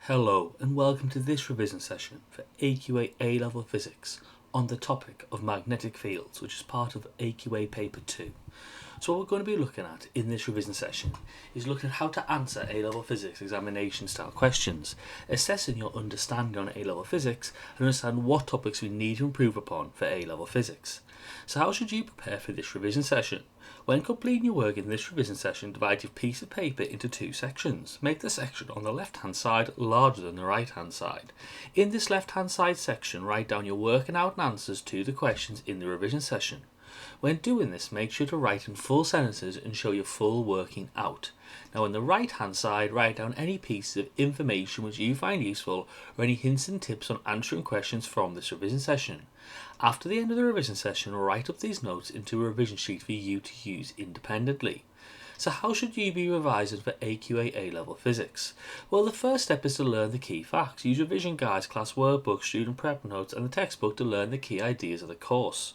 Hello and welcome to this revision session for AQA A-Level Physics on the topic of magnetic fields, which is part of AQA Paper 2. So what we're going to be looking at in this revision session is looking at how to answer A-Level Physics examination style questions, assessing your understanding on A-Level Physics and understand what topics we need to improve upon for A-Level Physics. So how should you prepare for this revision session? When completing your work in this revision session, divide your piece of paper into two sections. Make the section on the left hand side larger than the right hand side. In this left hand side section, write down your working out and answers to the questions in the revision session. When doing this, make sure to write in full sentences and show your full working out. Now on the right hand side, write down any pieces of information which you find useful or any hints and tips on answering questions from this revision session. After the end of the revision session, write up these notes into a revision sheet for you to use independently. So how should you be revising for AQA A-Level Physics? Well, the first step is to learn the key facts. Use revision guides, class workbooks, student prep notes and the textbook to learn the key ideas of the course.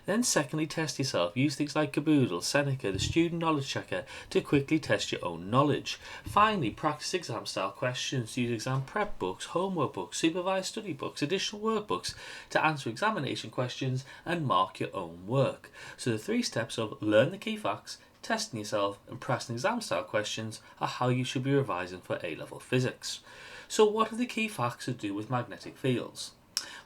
Then secondly, test yourself. Use things like Caboodle, Seneca, the student knowledge checker to quickly test your own knowledge. Finally, practice exam style questions. Use exam prep books, homework books, supervised study books, additional workbooks to answer examination questions and mark your own work. So the three steps of learn the key facts, testing yourself and practicing exam style questions are how you should be revising for A-Level Physics. So what are the key facts to do with magnetic fields?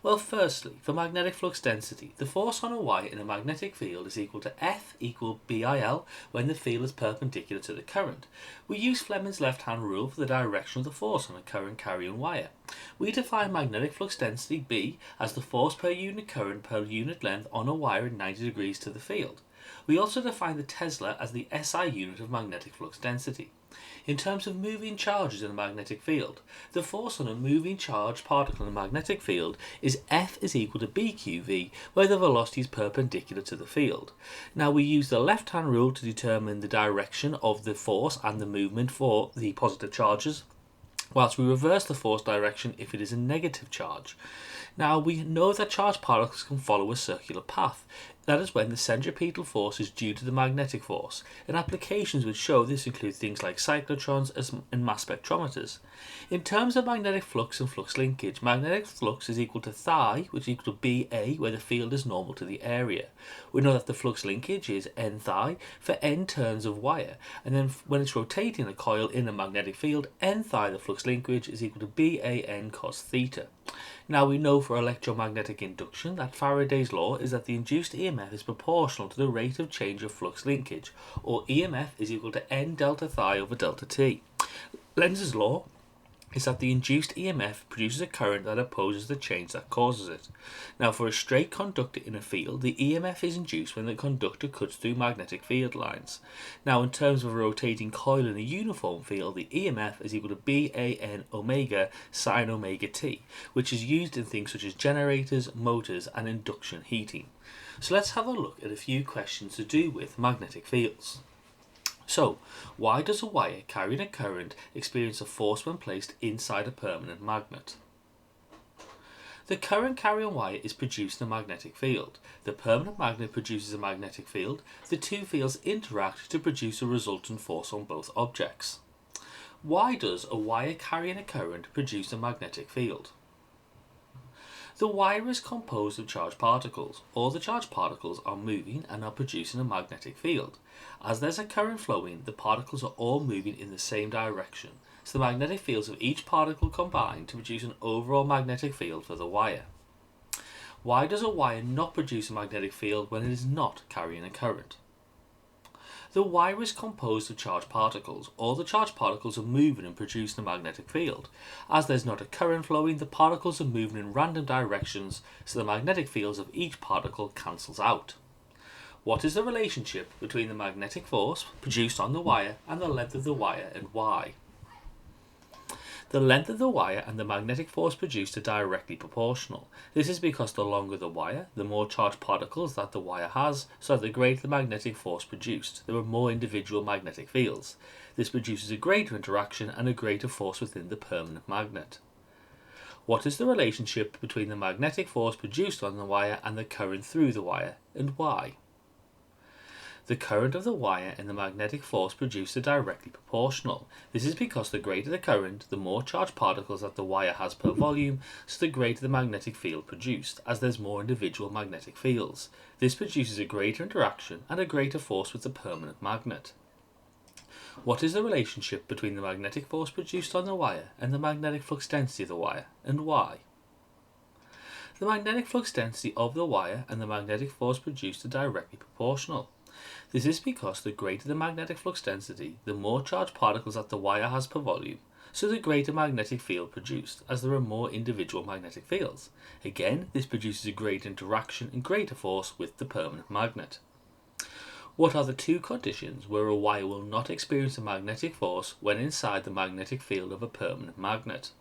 Well, firstly, for magnetic flux density, the force on a wire in a magnetic field is equal to F equal BIL when the field is perpendicular to the current. We use Fleming's left-hand rule for the direction of the force on a current carrying wire. We define magnetic flux density B as the force per unit current per unit length on a wire in 90 degrees to the field. We also define the Tesla as the SI unit of magnetic flux density. In terms of moving charges in a magnetic field, the force on a moving charged particle in a magnetic field is F is equal to BQV, where the velocity is perpendicular to the field. Now we use the left-hand rule to determine the direction of the force and the movement for the positive charges, whilst we reverse the force direction if it is a negative charge. Now we know that charged particles can follow a circular path. That is when the centripetal force is due to the magnetic force, and applications which show this include things like cyclotrons and mass spectrometers. In terms of magnetic flux and flux linkage, magnetic flux is equal to phi, which is equal to BA, where the field is normal to the area. We know that the flux linkage is N phi for N turns of wire, and then when it's rotating a coil in a magnetic field, N phi, the flux linkage, is equal to BAN cos theta. Now we know for electromagnetic induction that Faraday's law is that the induced EMF is proportional to the rate of change of flux linkage, or EMF is equal to N delta phi over delta T. Lenz's law is that the induced EMF produces a current that opposes the change that causes it. Now for a straight conductor in a field, the EMF is induced when the conductor cuts through magnetic field lines. Now in terms of a rotating coil in a uniform field, the EMF is equal to BAN omega sine omega t, which is used in things such as generators, motors and induction heating. So let's have a look at a few questions to do with magnetic fields. So, why does a wire carrying a current experience a force when placed inside a permanent magnet? The current carrying wire is producing a magnetic field. The permanent magnet produces a magnetic field. The two fields interact to produce a resultant force on both objects. Why does a wire carrying a current produce a magnetic field? The wire is composed of charged particles. All the charged particles are moving and are producing a magnetic field. As there's a current flowing, the particles are all moving in the same direction, so the magnetic fields of each particle combine to produce an overall magnetic field for the wire. Why does a wire not produce a magnetic field when it is not carrying a current? The wire is composed of charged particles. All the charged particles are moving and producing a magnetic field. As there's not a current flowing, the particles are moving in random directions, so the magnetic fields of each particle cancels out. What is the relationship between the magnetic force produced on the wire and the length of the wire, and why? The length of the wire and the magnetic force produced are directly proportional. This is because the longer the wire, the more charged particles that the wire has, so the greater the magnetic force produced. There are more individual magnetic fields. This produces a greater interaction and a greater force within the permanent magnet. What is the relationship between the magnetic force produced on the wire and the current through the wire, and why? The current of the wire and the magnetic force produced are directly proportional. This is because the greater the current, the more charged particles that the wire has per volume, so the greater the magnetic field produced, as there's more individual magnetic fields. This produces a greater interaction and a greater force with the permanent magnet. What is the relationship between the magnetic force produced on the wire and the magnetic flux density of the wire, and why? The magnetic flux density of the wire and the magnetic force produced are directly proportional. This is because the greater the magnetic flux density, the more charged particles that the wire has per volume, so the greater magnetic field produced, as there are more individual magnetic fields. Again, this produces a greater interaction and greater force with the permanent magnet. What are the two conditions where a wire will not experience a magnetic force when inside the magnetic field of a permanent magnet?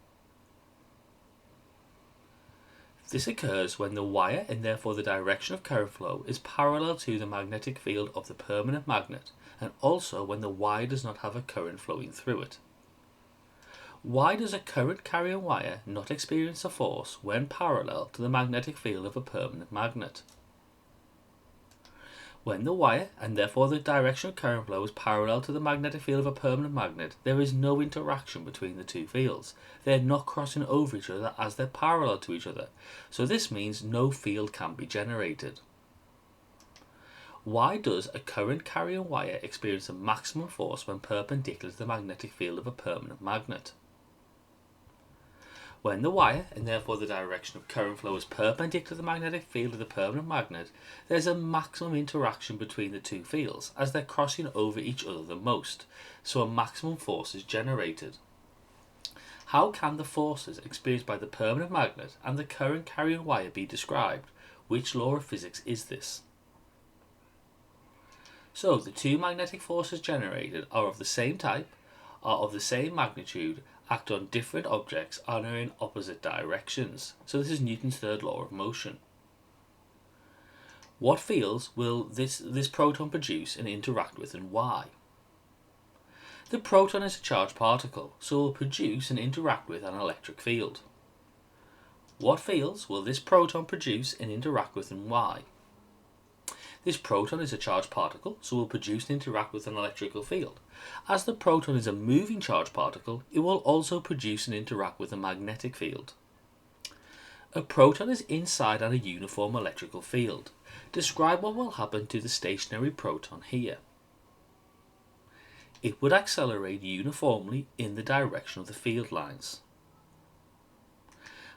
This occurs when the wire, and therefore the direction of current flow, is parallel to the magnetic field of the permanent magnet, and also when the wire does not have a current flowing through it. Why does a current carrying wire not experience a force when parallel to the magnetic field of a permanent magnet? When the wire, and therefore the direction of current flow, is parallel to the magnetic field of a permanent magnet, there is no interaction between the two fields. They are not crossing over each other as they're parallel to each other, so this means no field can be generated. Why does a current carrying wire experience a maximum force when perpendicular to the magnetic field of a permanent magnet? When the wire, and therefore the direction of current flow, is perpendicular to the magnetic field of the permanent magnet, there is a maximum interaction between the two fields as they're crossing over each other the most, so a maximum force is generated. How can the forces experienced by the permanent magnet and the current carrying wire be described? Which law of physics is this? So the two magnetic forces generated are of the same type, are of the same magnitude, act on different objects, and are in opposite directions. So this is Newton's third law of motion. What fields will this proton produce and interact with, and why? The proton is a charged particle, so it will produce and interact with an electric field. What fields will this proton produce and interact with, and why? This proton is a charged particle, so will produce and interact with an electrical field. As the proton is a moving charged particle, it will also produce and interact with a magnetic field. A proton is inside a uniform electrical field. Describe what will happen to the stationary proton here. It would accelerate uniformly in the direction of the field lines.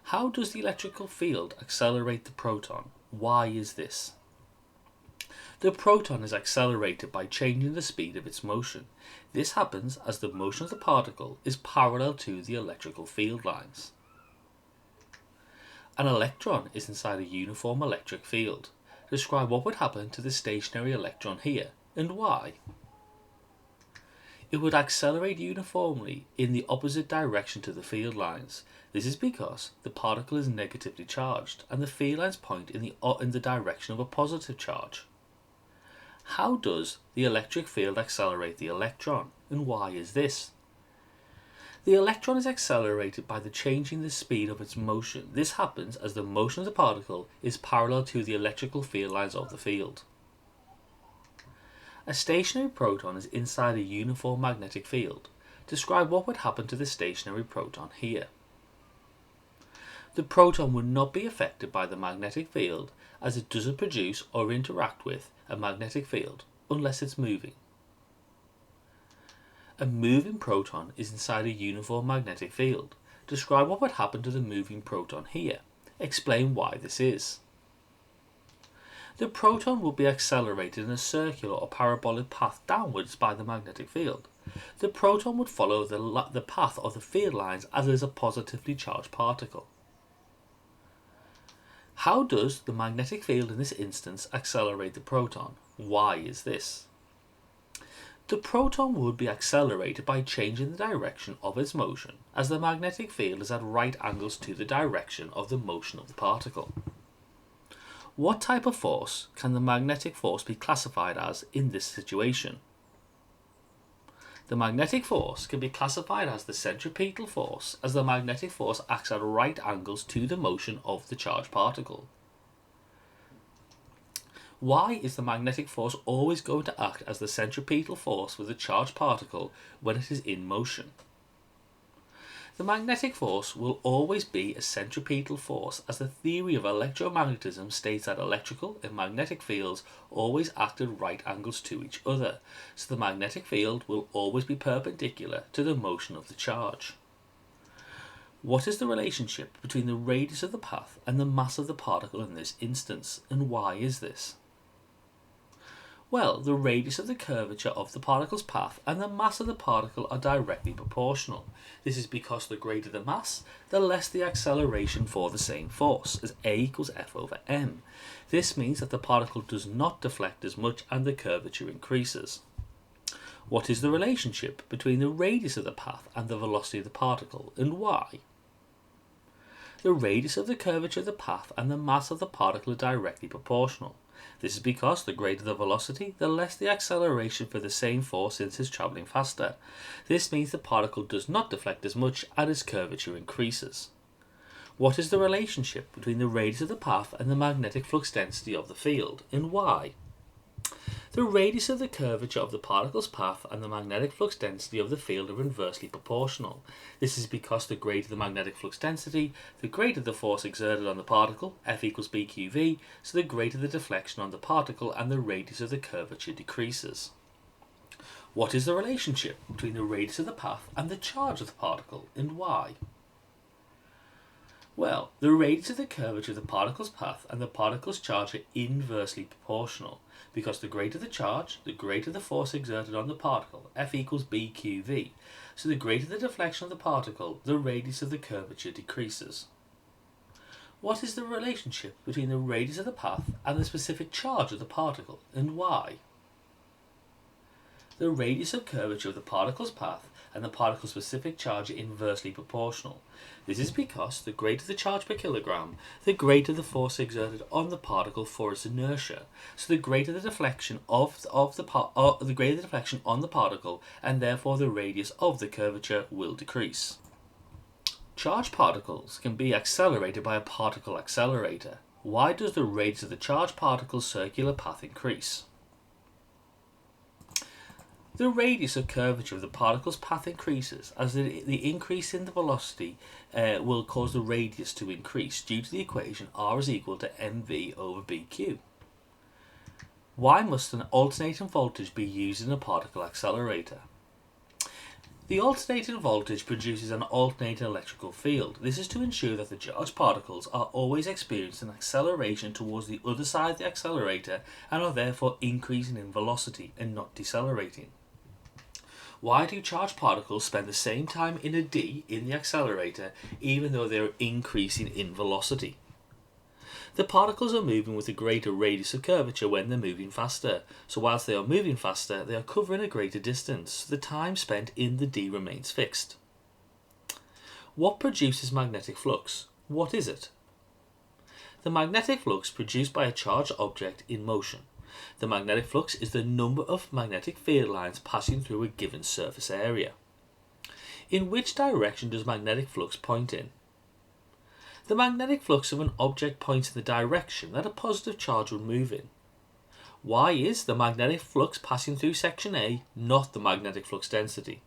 How does the electrical field accelerate the proton? Why is this? The proton is accelerated by changing the speed of its motion. This happens as the motion of the particle is parallel to the electrical field lines. An electron is inside a uniform electric field. Describe what would happen to the stationary electron here, and why. It would accelerate uniformly in the opposite direction to the field lines. This is because the particle is negatively charged, and the field lines point in the direction of a positive charge. How does the electric field accelerate the electron, and why is this? The electron is accelerated by the changing the speed of its motion. This happens as the motion of the particle is parallel to the electrical field lines of the field. A stationary proton is inside a uniform magnetic field. Describe what would happen to the stationary proton here. The proton would not be affected by the magnetic field, as it doesn't produce or interact with a magnetic field unless it's moving. A moving proton is inside a uniform magnetic field. Describe what would happen to the moving proton here. Explain why this is. The proton will be accelerated in a circular or parabolic path downwards by the magnetic field. The proton would follow the path of the field lines as it is a positively charged particle. How does the magnetic field in this instance accelerate the proton? Why is this? The proton would be accelerated by changing the direction of its motion, as the magnetic field is at right angles to the direction of the motion of the particle. What type of force can the magnetic force be classified as in this situation? The magnetic force can be classified as the centripetal force, as the magnetic force acts at right angles to the motion of the charged particle. Why is the magnetic force always going to act as the centripetal force for the charged particle when it is in motion? The magnetic force will always be a centripetal force, as the theory of electromagnetism states that electrical and magnetic fields always act at right angles to each other, so the magnetic field will always be perpendicular to the motion of the charge. What is the relationship between the radius of the path and the mass of the particle in this instance, and why is this? Well, the radius of the curvature of the particle's path and the mass of the particle are directly proportional. This is because the greater the mass, the less the acceleration for the same force, as A equals F over m. This means that the particle does not deflect as much and the curvature increases. What is the relationship between the radius of the path and the velocity of the particle, and why? The radius of the curvature of the path and the mass of the particle are directly proportional. This is because the greater the velocity, the less the acceleration for the same force since it's travelling faster. This means the particle does not deflect as much and its curvature increases. What is the relationship between the radius of the path and the magnetic flux density of the field, and why? The radius of the curvature of the particle's path and the magnetic flux density of the field are inversely proportional. This is because the greater the magnetic flux density, the greater the force exerted on the particle, F equals BQV, so the greater the deflection on the particle and the radius of the curvature decreases. What is the relationship between the radius of the path and the charge of the particle, and why? Well, the radius of the curvature of the particle's path and the particle's charge are inversely proportional, because the greater the charge, the greater the force exerted on the particle, F equals BQV, so the greater the deflection of the particle, the radius of the curvature decreases. What is the relationship between the radius of the path and the specific charge of the particle, and why? The radius of curvature of the particle's path and the particle's specific charge are inversely proportional. This is because the greater the charge per kilogram, the greater the force exerted on the particle for its inertia. So the greater the deflection on the particle, and therefore the radius of the curvature will decrease. Charged particles can be accelerated by a particle accelerator. Why does the radius of the charged particle's circular path increase? The radius of curvature of the particle's path increases as the increase in the velocity will cause the radius to increase due to the equation r is equal to mv over bq. Why must an alternating voltage be used in a particle accelerator? The alternating voltage produces an alternating electrical field. This is to ensure that the charged particles are always experiencing an acceleration towards the other side of the accelerator and are therefore increasing in velocity and not decelerating. Why do charged particles spend the same time in a D in the accelerator even though they are increasing in velocity? The particles are moving with a greater radius of curvature when they're moving faster, so whilst they are moving faster they are covering a greater distance, so the time spent in the D remains fixed. What produces magnetic flux? What is it? The magnetic flux produced by a charged object in motion. The magnetic flux is the number of magnetic field lines passing through a given surface area. In which direction does magnetic flux point in? The magnetic flux of an object points in the direction that a positive charge would move in. Why is the magnetic flux passing through section A not the magnetic flux density?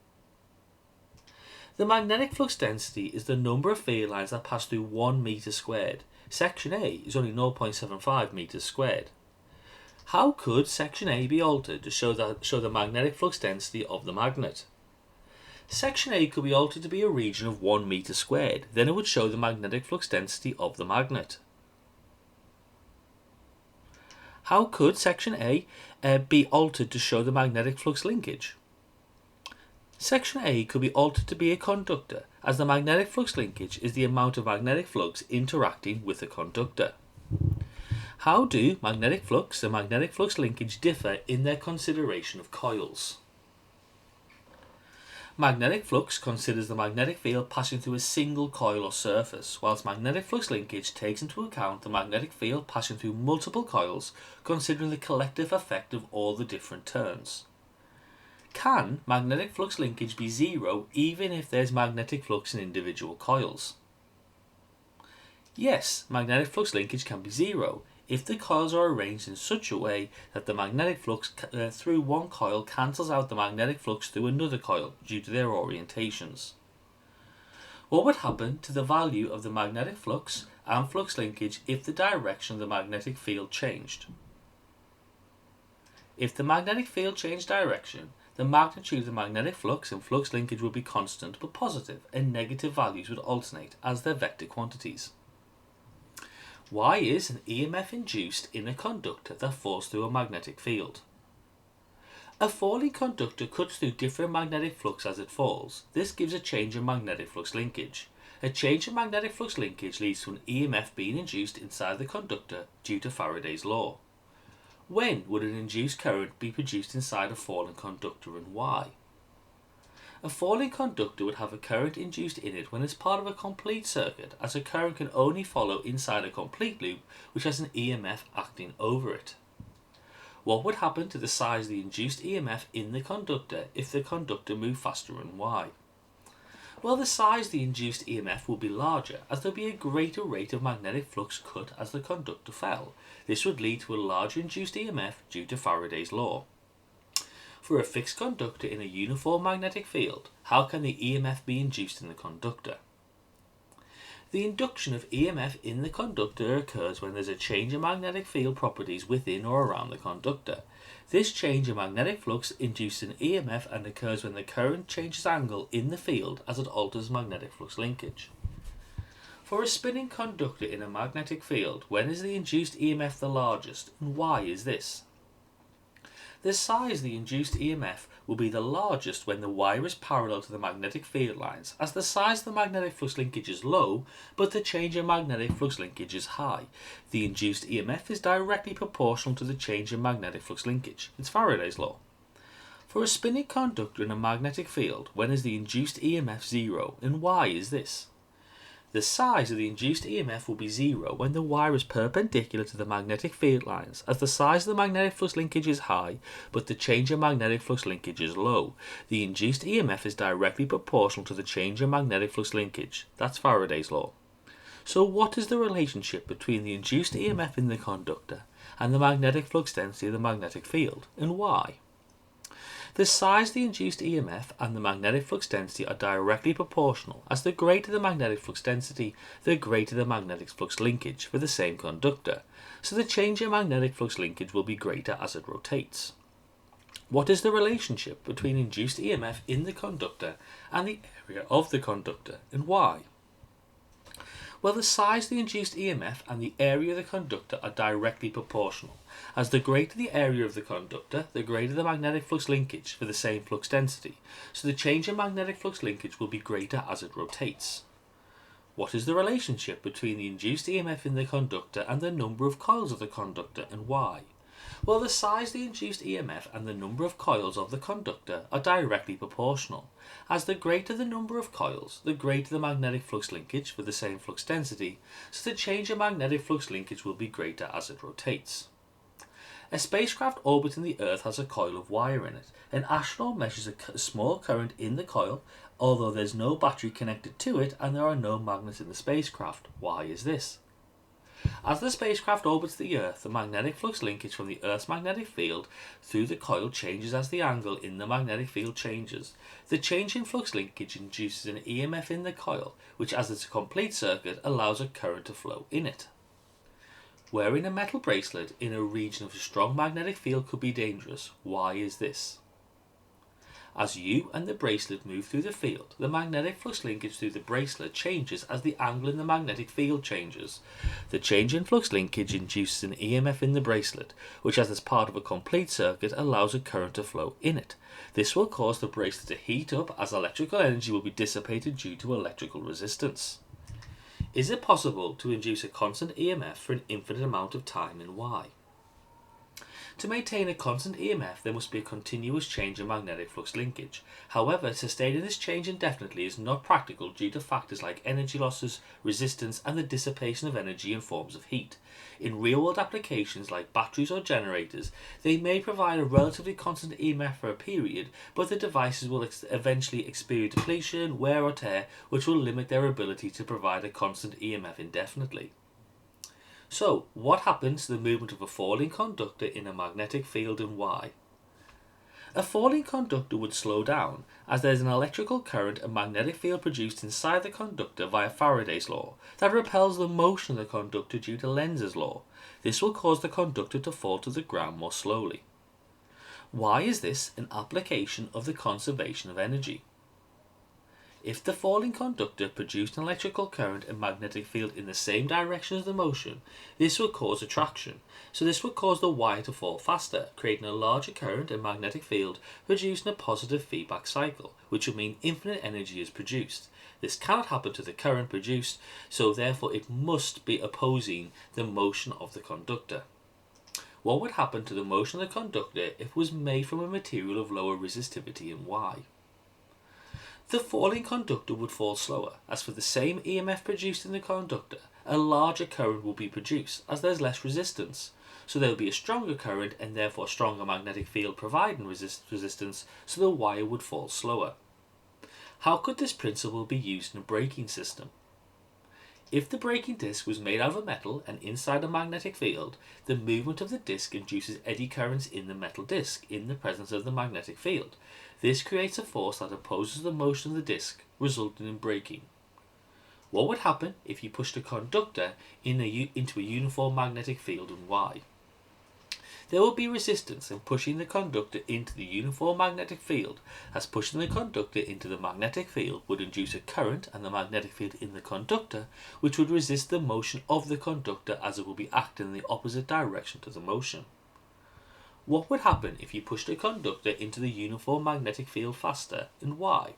The magnetic flux density is the number of field lines that pass through 1 metre squared. Section A is only 0.75 metres squared. How could section A be altered to show the magnetic flux density of the magnet? Section A could be altered to be a region of 1 metre squared, then it would show the magnetic flux density of the magnet. How could section A be altered to show the magnetic flux linkage? Section A could be altered to be a conductor, as the magnetic flux linkage is the amount of magnetic flux interacting with a conductor. How do magnetic flux and magnetic flux linkage differ in their consideration of coils? Magnetic flux considers the magnetic field passing through a single coil or surface, whilst magnetic flux linkage takes into account the magnetic field passing through multiple coils, considering the collective effect of all the different turns. Can magnetic flux linkage be zero even if there's magnetic flux in individual coils? Yes, magnetic flux linkage can be zero if the coils are arranged in such a way that the magnetic flux through one coil cancels out the magnetic flux through another coil due to their orientations. What would happen to the value of the magnetic flux and flux linkage if the direction of the magnetic field changed? If the magnetic field changed direction, the magnitude of the magnetic flux and flux linkage would be constant but positive, and negative values would alternate as their vector quantities. Why is an EMF induced in a conductor that falls through a magnetic field? A falling conductor cuts through different magnetic flux as it falls. This gives a change in magnetic flux linkage. A change in magnetic flux linkage leads to an EMF being induced inside the conductor due to Faraday's law. When would an induced current be produced inside a falling conductor, and why? A falling conductor would have a current induced in it when it's part of a complete circuit, as a current can only follow inside a complete loop which has an EMF acting over it. What would happen to the size of the induced EMF in the conductor if the conductor moved faster, and why? Well, the size of the induced EMF will be larger, as there will be a greater rate of magnetic flux cut as the conductor fell. This would lead to a larger induced EMF due to Faraday's law. For a fixed conductor in a uniform magnetic field, how can the EMF be induced in the conductor? The induction of EMF in the conductor occurs when there is a change in magnetic field properties within or around the conductor. This change in magnetic flux induces an EMF and occurs when the current changes angle in the field as it alters magnetic flux linkage. For a spinning conductor in a magnetic field, when is the induced EMF the largest, and why is this? The size of the induced EMF will be the largest when the wire is parallel to the magnetic field lines, as the size of the magnetic flux linkage is low, but the change in magnetic flux linkage is high. The induced EMF is directly proportional to the change in magnetic flux linkage. It's Faraday's law. For a spinning conductor in a magnetic field, when is the induced EMF zero, and why is this? The size of the induced EMF will be zero when the wire is perpendicular to the magnetic field lines, as the size of the magnetic flux linkage is high, but the change in magnetic flux linkage is low. The induced EMF is directly proportional to the change in magnetic flux linkage. That's Faraday's law. So what is the relationship between the induced EMF in the conductor and the magnetic flux density of the magnetic field, and why? The size of the induced EMF and the magnetic flux density are directly proportional, as the greater the magnetic flux density, the greater the magnetic flux linkage for the same conductor, so the change in magnetic flux linkage will be greater as it rotates. What is the relationship between induced EMF in the conductor and the area of the conductor, and why? Well, the size of the induced EMF and the area of the conductor are directly proportional, as the greater the area of the conductor, the greater the magnetic flux linkage for the same flux density, so the change in magnetic flux linkage will be greater as it rotates. What is the relationship between the induced EMF in the conductor and the number of coils of the conductor, and why? Well, the size of the induced EMF and the number of coils of the conductor are directly proportional, as the greater the number of coils, the greater the magnetic flux linkage for the same flux density, so the change in magnetic flux linkage will be greater as it rotates. A spacecraft orbiting the Earth has a coil of wire in it. An astronaut measures a small current in the coil, although there is no battery connected to it and there are no magnets in the spacecraft. Why is this? As the spacecraft orbits the Earth, the magnetic flux linkage from the Earth's magnetic field through the coil changes as the angle in the magnetic field changes. The change in flux linkage induces an EMF in the coil, which as it's a complete circuit allows a current to flow in it. Wearing a metal bracelet in a region of a strong magnetic field could be dangerous. Why is this? As you and the bracelet move through the field, the magnetic flux linkage through the bracelet changes as the angle in the magnetic field changes. The change in flux linkage induces an EMF in the bracelet, which as part of a complete circuit allows a current to flow in it. This will cause the bracelet to heat up as electrical energy will be dissipated due to electrical resistance. Is it possible to induce a constant EMF for an infinite amount of time, and why? To maintain a constant EMF, there must be a continuous change in magnetic flux linkage. However, sustaining this change indefinitely is not practical due to factors like energy losses, resistance, and the dissipation of energy in forms of heat. In real-world applications like batteries or generators, they may provide a relatively constant EMF for a period, but the devices will eventually experience depletion, wear or tear, which will limit their ability to provide a constant EMF indefinitely. So, what happens to the movement of a falling conductor in a magnetic field and why? A falling conductor would slow down as there is an electrical current and magnetic field produced inside the conductor via Faraday's law that repels the motion of the conductor due to Lenz's law. This will cause the conductor to fall to the ground more slowly. Why is this an application of the conservation of energy? If the falling conductor produced an electrical current and magnetic field in the same direction as the motion, this would cause attraction. So this would cause the wire to fall faster, creating a larger current and magnetic field, producing a positive feedback cycle, which would mean infinite energy is produced. This cannot happen to the current produced, so therefore it must be opposing the motion of the conductor. What would happen to the motion of the conductor if it was made from a material of lower resistivity, and why? The falling conductor would fall slower, as for the same EMF produced in the conductor, a larger current will be produced, as there is less resistance. So there will be a stronger current and therefore a stronger magnetic field providing resistance, so the wire would fall slower. How could this principle be used in a braking system? If the braking disc was made out of metal and inside a magnetic field, the movement of the disc induces eddy currents in the metal disc in the presence of the magnetic field. This creates a force that opposes the motion of the disc, resulting in braking. What would happen if you pushed a conductor into a uniform magnetic field, and why? There will be resistance in pushing the conductor into the uniform magnetic field, as pushing the conductor into the magnetic field would induce a current and the magnetic field in the conductor, which would resist the motion of the conductor as it will be acting in the opposite direction to the motion. What would happen if you pushed a conductor into the uniform magnetic field faster, and why?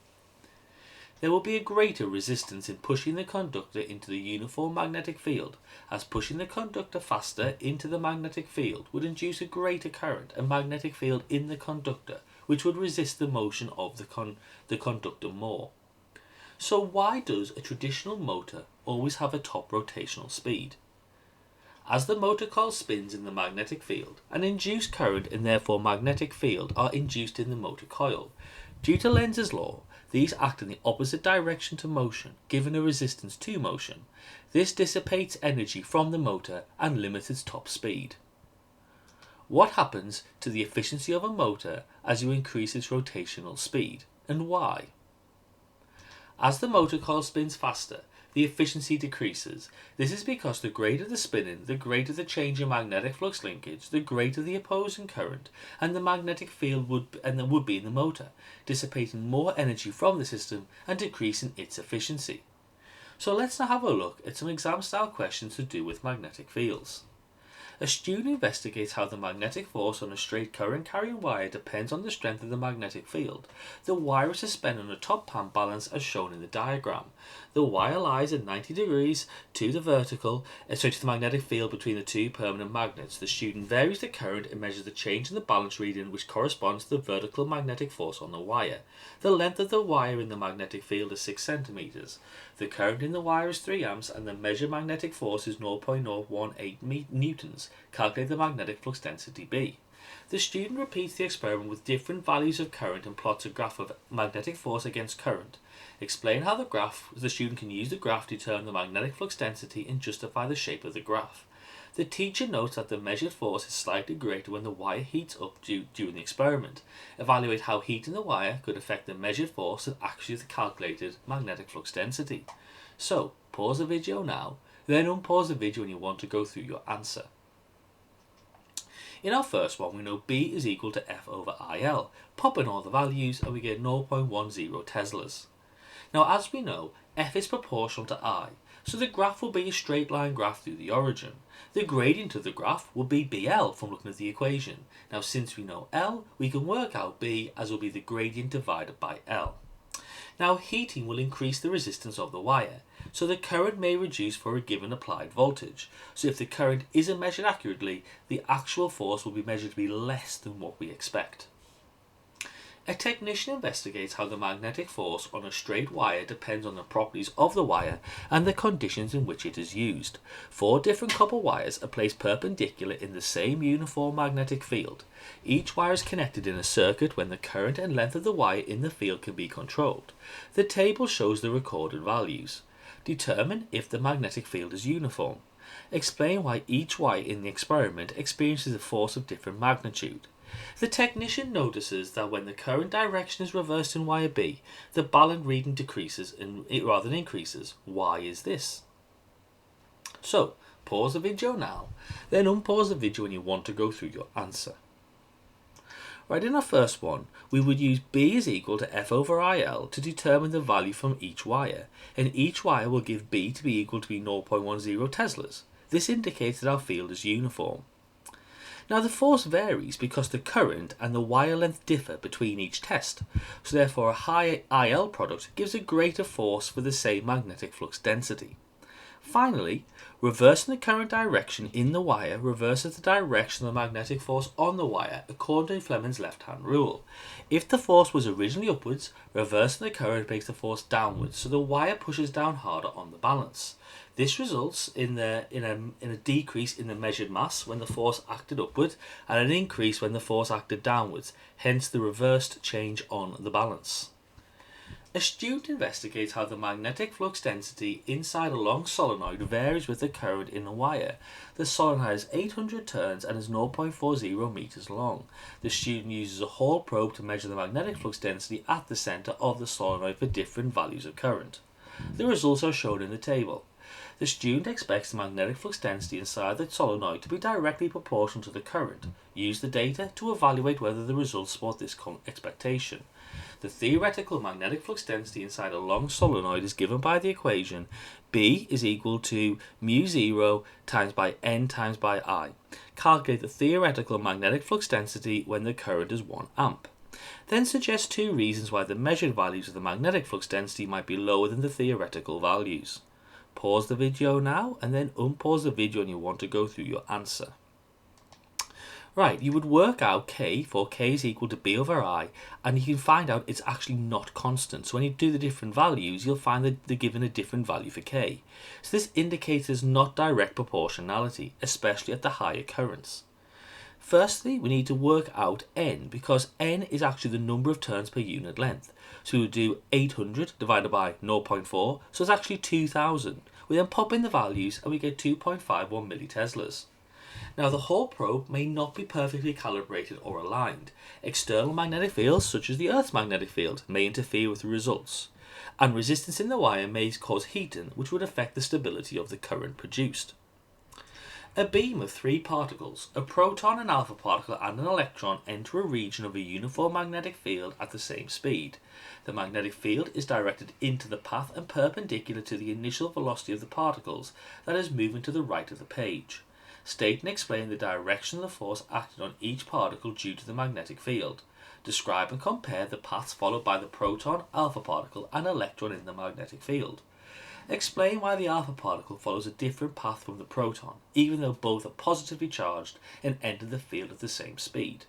There will be a greater resistance in pushing the conductor into the uniform magnetic field, as pushing the conductor faster into the magnetic field would induce a greater current and magnetic field in the conductor, which would resist the motion of the conductor more. So why does a traditional motor always have a top rotational speed? As the motor coil spins in the magnetic field, an induced current and therefore magnetic field are induced in the motor coil. Due to Lenz's law, these act in the opposite direction to motion, giving a resistance to motion. This dissipates energy from the motor and limits its top speed. What happens to the efficiency of a motor as you increase its rotational speed, and why? As the motor coil spins faster, the efficiency decreases. This is because the greater the spinning, the greater the change in magnetic flux linkage, the greater the opposing current, and the magnetic field would be in the motor, dissipating more energy from the system and decreasing its efficiency. So let's now have a look at some exam style questions to do with magnetic fields. A student investigates how the magnetic force on a straight current carrying wire depends on the strength of the magnetic field. The wire is suspended on a top pan balance as shown in the diagram. The wire lies at 90 degrees to the magnetic field between the two permanent magnets. The student varies the current and measures the change in the balance reading, which corresponds to the vertical magnetic force on the wire. The length of the wire in the magnetic field is 6 centimeters. The current in the wire is 3 amps and the measured magnetic force is 0.018 newtons. Calculate the magnetic flux density B. The student repeats the experiment with different values of current and plots a graph of magnetic force against current. Explain how the student can use the graph to determine the magnetic flux density and justify the shape of the graph. The teacher notes that the measured force is slightly greater when the wire heats up during the experiment. Evaluate how heating the wire could affect the measured force and actually the calculated magnetic flux density. So, pause the video now, then unpause the video when you want to go through your answer. In our first one, we know B is equal to F over IL. Pop in all the values and we get 0.10 Teslas. Now, as we know, F is proportional to I, so the graph will be a straight line graph through the origin. The gradient of the graph will be BL from looking at the equation. Now, since we know L, we can work out B as will be the gradient divided by L. Now, heating will increase the resistance of the wire, so the current may reduce for a given applied voltage. So if the current isn't measured accurately, the actual force will be measured to be less than what we expect. A technician investigates how the magnetic force on a straight wire depends on the properties of the wire and the conditions in which it is used. 4 different copper wires are placed perpendicular in the same uniform magnetic field. Each wire is connected in a circuit when the current and length of the wire in the field can be controlled. The table shows the recorded values. Determine if the magnetic field is uniform. Explain why each wire in the experiment experiences a force of different magnitude. The technician notices that when the current direction is reversed in wire B, the balance reading decreases rather than increases. Why is this? So, pause the video now, then unpause the video when you want to go through your answer. Right, in our first one, we would use B is equal to F over IL to determine the value from each wire, and each wire will give B to be equal to 0.10 Teslas. This indicates that our field is uniform. Now the force varies because the current and the wire length differ between each test, so therefore a higher IL product gives a greater force for the same magnetic flux density. Finally, reversing the current direction in the wire reverses the direction of the magnetic force on the wire according to Fleming's left-hand rule. If the force was originally upwards, reversing the current makes the force downwards, so the wire pushes down harder on the balance. This results in a decrease in the measured mass when the force acted upward and an increase when the force acted downwards, hence the reversed change on the balance. A student investigates how the magnetic flux density inside a long solenoid varies with the current in the wire. The solenoid has 800 turns and is 0.40 meters long. The student uses a Hall probe to measure the magnetic flux density at the center of the solenoid for different values of current. The results are shown in the table. The student expects the magnetic flux density inside the solenoid to be directly proportional to the current. Use the data to evaluate whether the results support this expectation. The theoretical magnetic flux density inside a long solenoid is given by the equation B is equal to mu0 times by N times by I. Calculate the theoretical magnetic flux density when the current is 1 amp. Then suggest two reasons why the measured values of the magnetic flux density might be lower than the theoretical values. Pause the video now and then unpause the video when you want to go through your answer. Right, you would work out K for K is equal to B over I, and you can find out it's actually not constant. So when you do the different values, you'll find that they're given a different value for K. So this indicates there's not direct proportionality, especially at the higher currents. Firstly, we need to work out N, because N is actually the number of turns per unit length. So we would do 800 divided by 0.4, so it's actually 2000. We then pop in the values and we get 2.51 milliteslas. Now the Hall probe may not be perfectly calibrated or aligned. External magnetic fields, such as the Earth's magnetic field, may interfere with the results. And resistance in the wire may cause heating, which would affect the stability of the current produced. A beam of three particles, a proton, an alpha particle and an electron, enter a region of a uniform magnetic field at the same speed. The magnetic field is directed into the path and perpendicular to the initial velocity of the particles, that is moving to the right of the page. State and explain the direction of the force acting on each particle due to the magnetic field. Describe and compare the paths followed by the proton, alpha particle and electron in the magnetic field. Explain why the alpha particle follows a different path from the proton, even though both are positively charged and enter the field at the same speed.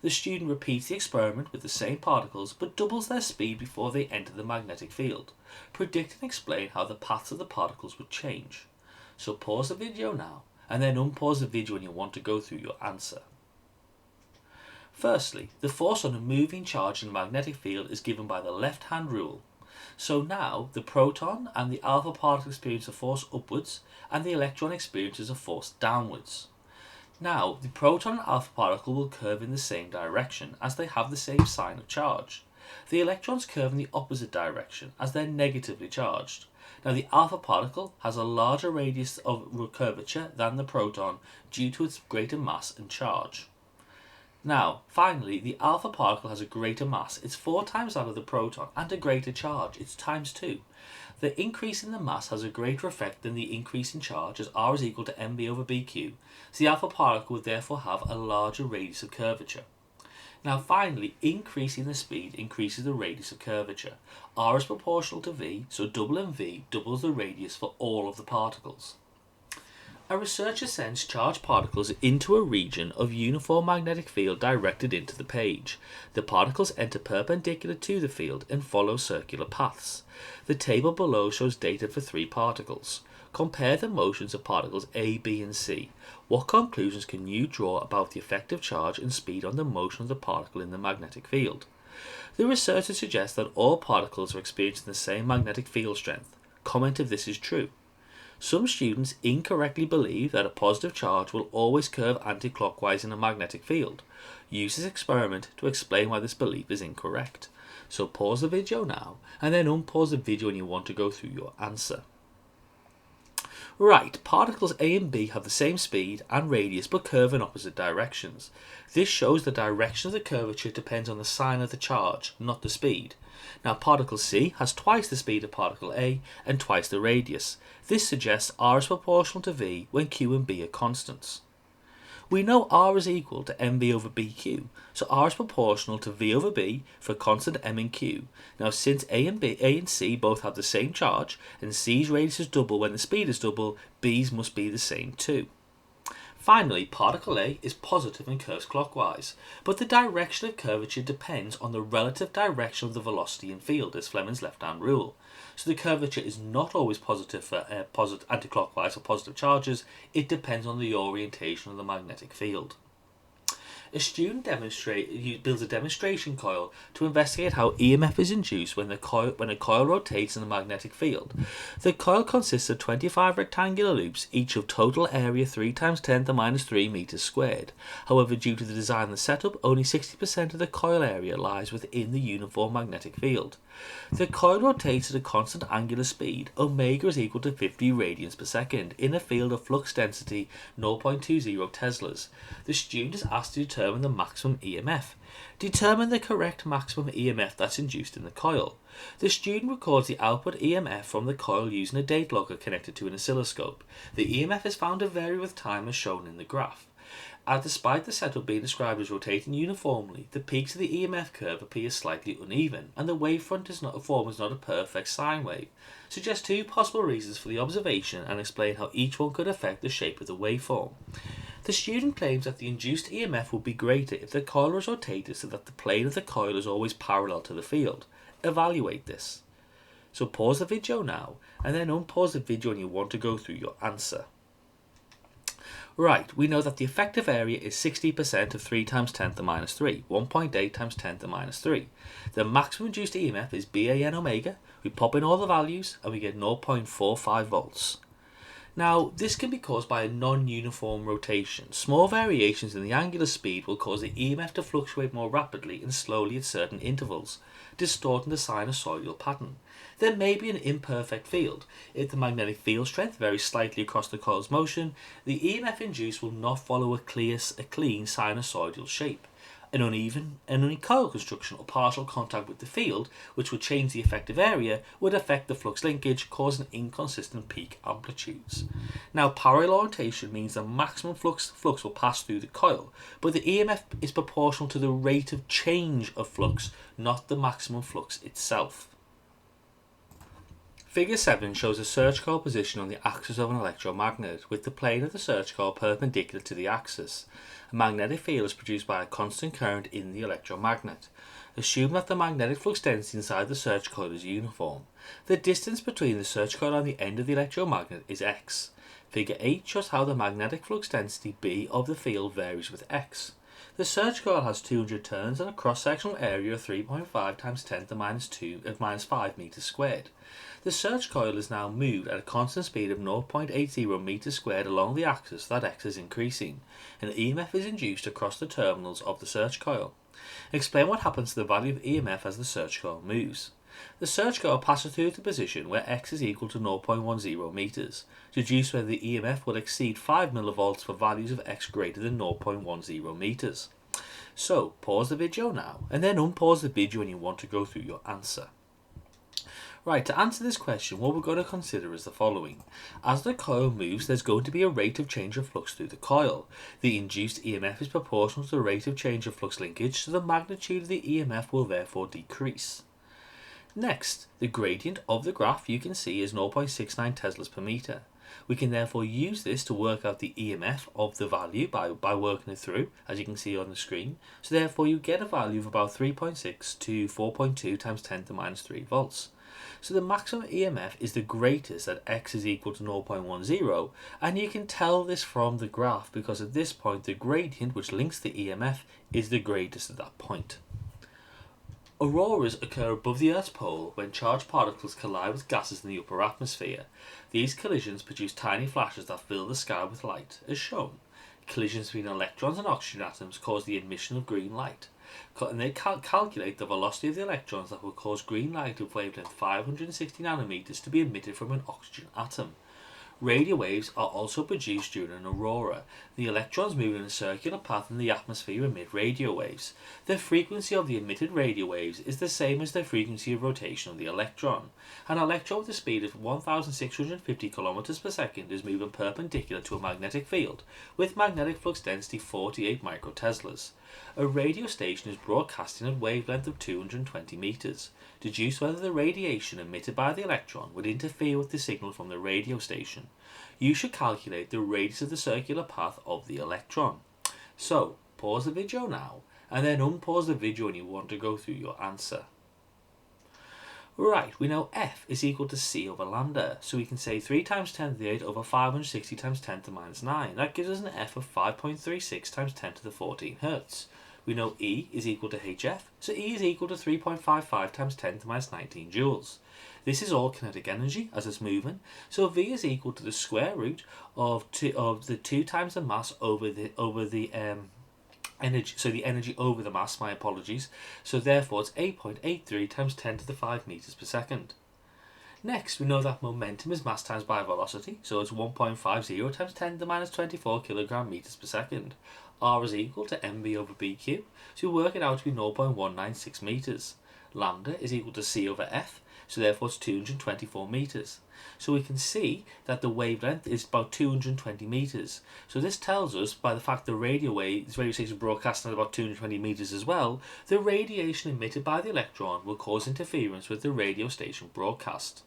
The student repeats the experiment with the same particles but doubles their speed before they enter the magnetic field. Predict and explain how the paths of the particles would change. So pause the video now and then unpause the video when you want to go through your answer. Firstly, the force on a moving charge in a magnetic field is given by the left-hand rule. So now the proton and the alpha particle experience a force upwards and the electron experiences a force downwards. Now the proton and alpha particle will curve in the same direction as they have the same sign of charge. The electrons curve in the opposite direction as they're negatively charged. Now the alpha particle has a larger radius of curvature than the proton due to its greater mass and charge. Now, finally, the alpha particle has a greater mass, it's 4 times that of the proton, and a greater charge, it's times 2. The increase in the mass has a greater effect than the increase in charge, as R is equal to mb over bq, so the alpha particle would therefore have a larger radius of curvature. Now finally, increasing the speed increases the radius of curvature. R is proportional to v, so double mv doubles the radius for all of the particles. A researcher sends charged particles into a region of uniform magnetic field directed into the page. The particles enter perpendicular to the field and follow circular paths. The table below shows data for 3 particles. Compare the motions of particles A, B and C. What conclusions can you draw about the effective charge and speed on the motion of the particle in the magnetic field? The researcher suggests that all particles are experiencing the same magnetic field strength. Comment if this is true. Some students incorrectly believe that a positive charge will always curve anti-clockwise in a magnetic field. Use this experiment to explain why this belief is incorrect. So pause the video now and then unpause the video when you want to go through your answer. Right, particles A and B have the same speed and radius but curve in opposite directions. This shows the direction of the curvature depends on the sign of the charge, not the speed. Now particle C has twice the speed of particle A and twice the radius. This suggests R is proportional to V when Q and B are constants. We know R is equal to mv over bq, so R is proportional to V over B for constant m and q. Now since A and C both have the same charge, and C's radius is double when the speed is double, B's must be the same too. Finally, particle A is positive and curves clockwise, but the direction of curvature depends on the relative direction of the velocity and field, as Fleming's left-hand rule. So the curvature is not always positive for anti-clockwise or positive charges, it depends on the orientation of the magnetic field. A student builds a demonstration coil to investigate how EMF is induced when a coil rotates in a magnetic field. The coil consists of 25 rectangular loops, each of total area 3 times 10 to the minus 3 meters squared. However, due to the design and the setup, only 60% of the coil area lies within the uniform magnetic field. The coil rotates at a constant angular speed, omega is equal to 50 radians per second, in a field of flux density 0.20 teslas. The student is asked to determine the maximum EMF. Determine the correct maximum EMF that's induced in the coil. The student records the output EMF from the coil using a date logger connected to an oscilloscope. The EMF is found to vary with time as shown in the graph. Despite the setup being described as rotating uniformly, the peaks of the EMF curve appear slightly uneven, and the wavefront is not a perfect sine wave. Suggest two possible reasons for the observation and explain how each one could affect the shape of the waveform. The student claims that the induced EMF would be greater if the coil was rotated so that the plane of the coil is always parallel to the field. Evaluate this. So pause the video now, and then unpause the video when you want to go through your answer. Right, we know that the effective area is 60% of 3 times 10 to the minus 3, 1.8 times 10 to the minus 3. The maximum induced EMF is BAN omega. We pop in all the values and we get 0.45 volts. Now, this can be caused by a non-uniform rotation. Small variations in the angular speed will cause the EMF to fluctuate more rapidly and slowly at certain intervals, distorting the sinusoidal pattern. There may be an imperfect field. If the magnetic field strength varies slightly across the coil's motion, the EMF induced will not follow a clean sinusoidal shape. An uneven coil construction or partial contact with the field, which would change the effective area, would affect the flux linkage, causing inconsistent peak amplitudes. Now, parallel orientation means the maximum flux will pass through the coil, but the EMF is proportional to the rate of change of flux, not the maximum flux itself. Figure 7 shows a search coil position on the axis of an electromagnet, with the plane of the search coil perpendicular to the axis. A magnetic field is produced by a constant current in the electromagnet. Assume that the magnetic flux density inside the search coil is uniform. The distance between the search coil and the end of the electromagnet is x. Figure 8 shows how the magnetic flux density B of the field varies with x. The search coil has 200 turns and a cross-sectional area of 3.5 times 10 to the minus 5 meters squared. The search coil is now moved at a constant speed of 0.80 meters squared along the axis that x is increasing, and EMF is induced across the terminals of the search coil. Explain what happens to the value of EMF as the search coil moves. The search coil passes through the position where x is equal to 0.10 meters. Deduce whether the EMF will exceed 5 millivolts for values of x greater than 0.10 meters. So, pause the video now, and then unpause the video when you want to go through your answer. Right, to answer this question, what we're going to consider is the following. As the coil moves, there's going to be a rate of change of flux through the coil. The induced EMF is proportional to the rate of change of flux linkage, so the magnitude of the EMF will therefore decrease. Next, the gradient of the graph you can see is 0.69 teslas per meter. We can therefore use this to work out the EMF of the value by working it through, as you can see on the screen. So therefore you get a value of about 3.6 to 4.2 times 10 to the minus 3 volts. So the maximum EMF is the greatest at x is equal to 0.10, and you can tell this from the graph because at this point the gradient which links the EMF is the greatest at that point. Auroras occur above the Earth's pole when charged particles collide with gases in the upper atmosphere. These collisions produce tiny flashes that fill the sky with light, as shown. Collisions between electrons and oxygen atoms cause the emission of green light. And they calculate the velocity of the electrons that will cause green light of wavelength 560 nanometers to be emitted from an oxygen atom. Radio waves are also produced during an aurora. The electrons move in a circular path in the atmosphere emit radio waves. The frequency of the emitted radio waves is the same as the frequency of rotation of the electron. An electron with a speed of 1,650 km per second is moving perpendicular to a magnetic field, with magnetic flux density 48 microteslas. A radio station is broadcasting at a wavelength of 220 meters. Deduce whether the radiation emitted by the electron would interfere with the signal from the radio station. You should calculate the radius of the circular path of the electron. So, pause the video now, and then unpause the video when you want to go through your answer. Right, we know F is equal to C over lambda, so we can say 3 times 10 to the 8 over 560 times 10 to the minus 9. That gives us an F of 5.36 times 10 to the 14 Hertz. We know E is equal to HF, so E is equal to 3.55 times 10 to the minus 19 joules. This is all kinetic energy as it's moving, so V is equal to the square root of the 2 times the mass over the energy, so the energy over the mass, my apologies, so therefore it's 8.83 times 10 to the 5 meters per second. Next, we know that momentum is mass times by velocity, so it's 1.50 times 10 to the minus 24 kilogram meters per second. R is equal to mv over bq, so we work it out to be 0.196 meters. Lambda is equal to c over f, so therefore it's 224 meters. So we can see that the wavelength is about 220 meters. So this tells us, by the fact the radio station broadcasting at about 220 meters as well, the radiation emitted by the electron will cause interference with the radio station broadcast.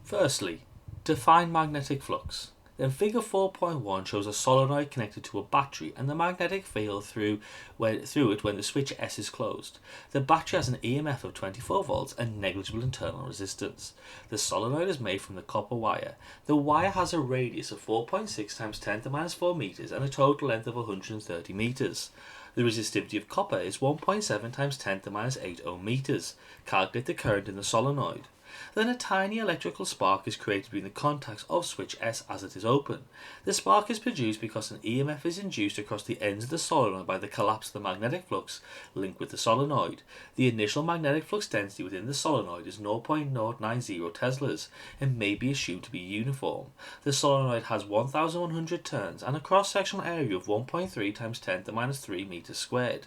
Firstly, define magnetic flux. Then figure 4.1 shows a solenoid connected to a battery and the magnetic field through it when the switch S is closed. The battery has an EMF of 24 volts and negligible internal resistance. The solenoid is made from the copper wire. The wire has a radius of 4.6 times 10 to the minus 4 meters and a total length of 130 meters. The resistivity of copper is 1.7 times 10 to the minus 8 ohm meters. Calculate the current in the solenoid. Then a tiny electrical spark is created between the contacts of switch S as it is open. The spark is produced because an EMF is induced across the ends of the solenoid by the collapse of the magnetic flux linked with the solenoid. The initial magnetic flux density within the solenoid is 0.090 teslas and may be assumed to be uniform. The solenoid has 1,100 turns and a cross-sectional area of 1.3 times 10 to the minus 3 meters squared.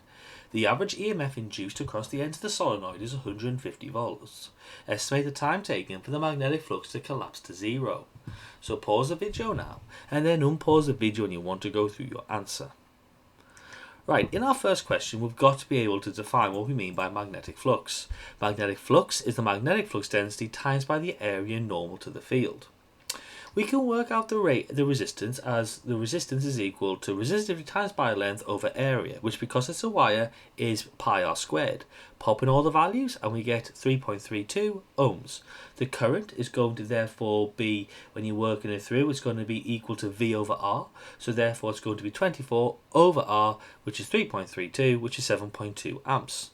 The average EMF induced across the ends of the solenoid is 150 volts. Estimate the time taken for the magnetic flux to collapse to zero. So pause the video now, and then unpause the video when you want to go through your answer. Right, in our first question, we've got to be able to define what we mean by magnetic flux. Magnetic flux is the magnetic flux density times by the area normal to the field. We can work out the resistance as the resistance is equal to resistivity times by length over area, which because it's a wire is pi r squared. Pop in all the values and we get 3.32 ohms. The current is going to therefore be, when you're working it through, it's going to be equal to V over R. So therefore it's going to be 24 over R, which is 3.32, which is 7.2 amps.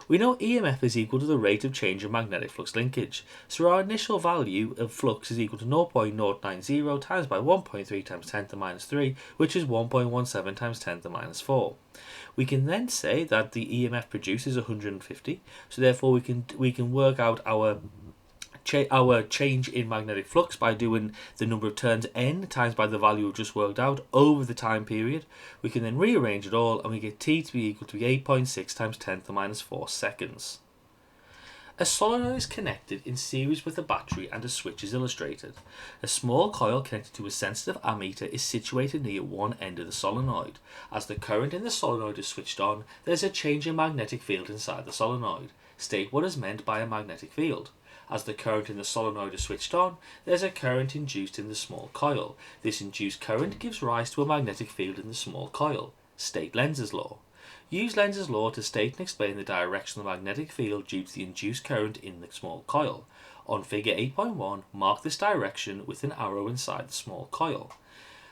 We know EMF is equal to the rate of change in magnetic flux linkage, so our initial value of flux is equal to 0.090 times by 1.3 times 10 to the minus 3, which is 1.17 times 10 to the minus 4. We can then say that the EMF produced is 150, so therefore we can work out our change in magnetic flux by doing the number of turns n times by the value we've just worked out over the time period. We can then rearrange it all and we get t to be equal to 8.6 times 10 to the minus 4 seconds. A solenoid is connected in series with a battery and a switch is illustrated. A small coil connected to a sensitive ammeter is situated near one end of the solenoid. As the current in the solenoid is switched on, there is a change in magnetic field inside the solenoid. State what is meant by a magnetic field. As the current in the solenoid is switched on, there is a current induced in the small coil. This induced current gives rise to a magnetic field in the small coil. State Lenz's law. Use Lenz's law to state and explain the direction of the magnetic field due to the induced current in the small coil. On figure 8.1, mark this direction with an arrow inside the small coil.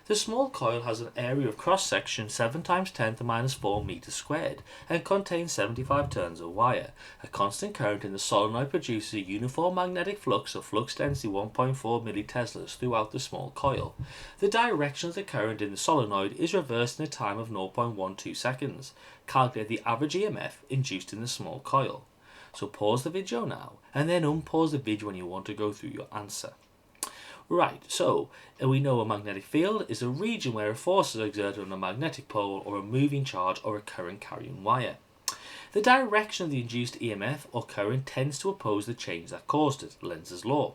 The small coil has an area of cross-section 7 times 10 to the minus 4 meters squared and contains 75 turns of wire. A constant current in the solenoid produces a uniform magnetic flux of flux density 1.4 milliteslas throughout the small coil. The direction of the current in the solenoid is reversed in a time of 0.12 seconds. Calculate the average EMF induced in the small coil. So pause the video now and then unpause the video when you want to go through your answer. Right, so we know a magnetic field is a region where a force is exerted on a magnetic pole or a moving charge or a current carrying wire. The direction of the induced EMF or current tends to oppose the change that caused it, Lenz's law.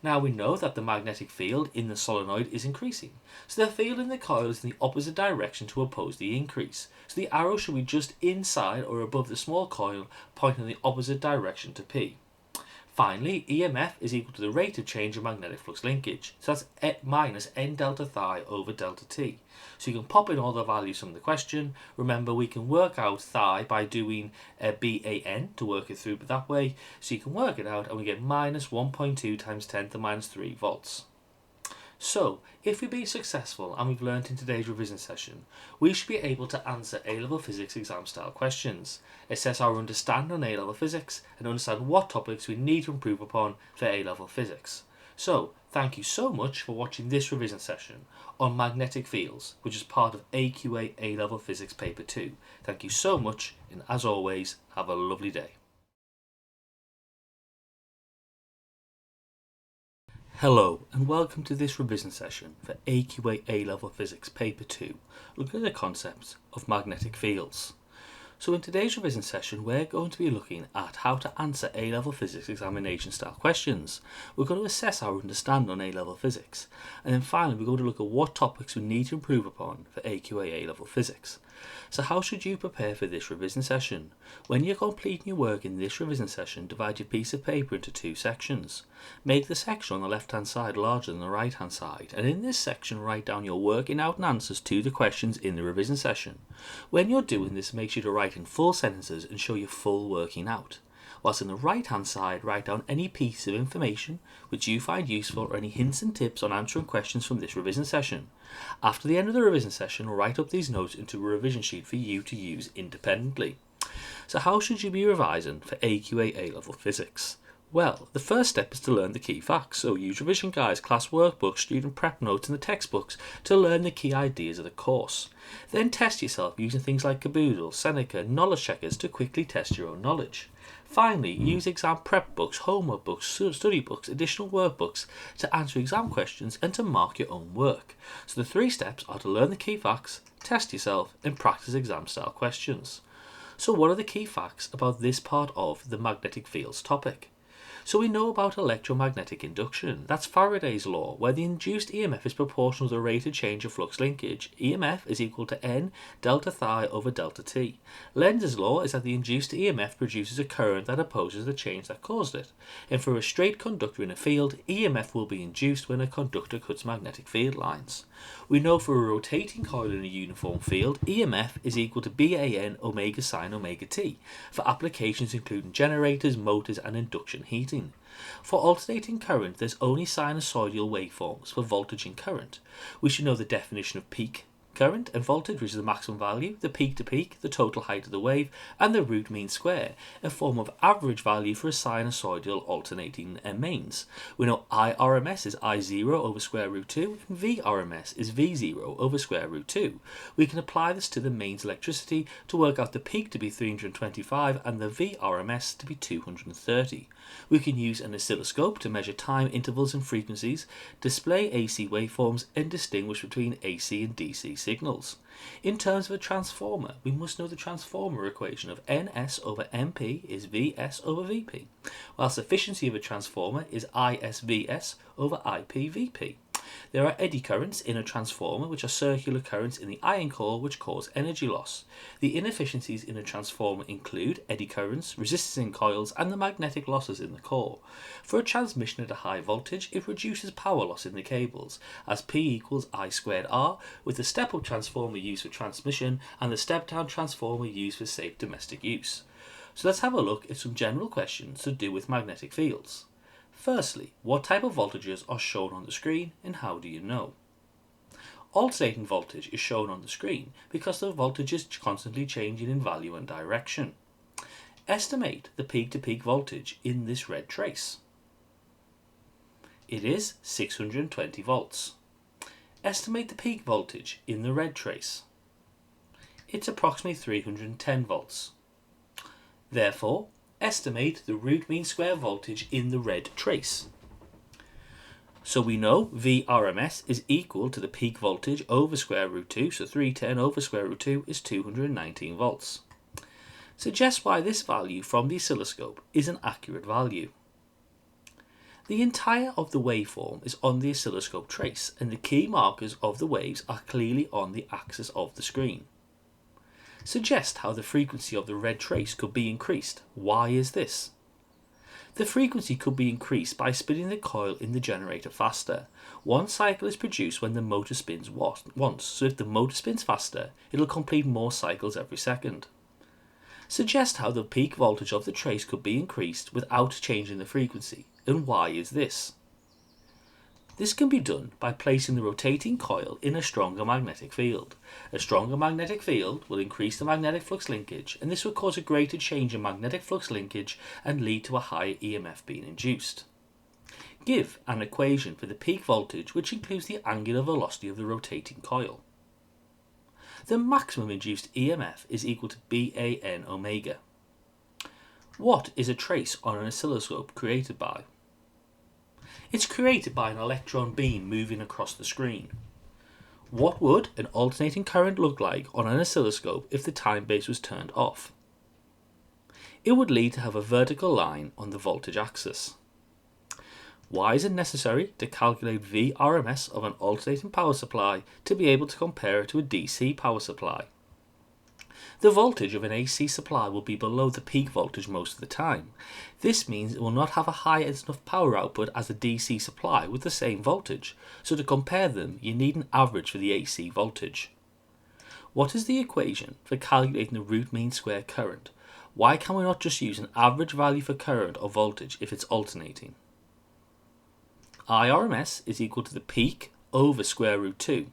Now we know that the magnetic field in the solenoid is increasing, so the field in the coil is in the opposite direction to oppose the increase. So the arrow should be just inside or above the small coil, pointing in the opposite direction to P. Finally, EMF is equal to the rate of change of magnetic flux linkage, so that's minus n delta phi over delta t. So you can pop in all the values from the question. Remember, we can work out phi by doing BAN to work it through that way, so you can work it out and we get minus 1.2 times 10 to the minus 3 volts. So, if we've been successful and we've learnt in today's revision session, we should be able to answer A-Level Physics exam style questions, assess our understanding on A-Level Physics, and understand what topics we need to improve upon for A-Level Physics. So, thank you so much for watching this revision session on magnetic fields, which is part of AQA A-Level Physics Paper 2. Thank you so much, and as always, have a lovely day. Hello and welcome to this revision session for AQA A-Level Physics Paper 2, looking at the concepts of magnetic fields. So in today's revision session we're going to be looking at how to answer A-Level Physics examination style questions. We're going to assess our understanding on A-Level Physics, and then finally we're going to look at what topics we need to improve upon for AQA A-Level Physics. So how should you prepare for this revision session? When you're completing your work in this revision session, divide your piece of paper into 2 sections. Make the section on the left hand side larger than the right hand side, and in this section write down your working out and answers to the questions in the revision session. When you're doing this, make sure to write in full sentences and show your full working out. Whilst on the right hand side, write down any piece of information which you find useful or any hints and tips on answering questions from this revision session. After the end of the revision session, write up these notes into a revision sheet for you to use independently. So how should you be revising for AQA A-Level Physics? Well, the first step is to learn the key facts, so use revision guides, class workbooks, student prep notes and the textbooks to learn the key ideas of the course. Then test yourself using things like Caboodle, Seneca, knowledge checkers to quickly test your own knowledge. Finally, use exam prep books, homework books, study books, additional workbooks to answer exam questions and to mark your own work. So the 3 steps are to learn the key facts, test yourself and practice exam style questions. So what are the key facts about this part of the magnetic fields topic? So we know about electromagnetic induction. That's Faraday's law, where the induced EMF is proportional to the rate of change of flux linkage. EMF is equal to N delta phi over delta T. Lenz's law is that the induced EMF produces a current that opposes the change that caused it. And for a straight conductor in a field, EMF will be induced when a conductor cuts magnetic field lines. We know for a rotating coil in a uniform field, EMF is equal to BAN omega sine omega T, for applications including generators, motors and induction heating. For alternating current, there's only sinusoidal waveforms for voltage and current. We should know the definition of peak current and voltage, which is the maximum value, the peak to peak, the total height of the wave, and the root mean square, a form of average value for a sinusoidal alternating mains. We know IRMS is I0 over square root 2, and VRMS is V0 over square root 2. We can apply this to the mains electricity to work out the peak to be 325 and the VRMS to be 230. We can use an oscilloscope to measure time intervals and frequencies, display AC waveforms, and distinguish between AC and DC signals. In terms of a transformer, we must know the transformer equation of NS over MP is VS over VP, whilst efficiency of a transformer is ISVS over IPVP. There are eddy currents in a transformer, which are circular currents in the iron core which cause energy loss. The inefficiencies in a transformer include eddy currents, resistance in coils, and the magnetic losses in the core. For a transmission at a high voltage, it reduces power loss in the cables, as P equals I squared R, with the step-up transformer used for transmission and the step-down transformer used for safe domestic use. So let's have a look at some general questions to do with magnetic fields. Firstly, what type of voltages are shown on the screen and how do you know? Alternating voltage is shown on the screen because the voltage is constantly changing in value and direction. Estimate the peak-to-peak voltage in this red trace. It is 620 volts. Estimate the peak voltage in the red trace. It's approximately 310 volts. Therefore, estimate the root mean square voltage in the red trace. So we know Vrms is equal to the peak voltage over square root 2, so 310 over square root 2 is 219 volts. Suggest why this value from the oscilloscope is an accurate value. The entire of the waveform is on the oscilloscope trace, and the key markers of the waves are clearly on the axis of the screen. Suggest how the frequency of the red trace could be increased. Why is this? The frequency could be increased by spinning the coil in the generator faster. One cycle is produced when the motor spins once, so if the motor spins faster, it'll complete more cycles every second. Suggest how the peak voltage of the trace could be increased without changing the frequency, and why is this? This can be done by placing the rotating coil in a stronger magnetic field. A stronger magnetic field will increase the magnetic flux linkage, and this will cause a greater change in magnetic flux linkage and lead to a higher EMF being induced. Give an equation for the peak voltage which includes the angular velocity of the rotating coil. The maximum induced EMF is equal to BAN omega. What is a trace on an oscilloscope created by? It's created by an electron beam moving across the screen. What would an alternating current look like on an oscilloscope if the time base was turned off? It would lead to have a vertical line on the voltage axis. Why is it necessary to calculate Vrms of an alternating power supply to be able to compare it to a DC power supply? The voltage of an AC supply will be below the peak voltage most of the time. This means it will not have a high enough power output as a DC supply with the same voltage, so to compare them you need an average for the AC voltage. What is the equation for calculating the root mean square current? Why can we not just use an average value for current or voltage if it's alternating? Irms is equal to the peak over square root 2.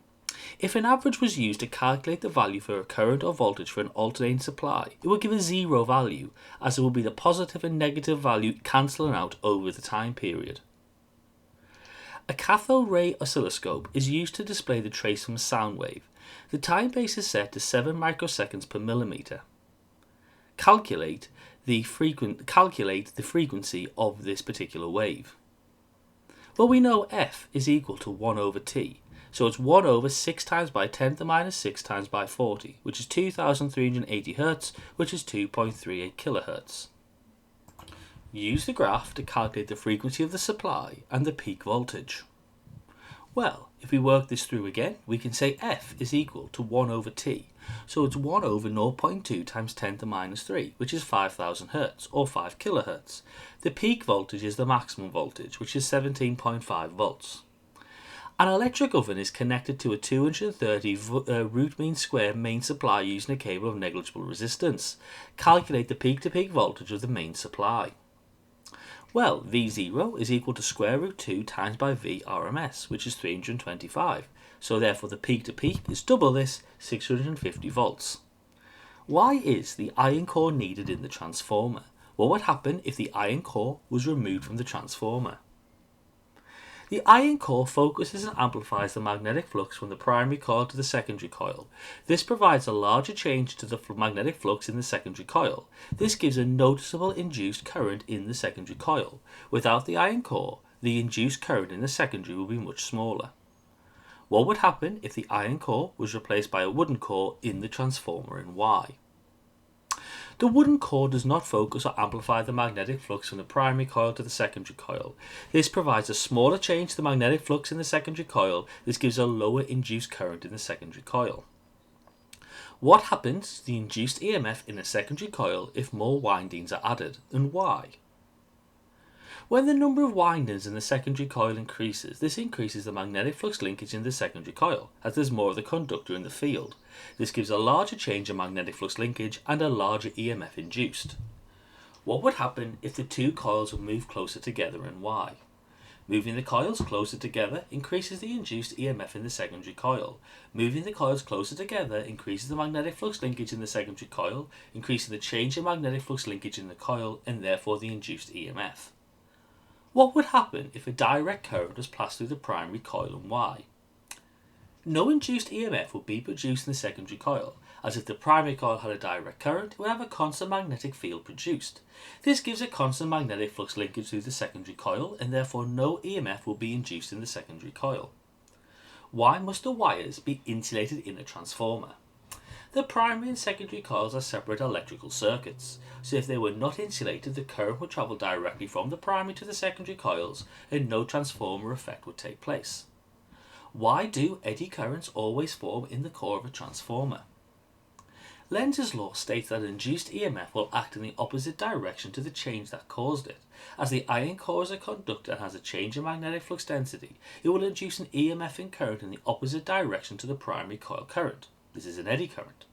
If an average was used to calculate the value for a current or voltage for an alternating supply, it would give a zero value, as it would be the positive and negative value cancelling out over the time period. A cathode ray oscilloscope is used to display the trace from a sound wave. The time base is set to 7 microseconds per millimeter. Calculate the frequency of this particular wave. Well, we know f is equal to 1 over t. So it's 1 over 6 times by 10 to the minus 6 times by 40, which is 2380 Hz, which is 2.38 kHz. Use the graph to calculate the frequency of the supply and the peak voltage. Well, if we work this through again, we can say f is equal to 1 over t. So it's 1 over 0.2 times 10 to the minus 3, which is 5000 Hz, or 5 kHz. The peak voltage is the maximum voltage, which is 17.5 volts. An electric oven is connected to a 230 root mean square main supply using a cable of negligible resistance. Calculate the peak-to-peak voltage of the main supply. Well, V0 is equal to square root 2 times by Vrms, which is 325. So therefore the peak-to-peak is double this, 650 volts. Why is the iron core needed in the transformer? What would happen if the iron core was removed from the transformer? The iron core focuses and amplifies the magnetic flux from the primary coil to the secondary coil. This provides a larger change to the magnetic flux in the secondary coil. This gives a noticeable induced current in the secondary coil. Without the iron core, the induced current in the secondary will be much smaller. What would happen if the iron core was replaced by a wooden core in the transformer, and why? The wooden core does not focus or amplify the magnetic flux from the primary coil to the secondary coil. This provides a smaller change to the magnetic flux in the secondary coil. This gives a lower induced current in the secondary coil. What happens to the induced EMF in a secondary coil if more windings are added, and why? When the number of windings in the secondary coil increases, this increases the magnetic flux linkage in the secondary coil, as there's more of the conductor in the field. This gives a larger change in magnetic flux linkage and a larger EMF induced. What would happen if the two coils were moved closer together, and why? Moving the coils closer together increases the induced EMF in the secondary coil. Moving the coils closer together increases the magnetic flux linkage in the secondary coil, increasing the change in magnetic flux linkage in the coil and therefore the induced EMF. What would happen if a direct current was passed through the primary coil and why? No induced EMF would be produced in the secondary coil, as if the primary coil had a direct current, it would have a constant magnetic field produced. This gives a constant magnetic flux linkage through the secondary coil, and therefore no EMF will be induced in the secondary coil. Why must the wires be insulated in a transformer? The primary and secondary coils are separate electrical circuits, so if they were not insulated, the current would travel directly from the primary to the secondary coils, and no transformer effect would take place. Why do eddy currents always form in the core of a transformer? Lenz's law states that an induced EMF will act in the opposite direction to the change that caused it. As the iron core is a conductor and has a change in magnetic flux density, it will induce an EMF in current in the opposite direction to the primary coil current. This is an eddy current.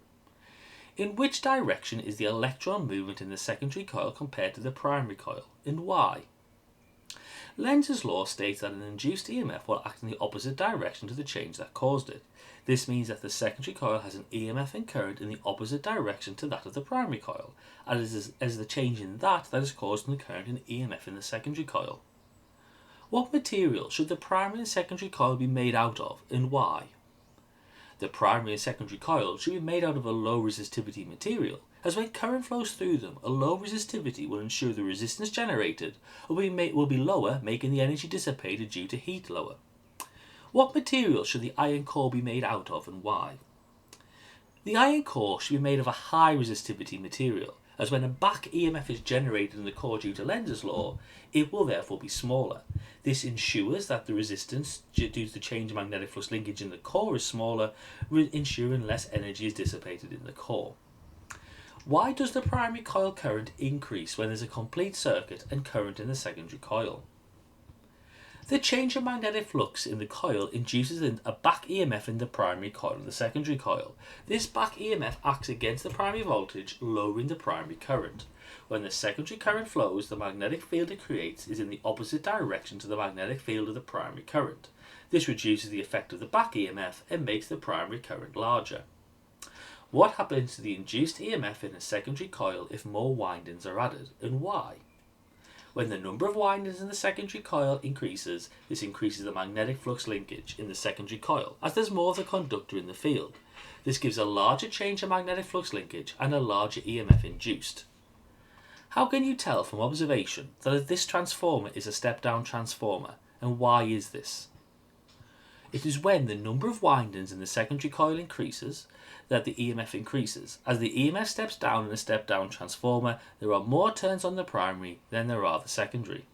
In which direction is the electron movement in the secondary coil compared to the primary coil, and why? Lenz's law states that an induced EMF will act in the opposite direction to the change that caused it. This means that the secondary coil has an EMF in current in the opposite direction to that of the primary coil, as the change in that is causing the current and EMF in the secondary coil. What material should the primary and secondary coil be made out of, and why? The primary and secondary coils should be made out of a low resistivity material, as when current flows through them, a low resistivity will ensure the resistance generated will be lower, making the energy dissipated due to heat lower. What material should the iron core be made out of, and why? The iron core should be made of a high resistivity material, as when a back EMF is generated in the core due to Lenz's law, it will therefore be smaller. This ensures that the resistance due to the change in magnetic flux linkage in the core is smaller, ensuring less energy is dissipated in the core. Why does the primary coil current increase when there is a complete circuit and current in the secondary coil? The change in magnetic flux in the coil induces a back EMF in the primary coil and the secondary coil. This back EMF acts against the primary voltage, lowering the primary current. When the secondary current flows, the magnetic field it creates is in the opposite direction to the magnetic field of the primary current. This reduces the effect of the back EMF and makes the primary current larger. What happens to the induced EMF in a secondary coil if more windings are added, and why? When the number of windings in the secondary coil increases, this increases the magnetic flux linkage in the secondary coil, as there's more of the conductor in the field. This gives a larger change in magnetic flux linkage and a larger EMF induced. How can you tell from observation that this transformer is a step-down transformer, and why is this? It is when the number of windings in the secondary coil increases that the EMF increases. As the EMF steps down in a step-down transformer, there are more turns on the primary than there are the secondary.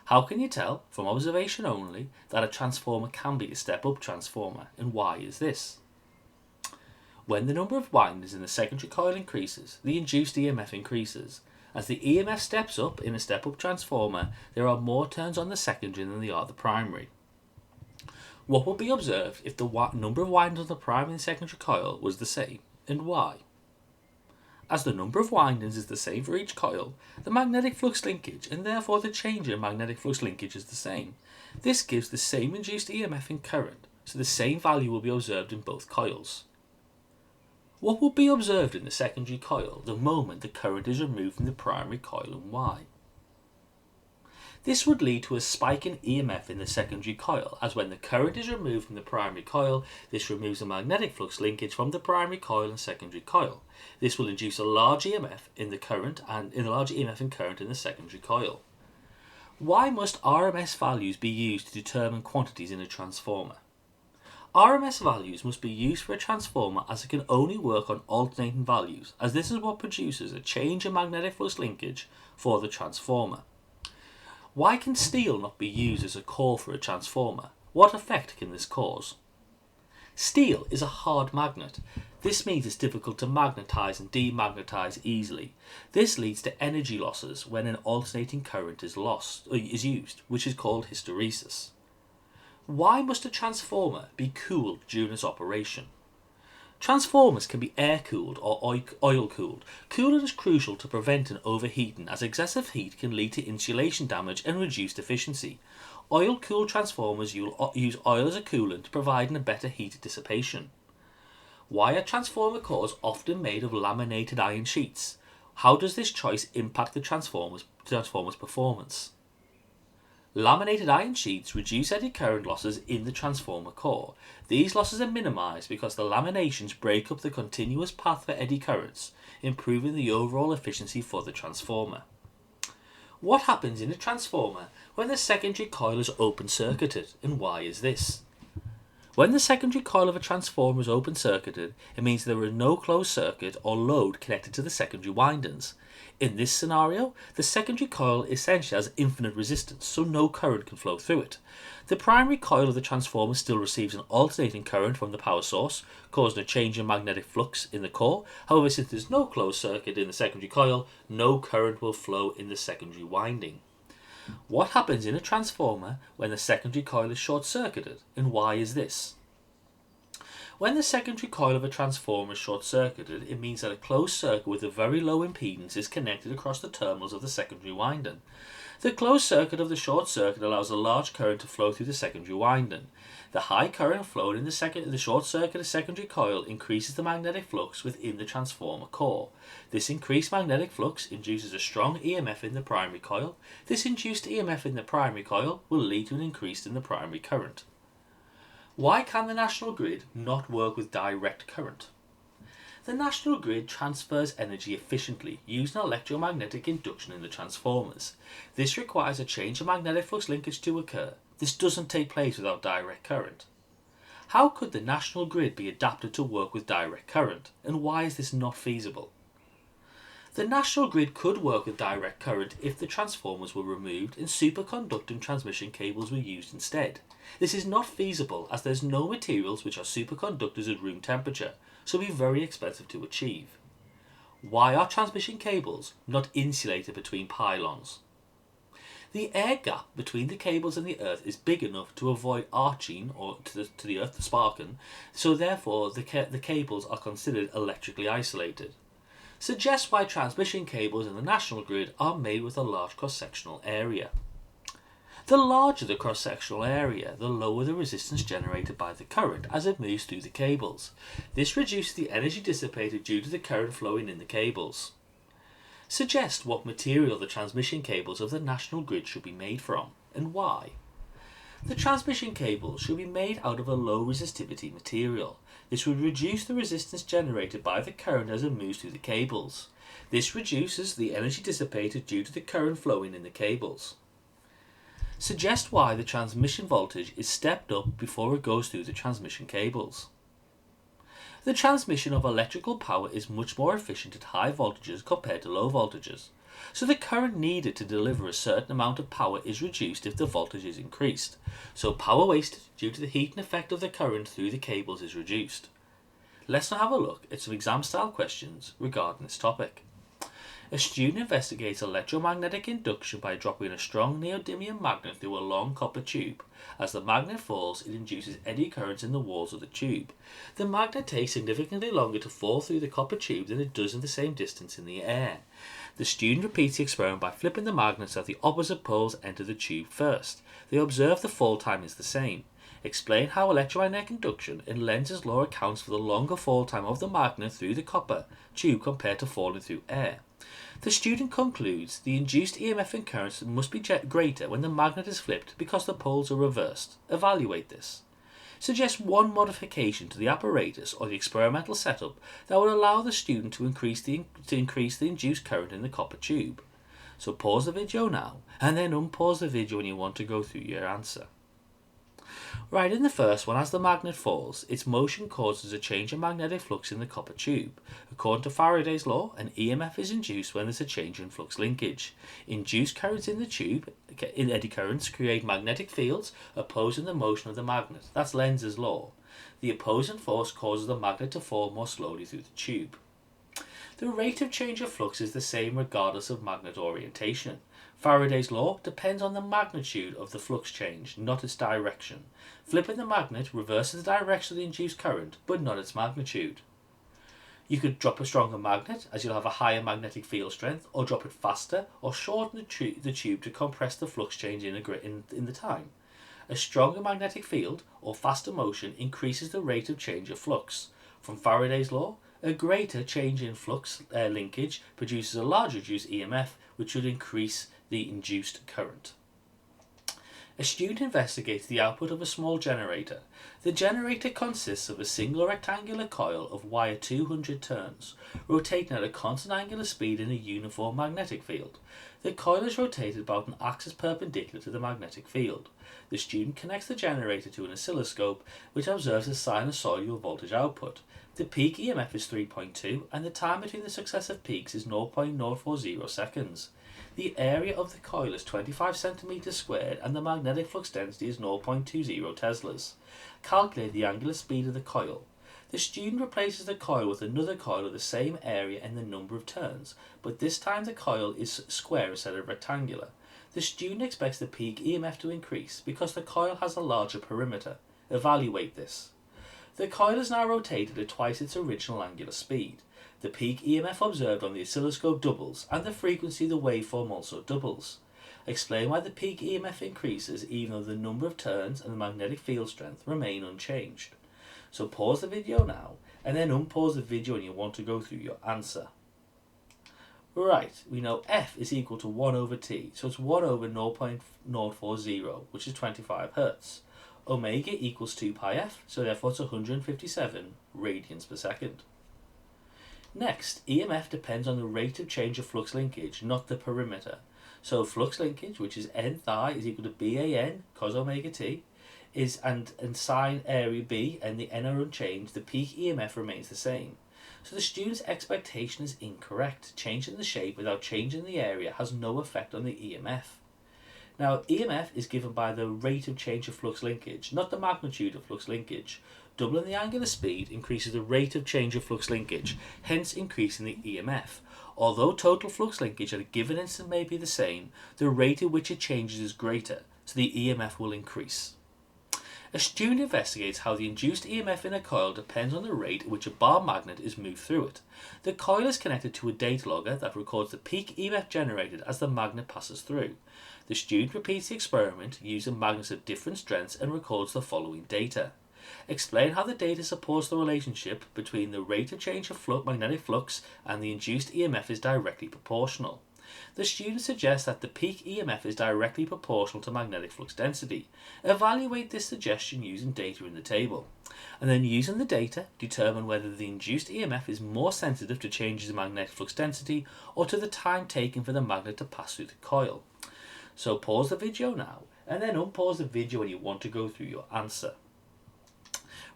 How can you tell, from observation only, that a transformer can be a step-up transformer, and why is this? When the number of windings in the secondary coil increases, the induced EMF increases. As the EMF steps up in a step-up transformer, there are more turns on the secondary than there are the primary. What would be observed if the number of windings on the primary and secondary coil was the same, and why? As the number of windings is the same for each coil, the magnetic flux linkage and therefore the change in magnetic flux linkage is the same. This gives the same induced EMF in current, so the same value will be observed in both coils. What will be observed in the secondary coil the moment the current is removed from the primary coil, and why? This would lead to a spike in EMF in the secondary coil, as when the current is removed from the primary coil, this removes the magnetic flux linkage from the primary coil and secondary coil. This will induce a large EMF in the current and a large EMF in current in the secondary coil. Why must RMS values be used to determine quantities in a transformer? RMS values must be used for a transformer as it can only work on alternating values, as this is what produces a change in magnetic flux linkage for the transformer. Why can steel not be used as a core for a transformer? What effect can this cause? Steel is a hard magnet. This means it's difficult to magnetize and demagnetize easily. This leads to energy losses when an alternating current is used, which is called hysteresis. Why must a transformer be cooled during its operation? Transformers can be air-cooled or oil-cooled. Cooling is crucial to prevent an overheating, as excessive heat can lead to insulation damage and reduced efficiency. Oil-cooled transformers use oil as a coolant, providing a better heat dissipation. Why are transformer cores often made of laminated iron sheets? How does this choice impact the transformer's performance? Laminated iron sheets reduce eddy current losses in the transformer core. These losses are minimised because the laminations break up the continuous path for eddy currents, improving the overall efficiency for the transformer. What happens in a transformer when the secondary coil is open-circuited, and why is this? When the secondary coil of a transformer is open-circuited, it means there is no closed circuit or load connected to the secondary windings. In this scenario, the secondary coil essentially has infinite resistance, so no current can flow through it. The primary coil of the transformer still receives an alternating current from the power source, causing a change in magnetic flux in the core. However, since there is no closed circuit in the secondary coil, no current will flow in the secondary winding. What happens in a transformer when the secondary coil is short-circuited, and why is this? When the secondary coil of a transformer is short-circuited, it means that a closed circuit with a very low impedance is connected across the terminals of the secondary winding. The closed circuit of the short circuit allows a large current to flow through the secondary winding. The high current flowing in the short circuit secondary coil increases the magnetic flux within the transformer core. This increased magnetic flux induces a strong EMF in the primary coil. This induced EMF in the primary coil will lead to an increase in the primary current. Why can the national grid not work with direct current? The national grid transfers energy efficiently using electromagnetic induction in the transformers. This requires a change of magnetic flux linkage to occur. This doesn't take place without direct current. How could the national grid be adapted to work with direct current, and why is this not feasible? The national grid could work with direct current if the transformers were removed and superconducting transmission cables were used instead. This is not feasible as there is no materials which are superconductors at room temperature, so it would be very expensive to achieve. Why are transmission cables not insulated between pylons? The air gap between the cables and the earth is big enough to avoid arcing or to the earth sparking, so therefore the cables are considered electrically isolated. Suggest why transmission cables in the national grid are made with a large cross-sectional area. The larger the cross-sectional area, the lower the resistance generated by the current as it moves through the cables. This reduces the energy dissipated due to the current flowing in the cables. Suggest what material the transmission cables of the national grid should be made from, and why. The transmission cables should be made out of a low resistivity material. This would reduce the resistance generated by the current as it moves through the cables. This reduces the energy dissipated due to the current flowing in the cables. Suggest why the transmission voltage is stepped up before it goes through the transmission cables. The transmission of electrical power is much more efficient at high voltages compared to low voltages, so the current needed to deliver a certain amount of power is reduced if the voltage is increased, so power wasted due to the heating effect of the current through the cables is reduced. Let's now have a look at some exam style questions regarding this topic. A student investigates electromagnetic induction by dropping a strong neodymium magnet through a long copper tube. As the magnet falls, it induces eddy currents in the walls of the tube. The magnet takes significantly longer to fall through the copper tube than it does in the same distance in the air. The student repeats the experiment by flipping the magnet so that the opposite poles enter the tube first. They observe the fall time is the same. Explain how electromagnetic induction in Lenz's law accounts for the longer fall time of the magnet through the copper tube compared to falling through air. The student concludes the induced EMF and currents must be greater when the magnet is flipped because the poles are reversed. Evaluate this. Suggest one modification to the apparatus or the experimental setup that would allow the student to increase the induced current in the copper tube. So pause the video now and then unpause the video when you want to go through your answer. Right, in the first one, as the magnet falls, its motion causes a change in magnetic flux in the copper tube. According to Faraday's law, an EMF is induced when there's a change in flux linkage. Induced currents in the tube, in eddy currents, create magnetic fields opposing the motion of the magnet. That's Lenz's law. The opposing force causes the magnet to fall more slowly through the tube. The rate of change of flux is the same regardless of magnet orientation. Faraday's law depends on the magnitude of the flux change, not its direction. Flipping the magnet reverses the direction of the induced current, but not its magnitude. You could drop a stronger magnet as you'll have a higher magnetic field strength, or drop it faster, or shorten the tube to compress the flux change in the time. A stronger magnetic field or faster motion increases the rate of change of flux. From Faraday's law, a greater change in flux linkage produces a larger induced EMF, which would increase the induced current. A student investigates the output of a small generator. The generator consists of a single rectangular coil of wire 200 turns, rotating at a constant angular speed in a uniform magnetic field. The coil is rotated about an axis perpendicular to the magnetic field. The student connects the generator to an oscilloscope, which observes a sinusoidal voltage output. The peak EMF is 3.2, and the time between the successive peaks is 0.040 seconds. The area of the coil is 25 centimeters squared, and the magnetic flux density is 0.20 teslas. Calculate the angular speed of the coil. The student replaces the coil with another coil of the same area and the number of turns, but this time the coil is square instead of rectangular. The student expects the peak EMF to increase because the coil has a larger perimeter. Evaluate this. The coil is now rotated at twice its original angular speed. The peak EMF observed on the oscilloscope doubles, and the frequency of the waveform also doubles. Explain why the peak EMF increases even though the number of turns and the magnetic field strength remain unchanged. So pause the video now, and then unpause the video when you want to go through your answer. Right, we know F is equal to 1 over T, so it's 1 over 0.040, which is 25 Hz. Omega equals 2 pi F, so therefore it's 157 radians per second. Next, EMF depends on the rate of change of flux linkage, not the perimeter. So flux linkage, which is n phi, is equal to BAN cos omega t, and sine area B and the n are unchanged, the peak EMF remains the same. So the student's expectation is incorrect. Changing the shape without changing the area has no effect on the EMF. Now, EMF is given by the rate of change of flux linkage, not the magnitude of flux linkage. Doubling the angular speed increases the rate of change of flux linkage, hence increasing the EMF. Although total flux linkage at a given instant may be the same, the rate at which it changes is greater, so the EMF will increase. A student investigates how the induced EMF in a coil depends on the rate at which a bar magnet is moved through it. The coil is connected to a data logger that records the peak EMF generated as the magnet passes through. The student repeats the experiment using magnets of different strengths and records the following data. Explain how the data supports the relationship between the rate of change of magnetic flux and the induced EMF is directly proportional. The student suggests that the peak EMF is directly proportional to magnetic flux density. Evaluate this suggestion using data in the table. And then using the data, determine whether the induced EMF is more sensitive to changes in magnetic flux density or to the time taken for the magnet to pass through the coil. So pause the video now, and then unpause the video when you want to go through your answer.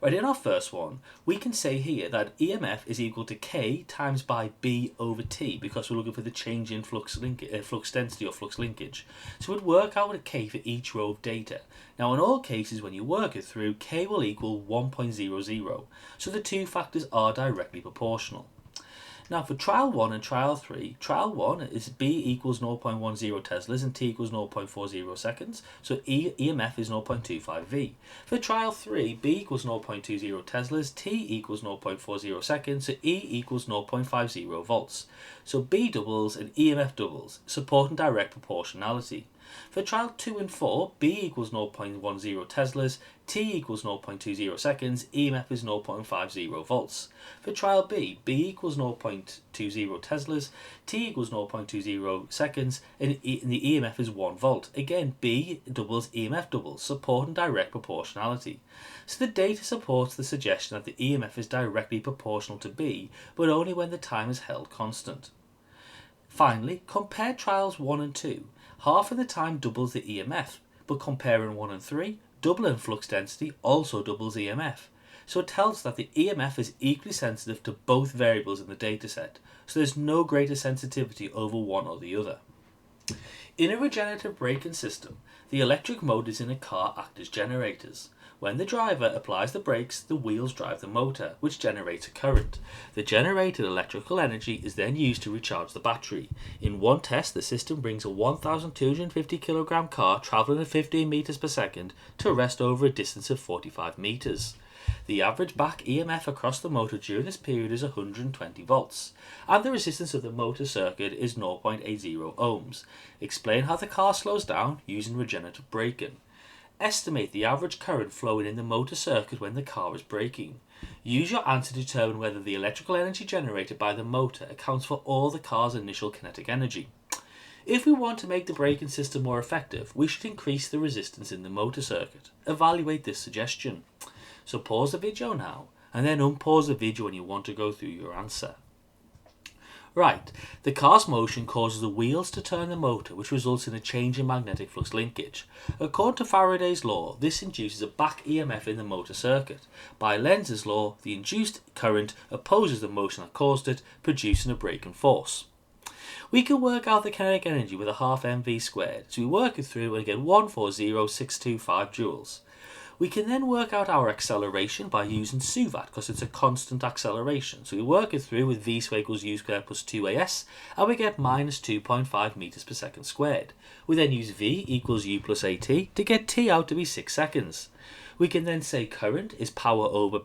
Right, in our first one, we can say here that EMF is equal to K times by B over T, because we're looking for the change in flux density or flux linkage. So we'd work out a K for each row of data. Now in all cases, when you work it through, K will equal 1.00, so the two factors are directly proportional. Now for trial 1 and trial 3, trial 1 is B equals 0.10 teslas and T equals 0.40 seconds, so EMF is 0.25 V. For trial 3, B equals 0.20 teslas, T equals 0.40 seconds, so E equals 0.50 volts. So B doubles and EMF doubles, supporting direct proportionality. For trial 2 and 4, B equals 0.10 teslas, T equals 0.20 seconds, EMF is 0.50 volts. For trial B, B equals 0.20 teslas, T equals 0.20 seconds, and the EMF is 1 volt. Again, B doubles, EMF doubles, supporting direct proportionality. So the data supports the suggestion that the EMF is directly proportional to B, but only when the time is held constant. Finally, compare trials 1 and 2. Half of the time doubles the EMF, but comparing 1 and 3, doubling flux density also doubles EMF. So it tells us that the EMF is equally sensitive to both variables in the dataset, so there's no greater sensitivity over one or the other. In a regenerative braking system, the electric motors in a car act as generators. When the driver applies the brakes, the wheels drive the motor, which generates a current. The generated electrical energy is then used to recharge the battery. In one test, the system brings a 1,250 kilogram car travelling at 15 meters per second to rest over a distance of 45 meters. The average back EMF across the motor during this period is 120 volts, and the resistance of the motor circuit is 0.80 ohms. Explain how the car slows down using regenerative braking. Estimate the average current flowing in the motor circuit when the car is braking. Use your answer to determine whether the electrical energy generated by the motor accounts for all the car's initial kinetic energy. If we want to make the braking system more effective, we should increase the resistance in the motor circuit. Evaluate this suggestion. So pause the video now, and then unpause the video when you want to go through your answer. Right, the car's motion causes the wheels to turn the motor, which results in a change in magnetic flux linkage. According to Faraday's law, this induces a back EMF in the motor circuit. By Lenz's law, the induced current opposes the motion that caused it, producing a braking force. We can work out the kinetic energy with a half mv squared, so we work it through and get 140,625 joules. We can then work out our acceleration by using suvat because it's a constant acceleration. So we work it through with v squared equals u squared plus 2as, and we get minus 2.5 meters per second squared. We then use v equals u plus at to get t out to be 6 seconds. We can then say current is power over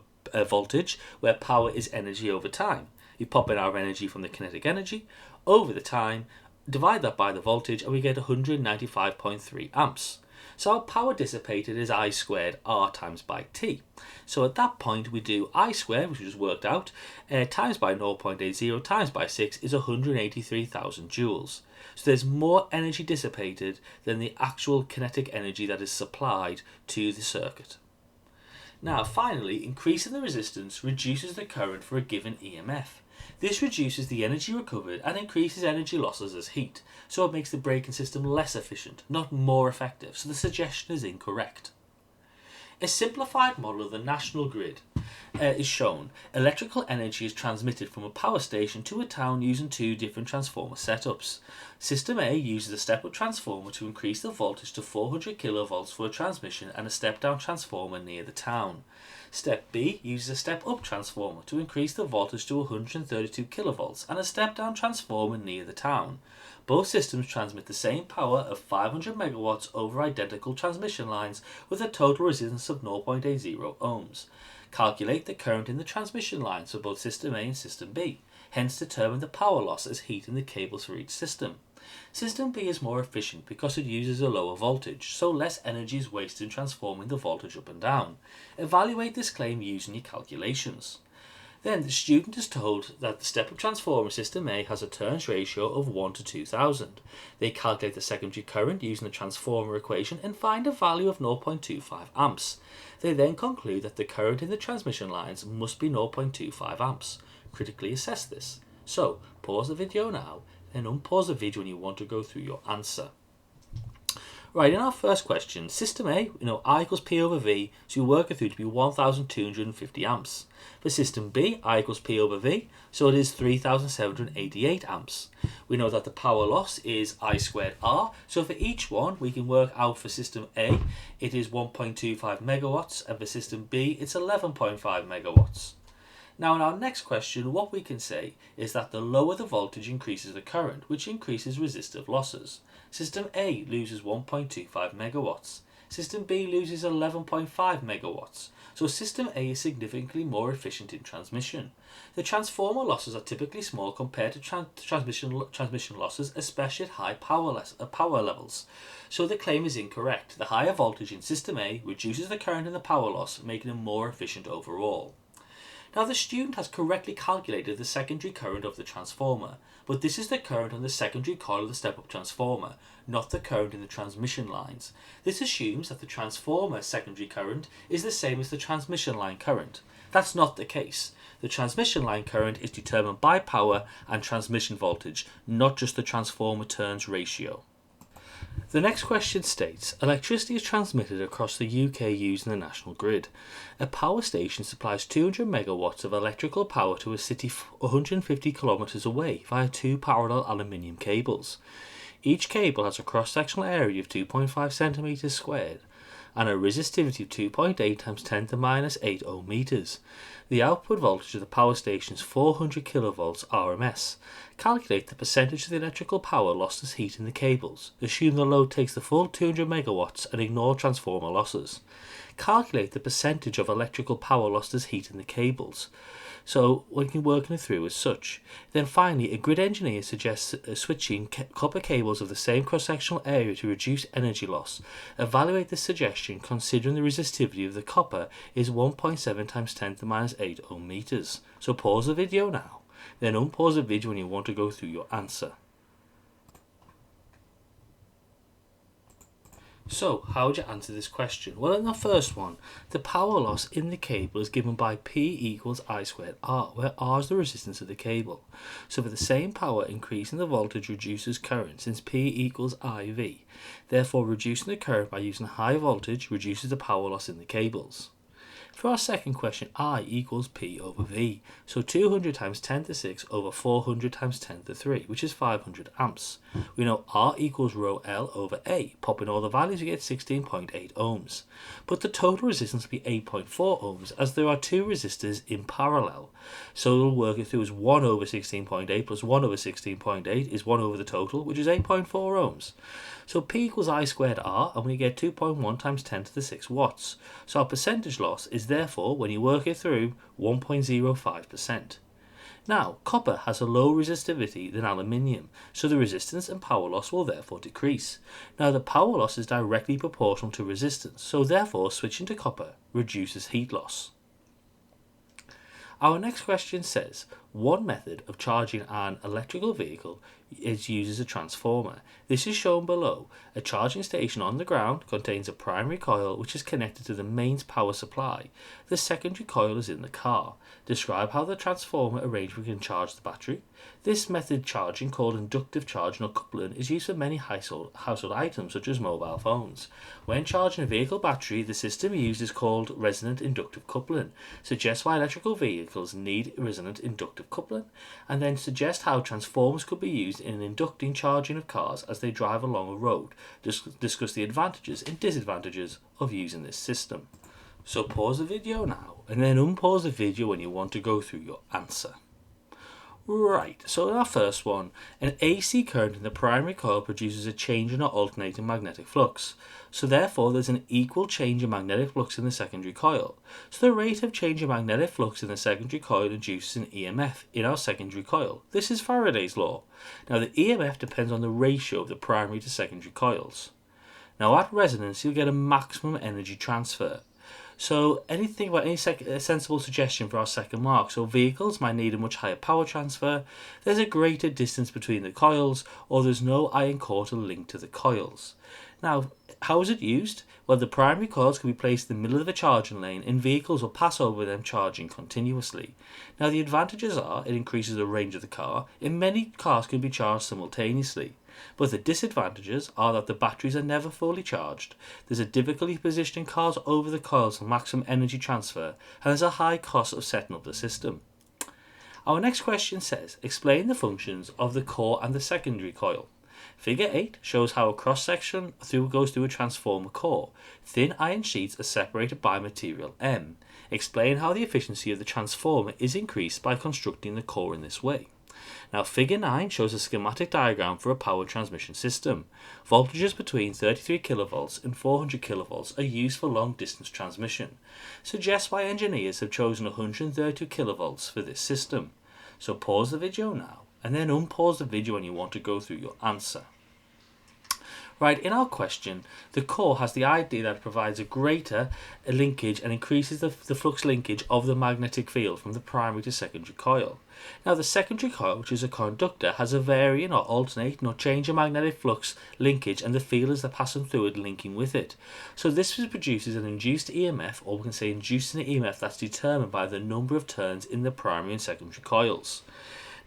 voltage, where power is energy over time. We pop in our energy from the kinetic energy over the time, divide that by the voltage, and we get 195.3 amps. So our power dissipated is I squared R times by T. So at that point we do I squared, which we just worked out, times by 0.80 times by 6 is 183,000 joules. So there's more energy dissipated than the actual kinetic energy that is supplied to the circuit. Now finally, increasing the resistance reduces the current for a given EMF. This reduces the energy recovered and increases energy losses as heat, so it makes the braking system less efficient, not more effective, so the suggestion is incorrect. A simplified model of the national grid is shown. Electrical energy is transmitted from a power station to a town using two different transformer setups. System A uses a step-up transformer to increase the voltage to 400 kV for a transmission and a step-down transformer near the town. Step B uses a step-up transformer to increase the voltage to 132 kV and a step-down transformer near the town. Both systems transmit the same power of 500 MW over identical transmission lines with a total resistance of 0.80 ohms. Calculate the current in the transmission lines for both System A and System B, hence determine the power loss as heat in the cables for each system. System B is more efficient because it uses a lower voltage, so less energy is wasted in transforming the voltage up and down. Evaluate this claim using your calculations. Then the student is told that the step-up transformer System A has a turns ratio of 1 to 2000. They calculate the secondary current using the transformer equation and find a value of 0.25 amps. They then conclude that the current in the transmission lines must be 0.25 amps. Critically assess this. So pause the video now and unpause the video when you want to go through your answer. Right, in our first question, System A, I equals P over V, so we work it through to be 1250 amps. For System B, I equals P over V, so it is 3788 amps. We know that the power loss is I squared R, so for each one we can work out for System A, it is 1.25 megawatts, and for System B, it's 11.5 megawatts. Now in our next question, what we can say is that the lower the voltage increases the current, which increases resistive losses. System A loses 1.25 megawatts. System B loses 11.5 megawatts. So System A is significantly more efficient in transmission. The transformer losses are typically small compared to transmission losses, especially at high power levels. So the claim is incorrect. The higher voltage in System A reduces the current and the power loss, making it more efficient overall. Now the student has correctly calculated the secondary current of the transformer, but this is the current on the secondary coil of the step-up transformer, not the current in the transmission lines. This assumes that the transformer secondary current is the same as the transmission line current. That's not the case. The transmission line current is determined by power and transmission voltage, not just the transformer turns ratio. The next question states, electricity is transmitted across the UK using the national grid. A power station supplies 200 megawatts of electrical power to a city 150 kilometres away via two parallel aluminium cables. Each cable has a cross-sectional area of 2.5 centimetres squared, and a resistivity of 2.8 times 10 to the minus 8 ohm meters. The output voltage of the power station is 400 kilovolts RMS. Calculate the percentage of the electrical power lost as heat in the cables. Assume the load takes the full 200 megawatts and ignore transformer losses. Calculate the percentage of electrical power lost as heat in the cables. So we can work it through as such. Then finally, a grid engineer suggests switching copper cables of the same cross-sectional area to reduce energy loss. Evaluate this suggestion considering the resistivity of the copper is 1.7 times 10 to the minus 8 ohm meters. So pause the video now, then unpause the video when you want to go through your answer. So, how would you answer this question? Well, in the first one, the power loss in the cable is given by P equals I squared R, where R is the resistance of the cable. So for the same power, increasing the voltage reduces current, since P equals IV. Therefore, reducing the current by using high voltage reduces the power loss in the cables. For our second question, I equals P over V. So 200 times 10 to 6 over 400 times 10 to 3, which is 500 amps. We know R equals rho L over A. Pop in all the values, we get 16.8 ohms. But the total resistance will be 8.4 ohms, as there are two resistors in parallel. So we'll work it through as 1 over 16.8 plus 1 over 16.8 is 1 over the total, which is 8.4 ohms. So P equals I squared R, and we get 2.1 times 10 to the 6 watts. So our percentage loss is therefore, when you work it through, 1.05%. Now, copper has a lower resistivity than aluminium, so the resistance and power loss will therefore decrease. Now, the power loss is directly proportional to resistance, so therefore switching to copper reduces heat loss. Our next question says, one method of charging an electrical vehicle is uses a transformer. This is shown below. A charging station on the ground contains a primary coil which is connected to the mains power supply. The secondary coil is in the car. Describe how the transformer arrangement can charge the battery. This method charging, called inductive charging or coupling, is used for many household items such as mobile phones. When charging a vehicle battery, the system used is called resonant inductive coupling. Suggest why electrical vehicles need resonant inductive coupling, and then suggest how transformers could be used in inducting charging of cars as they drive along a road. Discuss the advantages and disadvantages of using this system. So pause the video now and then unpause the video when you want to go through your answer. Right, so in our first one, an AC current in the primary coil produces a change in our alternating magnetic flux. So therefore there's an equal change in magnetic flux in the secondary coil. So the rate of change in magnetic flux in the secondary coil induces an EMF in our secondary coil. This is Faraday's law. Now the EMF depends on the ratio of the primary to secondary coils. Now at resonance you'll get a maximum energy transfer. So anything about any sensible suggestion for our second mark? So vehicles might need a much higher power transfer, there's a greater distance between the coils, or there's no iron core to link to the coils. Now, how is it used? Well, the primary coils can be placed in the middle of a charging lane and vehicles will pass over them charging continuously. Now the advantages are it increases the range of the car, and many cars can be charged simultaneously. But the disadvantages are that the batteries are never fully charged, there's a difficulty positioning cars over the coils for maximum energy transfer, and there's a high cost of setting up the system. Our next question says, explain the functions of the core and the secondary coil. Figure 8 shows how a cross-section goes through a transformer core. Thin iron sheets are separated by material M. Explain how the efficiency of the transformer is increased by constructing the core in this way. Now figure 9 shows a schematic diagram for a power transmission system. Voltages between 33 kilovolts and 400 kilovolts are used for long distance transmission. Suggest why engineers have chosen 132 kilovolts for this system. So pause the video now and then unpause the video when you want to go through your answer. Right, in our question, the core has the idea that it provides a greater linkage and increases the flux linkage of the magnetic field from the primary to secondary coil. Now the secondary coil, which is a conductor, has a varying or alternating or changing magnetic flux linkage and the fielders that pass through it linking with it. So this produces an induced EMF, or we can say inducing an EMF that's determined by the number of turns in the primary and secondary coils.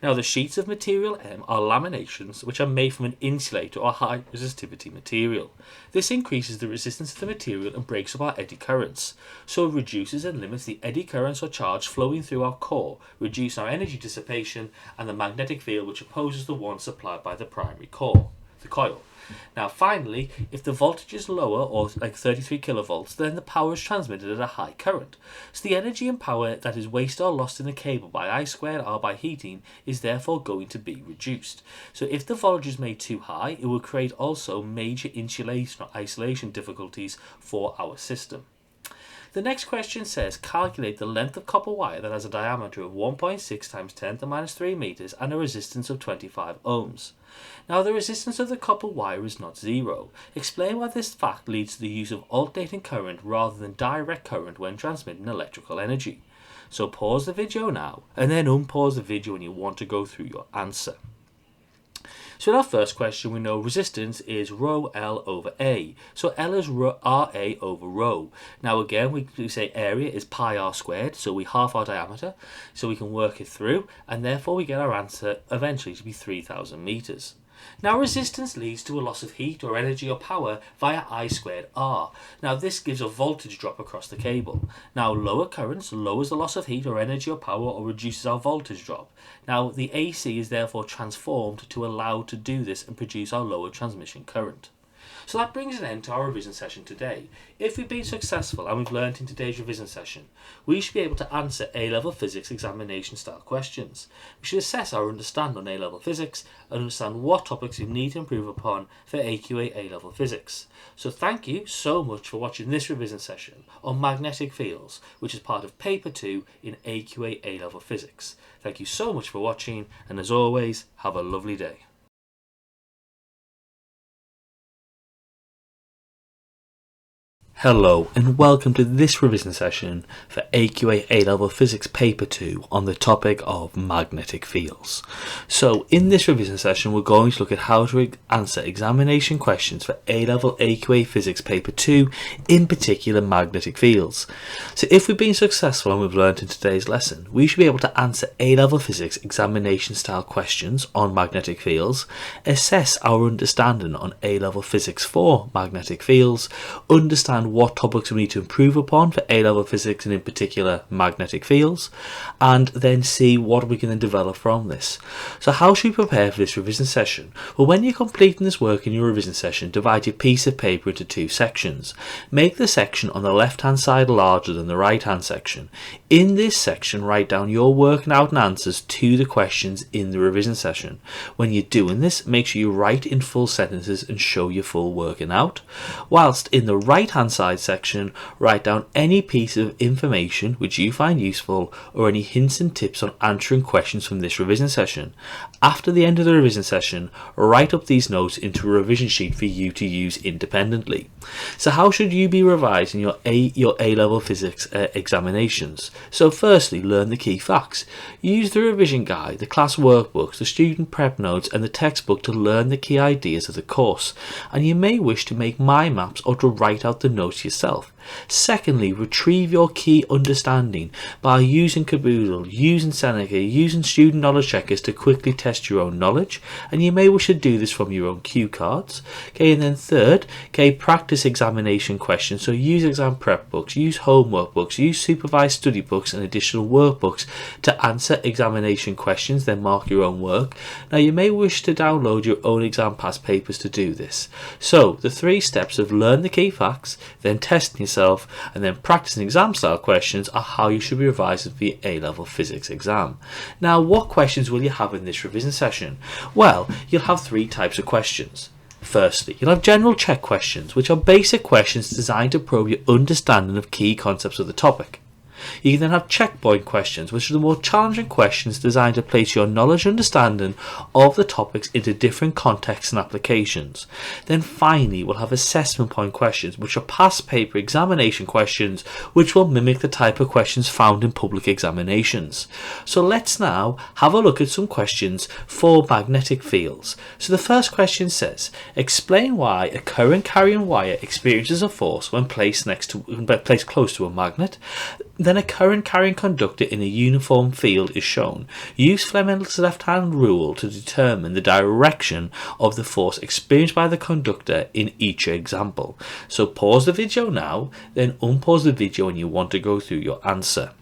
Now the sheets of material M are laminations which are made from an insulator or high resistivity material. This increases the resistance of the material and breaks up our eddy currents. So it reduces and limits the eddy currents or charge flowing through our core, reduce our energy dissipation and the magnetic field which opposes the one supplied by the primary core. the coil. Now finally, if the voltage is lower, or like 33 kilovolts, then the power is transmitted at a high current. So the energy and power that is wasted or lost in the cable by I squared R by heating is therefore going to be reduced. So if the voltage is made too high, it will create also major insulation or isolation difficulties for our system. The next question says calculate the length of copper wire that has a diameter of 1.6 times 10 to the minus 3 meters and a resistance of 25 ohms. Now the resistance of the copper wire is not zero. Explain why this fact leads to the use of alternating current rather than direct current when transmitting electrical energy. So pause the video now and then unpause the video when you want to go through your answer. So in our first question, we know resistance is rho L over A. So L is RA over rho. Now again, we say area is pi r squared, so we half our diameter, so we can work it through, and therefore we get our answer eventually to be 3,000 meters. Now resistance leads to a loss of heat or energy or power via I squared R. Now this gives a voltage drop across the cable. Now lower currents lowers the loss of heat or energy or power or reduces our voltage drop. Now the AC is therefore transformed to allow to do this and produce our lower transmission current. So that brings an end to our revision session today. If we've been successful and we've learnt in today's revision session, we should be able to answer A-Level Physics examination style questions. We should assess our understanding on A-Level Physics and understand what topics we need to improve upon for AQA A-Level Physics. So thank you so much for watching this revision session on magnetic fields, which is part of paper 2 in AQA A-Level Physics. Thank you so much for watching, and as always, have a lovely day. Hello and welcome to this revision session for AQA A-Level Physics Paper 2 on the topic of magnetic fields. So in this revision session we're going to look at how to answer examination questions for A-Level AQA Physics Paper 2, in particular magnetic fields. So if we've been successful and we've learned in today's lesson, we should be able to answer A-Level Physics examination style questions on magnetic fields, assess our understanding on A-Level Physics for magnetic fields, understand what topics we need to improve upon for A-Level Physics and in particular magnetic fields, and then see what we can then develop from this. So how should we prepare for this revision session? Well, when you're completing this work in your revision session, divide your piece of paper into two sections. Make the section on the left hand side larger than the right hand section. In this section, write down your working out and answers to the questions in the revision session. When you're doing this, make sure you write in full sentences and show your full working out. Whilst in the right hand side section, write down any piece of information which you find useful or any hints and tips on answering questions from this revision session. After the end of the revision session, write up these notes into a revision sheet for you to use independently. So how should you be revising your A-Level Physics examinations? So firstly, learn the key facts. Use the revision guide, the class workbooks, the student prep notes and the textbook to learn the key ideas of the course, and you may wish to make mind maps or to write out the notes yourself. Secondly, retrieve your key understanding by using Caboodle, using Seneca, using student knowledge checkers to quickly test your own knowledge, and you may wish to do this from your own cue cards. Okay, and then third, practice examination questions. So use exam prep books, use homework books, use supervised study books and additional workbooks to answer examination questions, then mark your own work. Now you may wish to download your own exam past papers to do this. So the 3 steps of learn the key facts, then testing yourself, and then practicing exam style questions are how you should be revising for your A-Level Physics exam. Now what questions will you have in this revision session? Well, you'll have 3 types of questions. Firstly, you'll have general check questions, which are basic questions designed to probe your understanding of key concepts of the topic. You can then have checkpoint questions, which are the more challenging questions designed to place your knowledge and understanding of the topics into different contexts and applications. Then finally, we'll have assessment point questions, which are past paper examination questions, which will mimic the type of questions found in public examinations. So let's now have a look at some questions for magnetic fields. So the first question says, explain why a current carrying wire experiences a force when placed close to a magnet. Then a current carrying conductor in a uniform field is shown. Use Fleming's left-hand rule to determine the direction of the force experienced by the conductor in each example. So pause the video now, then unpause the video when you want to go through your answer.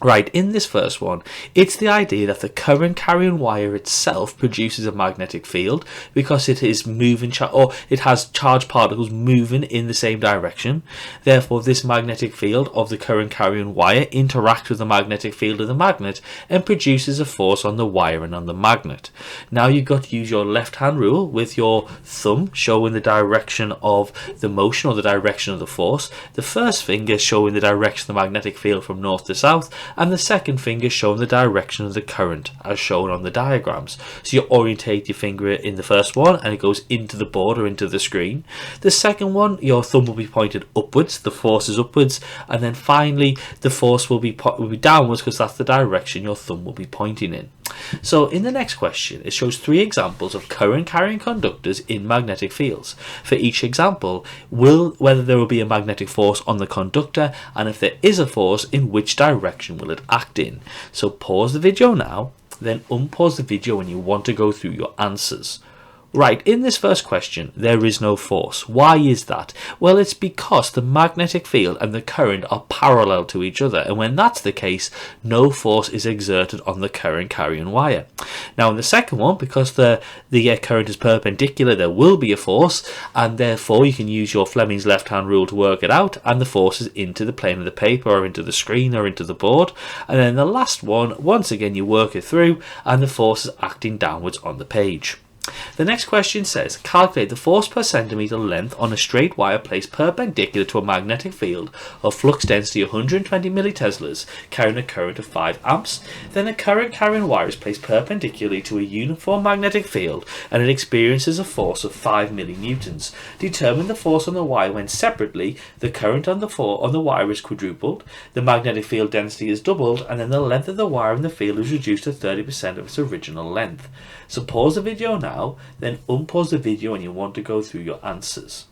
Right, in this first one, it's the idea that the current carrying wire itself produces a magnetic field because it is moving, or it has charged particles moving in the same direction. Therefore, this magnetic field of the current carrying wire interacts with the magnetic field of the magnet and produces a force on the wire and on the magnet. Now you've got to use your left-hand rule with your thumb showing the direction of the motion or the direction of the force. The first finger showing the direction of the magnetic field from north to south, and the second finger showing the direction of the current as shown on the diagrams. So you orientate your finger in the first one and it goes into the board or into the screen. The second one, your thumb will be pointed upwards, the force is upwards, and then finally the force will be downwards because that's the direction your thumb will be pointing in. So in the next question, it shows 3 examples of current carrying conductors in magnetic fields. For each example, whether there will be a magnetic force on the conductor, and if there is a force, in which direction will it act in. So pause the video now, then unpause the video when you want to go through your answers. Right, in this first question, there is no force. Why is that? Well, it's because the magnetic field and the current are parallel to each other, and when that's the case, no force is exerted on the current carrying wire. Now, in the second one, because the current is perpendicular, there will be a force, and therefore you can use your Fleming's left-hand rule to work it out, and the force is into the plane of the paper, or into the screen, or into the board. And then the last one, once again, you work it through, and the force is acting downwards on the page. The next question says, calculate the force per centimetre length on a straight wire placed perpendicular to a magnetic field of flux density 120 milliteslas carrying a current of 5 amps. Then a current carrying wire is placed perpendicularly to a uniform magnetic field and it experiences a force of 5 millinewtons. Determine the force on the wire when separately the current on the wire is quadrupled, the magnetic field density is doubled, and then the length of the wire in the field is reduced to 30% of its original length. So pause the video now, then unpause the video when you want to go through your answers.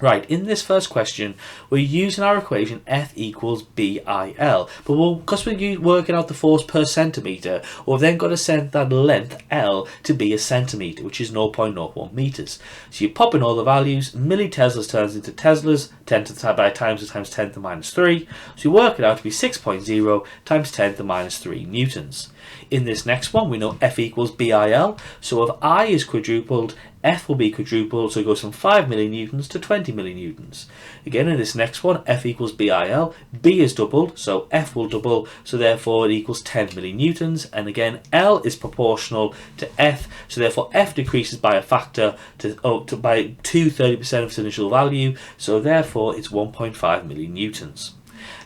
Right, in this first question, we're using our equation F equals BIL, but because we're working out the force per centimetre, we've then got to set that length L to be a centimetre, which is 0.01 metres. So you pop in all the values, milliteslas turns into teslas, 10 to the by times 10 to the minus 3, so you work it out to be 6.0 times 10 to the minus 3 newtons. In this next one, we know F equals BIL, so if I is quadrupled, F will be quadrupled, so it goes from 5 millinewtons to 20 millinewtons. Again, in this next one, F equals BIL, B is doubled, so F will double, so therefore it equals 10 millinewtons, and again, L is proportional to F, so therefore F decreases by a factor by 30% of its initial value, so therefore it's 1.5 millinewtons.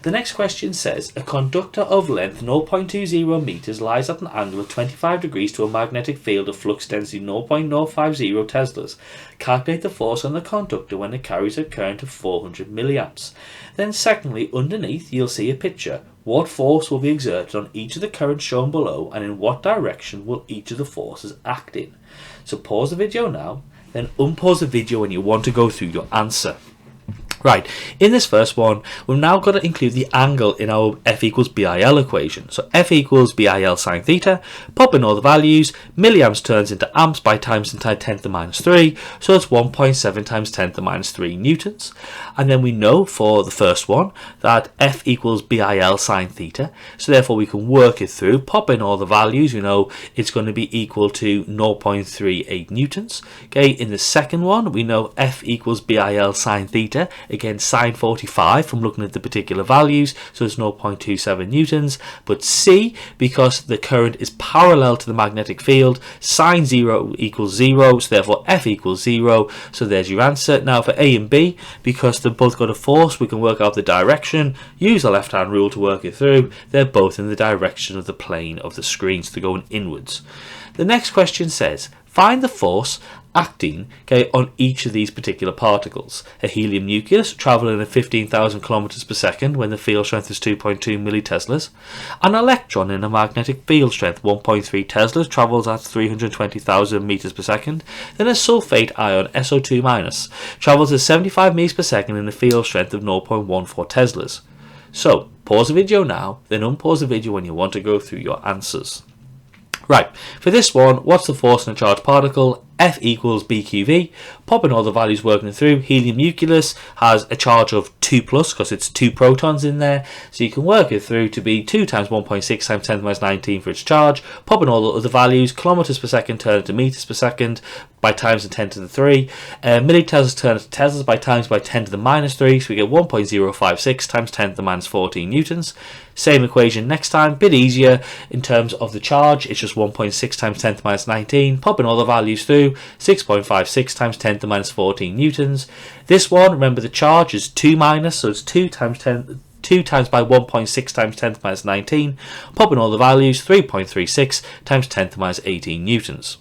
The next question says, a conductor of length 0.20 meters lies at an angle of 25 degrees to a magnetic field of flux density 0.050 teslas. Calculate the force on the conductor when it carries a current of 400 milliamps. Then secondly, underneath you'll see a picture. What force will be exerted on each of the currents shown below, and in what direction will each of the forces act in? So pause the video now, then unpause the video when you want to go through your answer. Right, in this first one, we've now got to include the angle in our F equals BIL equation. So F equals BIL sine theta, pop in all the values, milliamps turns into amps by times 10 to the minus 3, so it's 1.7 times 10 to the minus 3 newtons. And then we know for the first one that F equals BIL sine theta, so therefore we can work it through, pop in all the values, you know it's going to be equal to 0.38 newtons. Okay, in the second one, we know F equals BIL sine theta, again sine 45 from looking at the particular values, so it's 0.27 newtons. But C, because the current is parallel to the magnetic field, sine 0 equals 0, so therefore F equals 0, so there's your answer. Now for A and B, because they've both got a force, we can work out the direction, use the left hand rule to work it through. They're both in the direction of the plane of the screen, so they're going inwards. The next question says, find the force acting on each of these particular particles. A helium nucleus travelling at 15,000 kilometers per second when the field strength is 2.2 milliteslas. An electron in a magnetic field strength 1.3 teslas travels at 320,000 meters per second. Then a sulfate ion SO2- travels at 75 meters per second in a field strength of 0.14 teslas. So pause the video now, then unpause the video when you want to go through your answers. Right, for this one, what's the force on a charged particle? F equals BQV, popping all the values working through. Helium nucleus has a charge of 2 plus because it's 2 protons in there, so you can work it through to be 2 times 1.6 times 10 to the minus 19 for its charge, popping all the other values. Kilometers per second turn into meters per second by times to 10 to the 3, milliteslas turn into teslas by times by 10 to the minus 3, so we get 1.056 times 10 to the minus 14 newtons. Same equation next time, bit easier in terms of the charge, it's just 1.6 times 10 to the minus 19, popping all the values through, 6.56 times 10 to the minus 14 newtons. This one, remember the charge is 2 minus, so it's 2 times by 1.6 times 10 to the minus 19, popping all the values, 3.36 times 10 to the minus 18 newtons.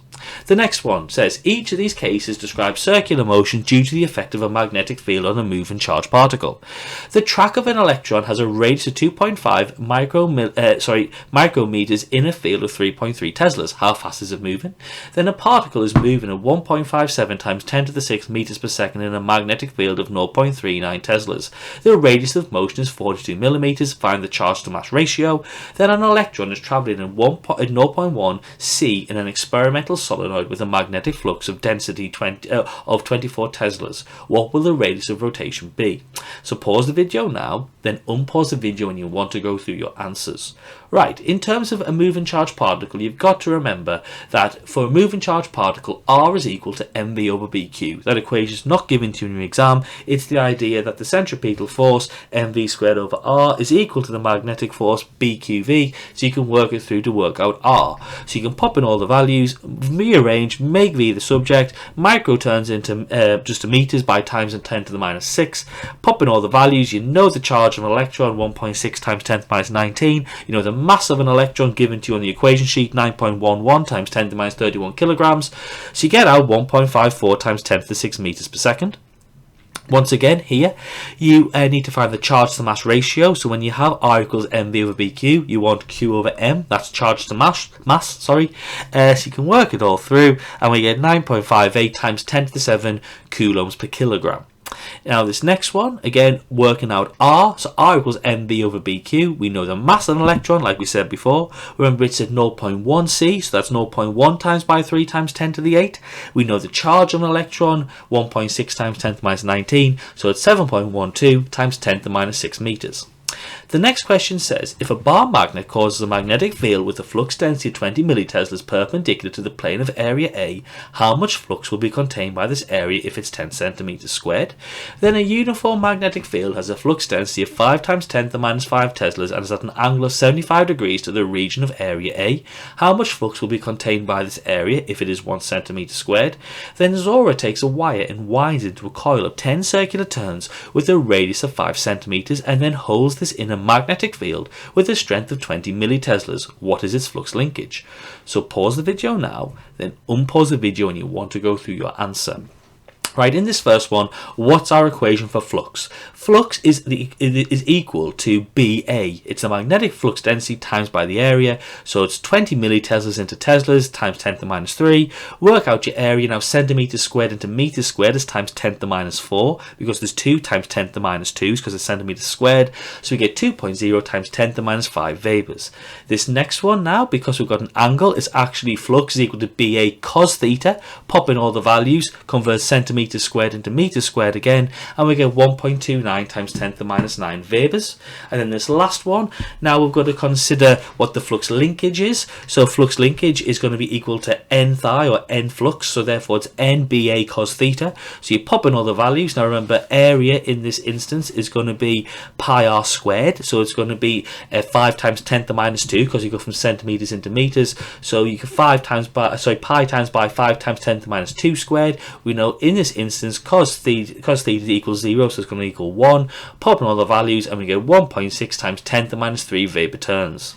The next one says each of these cases describes circular motion due to the effect of a magnetic field on a moving charged particle. The track of an electron has a radius of 2.5 micrometers in a field of 3.3 teslas. How fast is it moving? Then a particle is moving at 1.57 times 10 to the 6 meters per second in a magnetic field of 0.39 teslas. The radius of motion is 42 millimeters. Find the charge to mass ratio. Then an electron is traveling in 0.1 c in an experimental solenoid with a magnetic flux of density 24 teslas. What will the radius of rotation be? So pause the video now, then unpause the video when you want to go through your answers. Right, in terms of a moving charged particle, you've got to remember that for a moving charged particle, R is equal to mv over bq. That equation is not given to you in your exam. It's the idea that the centripetal force, mv squared over R, is equal to the magnetic force, bqv, so you can work it through to work out R. So you can pop in all the values, rearrange, make V the subject, micro turns into just meters by times and 10 to the minus 6, pop in all the values, you know the charge of an electron, 1.6 times 10 to the minus 19, you know the mass of an electron given to you on the equation sheet, 9.11 times 10 to the minus 31 kilograms, so you get out 1.54 times 10 to the 6 meters per second. Once again, here you need to find the charge to mass ratio. So when you have R equals mv over bq, you want q over m, that's charge to mass. So you can work it all through, and we get 9.58 times 10 to the 7 coulombs per kilogram. Now this next one, again working out R, so R equals mv over bq. We know the mass of an electron, like we said before. Remember it's at 0.1 c, so that's 0.1 times by 3 times 10 to the 8. We know the charge of an electron, 1.6 times 10 to the minus 19, so it's 7.12 times 10 to the minus 6 meters. The next question says, if a bar magnet causes a magnetic field with a flux density of 20 milliteslas perpendicular to the plane of area A, how much flux will be contained by this area if it's 10 centimeters squared? Then a uniform magnetic field has a flux density of 5 times 10 to the minus 5 teslas and is at an angle of 75 degrees to the region of area A. How much flux will be contained by this area if it is 1 centimeter squared? Then Zora takes a wire and winds it into a coil of 10 circular turns with a radius of 5 centimeters and then holds this in a magnetic field with a strength of 20 milliteslas. What is its flux linkage? So pause the video now, then unpause the video when you want to go through your answer. Right, in this first one, what's our equation for flux? Flux is equal to BA. It's the magnetic flux density times by the area. So it's 20 milliteslas into teslas times 10 to the minus 3. Work out your area now. Centimeters squared into meters squared is times 10 to the minus 4, because there's 2 times 10 to the minus 2 because it's centimeters squared. So we get 2.0 times 10 to the minus 5 Webers. This next one now, because we've got an angle, it's actually flux is equal to BA cos theta. Pop in all the values, convert centimeters squared into meters squared again, and we get 1.29 times 10 to the minus 9 Webers. And then this last one, now we've got to consider what the flux linkage is. So flux linkage is going to be equal to n phi or n flux, so therefore it's n BA cos theta. So you pop in all the values. Now remember, area in this instance is going to be pi r squared, so it's going to be 5 times 10 to the minus 2 because you go from centimeters into meters. So you can pi times by 5 times 10 to the minus 2 squared. We know in this instance cos theta equals 0, so it's going to equal 1. Pop in all the values and we get 1.6 times 10 to the minus 3 Weber turns.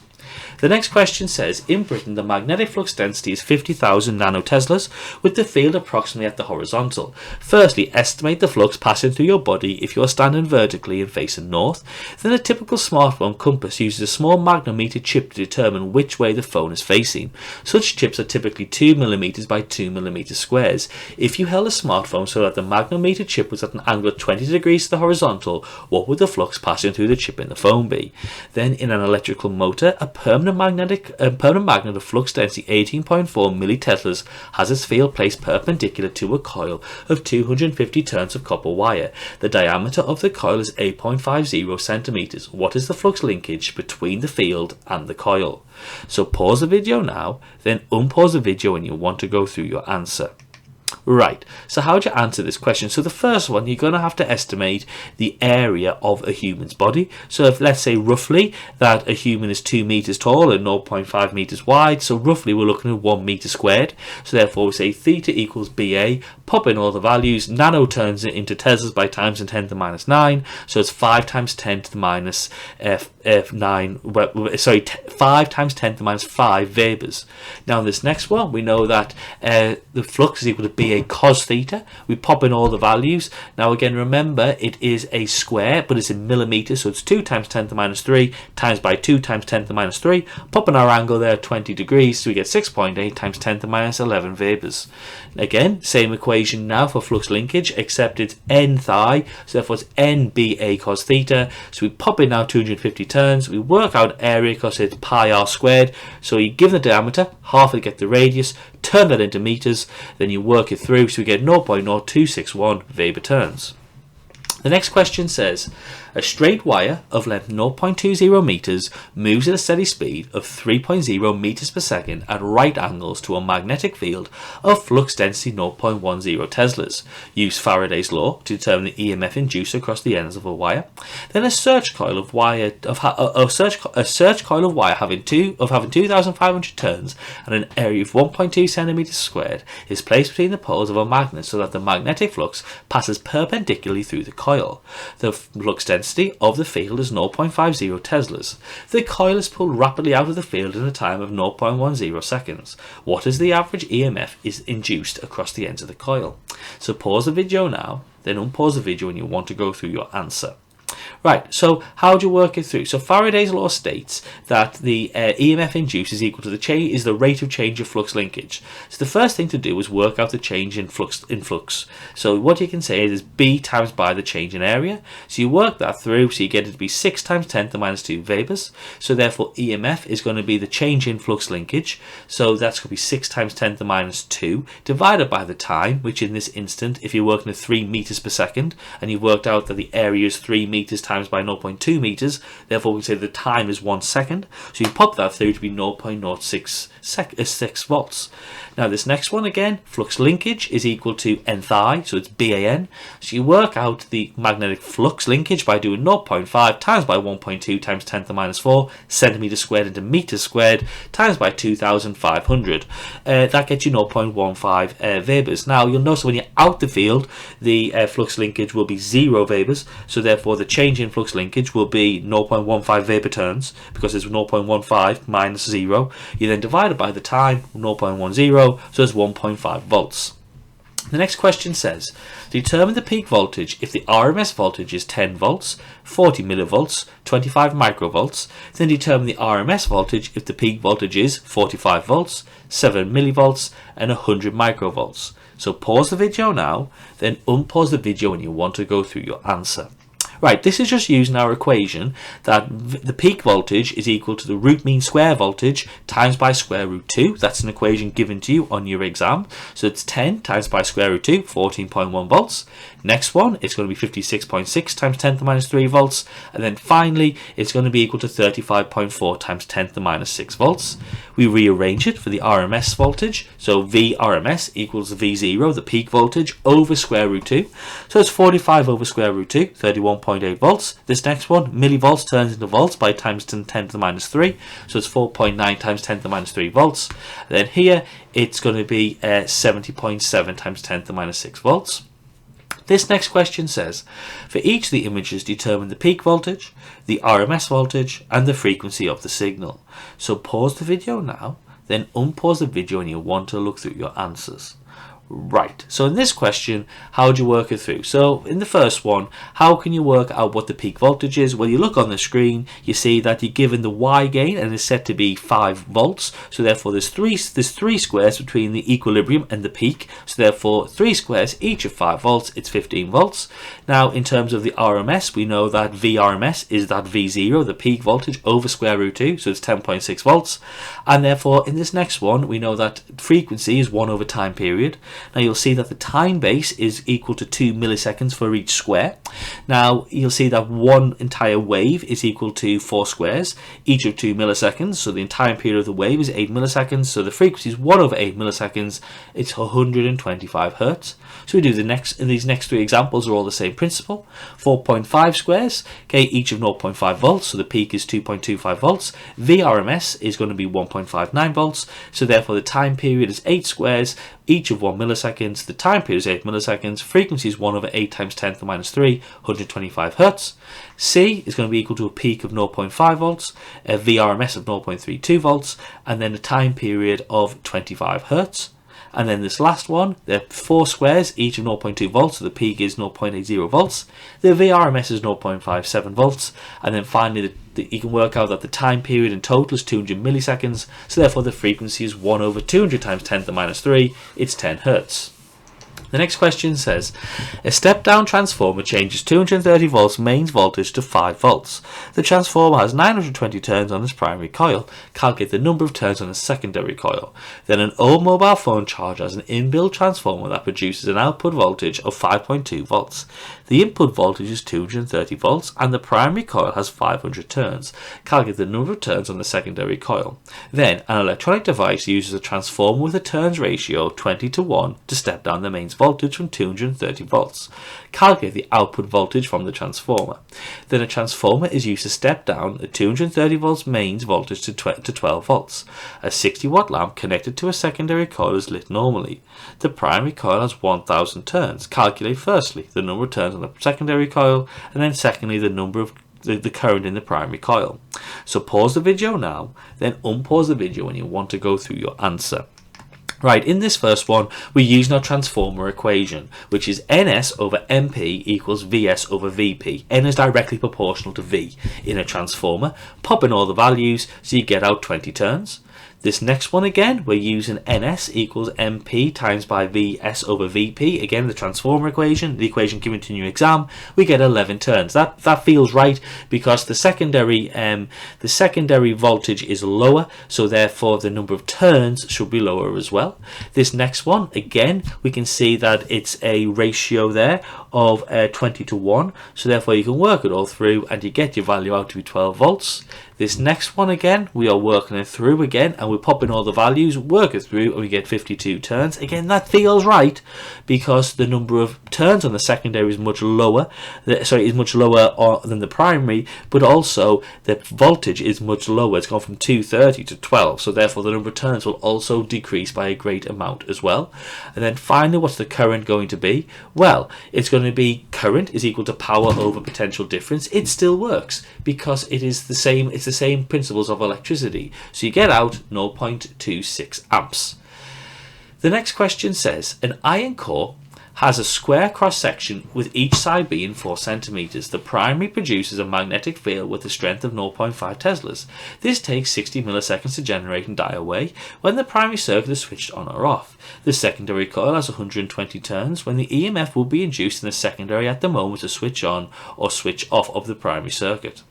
The next question says, in Britain the magnetic flux density is 50,000 nanoteslas with the field approximately at the horizontal. Firstly, estimate the flux passing through your body if you are standing vertically and facing north. Then a typical smartphone compass uses a small magnetometer chip to determine which way the phone is facing. Such chips are typically 2 mm by 2 mm squares. If you held a smartphone so that the magnetometer chip was at an angle of 20 degrees to the horizontal, what would the flux passing through the chip in the phone be? Then in an electrical motor, a permanent permanent magnet of flux density 18.4 milliteslas has its field placed perpendicular to a coil of 250 turns of copper wire. The diameter of the coil is 8.50 centimeters. What is the flux linkage between the field and the coil? So pause the video now, then unpause the video when you want to go through your answer. Right, so how do you answer this question? So the first one, you're going to have to estimate the area of a human's body. So if, let's say roughly that a human is 2 meters tall and 0.5 meters wide, so roughly we're looking at 1 meter squared. So therefore we say theta equals BA, pop in all the values, nano turns it into teslas by times and 10 to the minus 9, so it's 5 times 10 to the minus 5 times 10 to the minus 5 Webers. Now in this next one, we know that the flux is equal to BA cos theta. We pop in all the values. Now again, remember it is a square, but it's in millimeters, so it's 2 times 10 to the minus 3 times by 2 times 10 to the minus 3. Pop in our angle there 20 degrees, so we get 6.8 times 10 to the minus 11 Webers. Again, same equation now for flux linkage, except it's n phi, so therefore it's n BA cos theta. So we pop in now 250 turns, we work out area because it's pi r squared, so you give the diameter, half it get the radius, turn that into meters, then you work it through, so we get 0.0261 Weber turns. The next question says, a straight wire of length 0.20 meters moves at a steady speed of 3.0 meters per second at right angles to a magnetic field of flux density 0.10 teslas. Use Faraday's law to determine the EMF induced across the ends of a wire. Then a search coil of wire having 2,500 turns and an area of 1.2 centimeters squared is placed between the poles of a magnet so that the magnetic flux passes perpendicularly through the coil. The flux density of the field is 0.50 teslas. The coil is pulled rapidly out of the field in a time of 0.10 seconds. What is the average EMF is induced across the ends of the coil? So pause the video now, then unpause the video when you want to go through your answer. Right, so how do you work it through? So Faraday's law states that the EMF induced is equal to the rate of change of flux linkage. So the first thing to do is work out the change in flux. So what you can say is B times by the change in area. So you work that through, so you get it to be 6 times 10 to the minus 2 Webers. So therefore EMF is going to be the change in flux linkage. So that's going to be 6 times 10 to the minus 2 divided by the time, which in this instant, if you're working at 3 meters per second, and you've worked out that the area is 3 meters times by 0.2 meters, therefore we can say the time is 1 second, so you pop that through to be 0.06 volts. Now this next one again, flux linkage is equal to n phi, so it's BAN, so you work out the magnetic flux linkage by doing 0.5 times by 1.2 times 10 to the minus 4 centimeters squared into meters squared times by 2,500. That gets you 0.15 Webers. Now you'll notice when you're out the field, the flux linkage will be 0 Webers, so therefore the change in flux linkage will be 0.15 Weber turns, because it's 0.15 minus 0. You then divide it by the time, 0.10, so it's 1.5 volts. The next question says, determine the peak voltage if the RMS voltage is 10 volts, 40 millivolts, 25 microvolts. Then determine the RMS voltage if the peak voltage is 45 volts, 7 millivolts, and 100 microvolts. So pause the video now, then unpause the video when you want to go through your answer. Right, this is just using our equation that the peak voltage is equal to the root mean square voltage times by square root 2. That's an equation given to you on your exam. So it's 10 times by square root 2, 14.1 volts. Next one, it's going to be 56.6 times 10 to the minus 3 volts. And then finally, it's going to be equal to 35.4 times 10 to the minus 6 volts. We rearrange it for the RMS voltage. So V RMS equals V0, the peak voltage, over square root 2. So it's 45 over square root 2, 31.8 volts. This next one, millivolts turns into volts by times 10 to the minus 3. So it's 4.9 times 10 to the minus 3 volts. And then here, it's going to be 70.7 times 10 to the minus 6 volts. This next question says, for each of the images determine the peak voltage, the RMS voltage, and the frequency of the signal. So pause the video now, then unpause the video when you want to look through your answers. Right, so in this question, how do you work it through? So in the first one, how can you work out what the peak voltage is? Well, you look on the screen, you see that you're given the Y gain and it's set to be 5 volts. So therefore there's three squares between the equilibrium and the peak. So therefore 3 squares, each of 5 volts, it's 15 volts. Now in terms of the RMS, we know that VRMS is that V0, the peak voltage, over square root 2, so it's 10.6 volts. And therefore in this next one, we know that frequency is 1 over time period. Now you'll see that the time base is equal to 2 milliseconds for each square. Now you'll see that one entire wave is equal to 4 squares, each of 2 milliseconds. So the entire period of the wave is 8 milliseconds. So the frequency is 1 over 8 milliseconds. It's 125 hertz. So we do these next 3 examples are all the same principle. 4.5 squares, okay, each of 0.5 volts. So the peak is 2.25 volts. VRMS is going to be 1.59 volts. So therefore the time period is 8 squares, each of 1 milliseconds. The time period is 8 milliseconds. Frequency is 1 over 8 times 10 to the minus 3, 125 hertz. C is going to be equal to a peak of 0.5 volts, a VRMS of 0.32 volts, and then a time period of 25 hertz. And then this last one, they're 4 squares, each of 0.2 volts, so the peak is 0.80 volts. The VRMS is 0.57 volts. And then finally, you can work out that the time period in total is 200 milliseconds, so therefore the frequency is 1 over 200 times 10 to the minus 3, it's 10 hertz. The next question says, a step-down transformer changes 230 volts mains voltage to 5 volts. The transformer has 920 turns on its primary coil. Calculate the number of turns on its secondary coil. Then an old mobile phone charger has an inbuilt transformer that produces an output voltage of 5.2 volts. The input voltage is 230 volts and the primary coil has 500 turns. Calculate the number of turns on the secondary coil. Then an electronic device uses a transformer with a turns ratio of 20:1 to step down the mains voltage from 230 volts. Calculate the output voltage from the transformer. Then a transformer is used to step down a 230 volts mains voltage to 12 volts. A 60-watt lamp connected to a secondary coil is lit normally. The primary coil has 1000 turns. Calculate firstly the number of turns on the secondary coil, and then secondly the number of the current in the primary coil. So pause the video now, then unpause the video when you want to go through your answer. Right, in this first one, we're using our transformer equation, which is Ns over Mp equals Vs over Vp. N is directly proportional to V in a transformer. Pop in all the values, so you get out 20 turns. This next one again, we're using Ns equals Mp times by Vs over Vp. Again, the transformer equation, the equation given to you in your exam, we get 11 turns. That feels right because the secondary voltage is lower, so therefore the number of turns should be lower as well. This next one, again, we can see that it's a ratio there of 20:1, so therefore you can work it all through and you get your value out to be 12 volts. This next one again, we are working it through again and we pop in all the values, work it through, and we get 52 turns. Again, that feels right because the number of turns on the secondary is much lower, than the primary, but also the voltage is much lower. It's gone from 230 to 12, so therefore the number of turns will also decrease by a great amount as well. And then finally, what's the current going to be? Well, it's going to be current is equal to power over potential difference. It still works because it is the same. It's the same principles of electricity. So you get out 0.26 amps. The next question says, an iron core has a square cross-section with each side being 4 centimeters. The primary produces a magnetic field with a strength of 0.5 teslas. This takes 60 milliseconds to generate and die away when the primary circuit is switched on or off. The secondary coil has 120 turns when the EMF will be induced in the secondary at the moment of switch on or switch off of the primary circuit.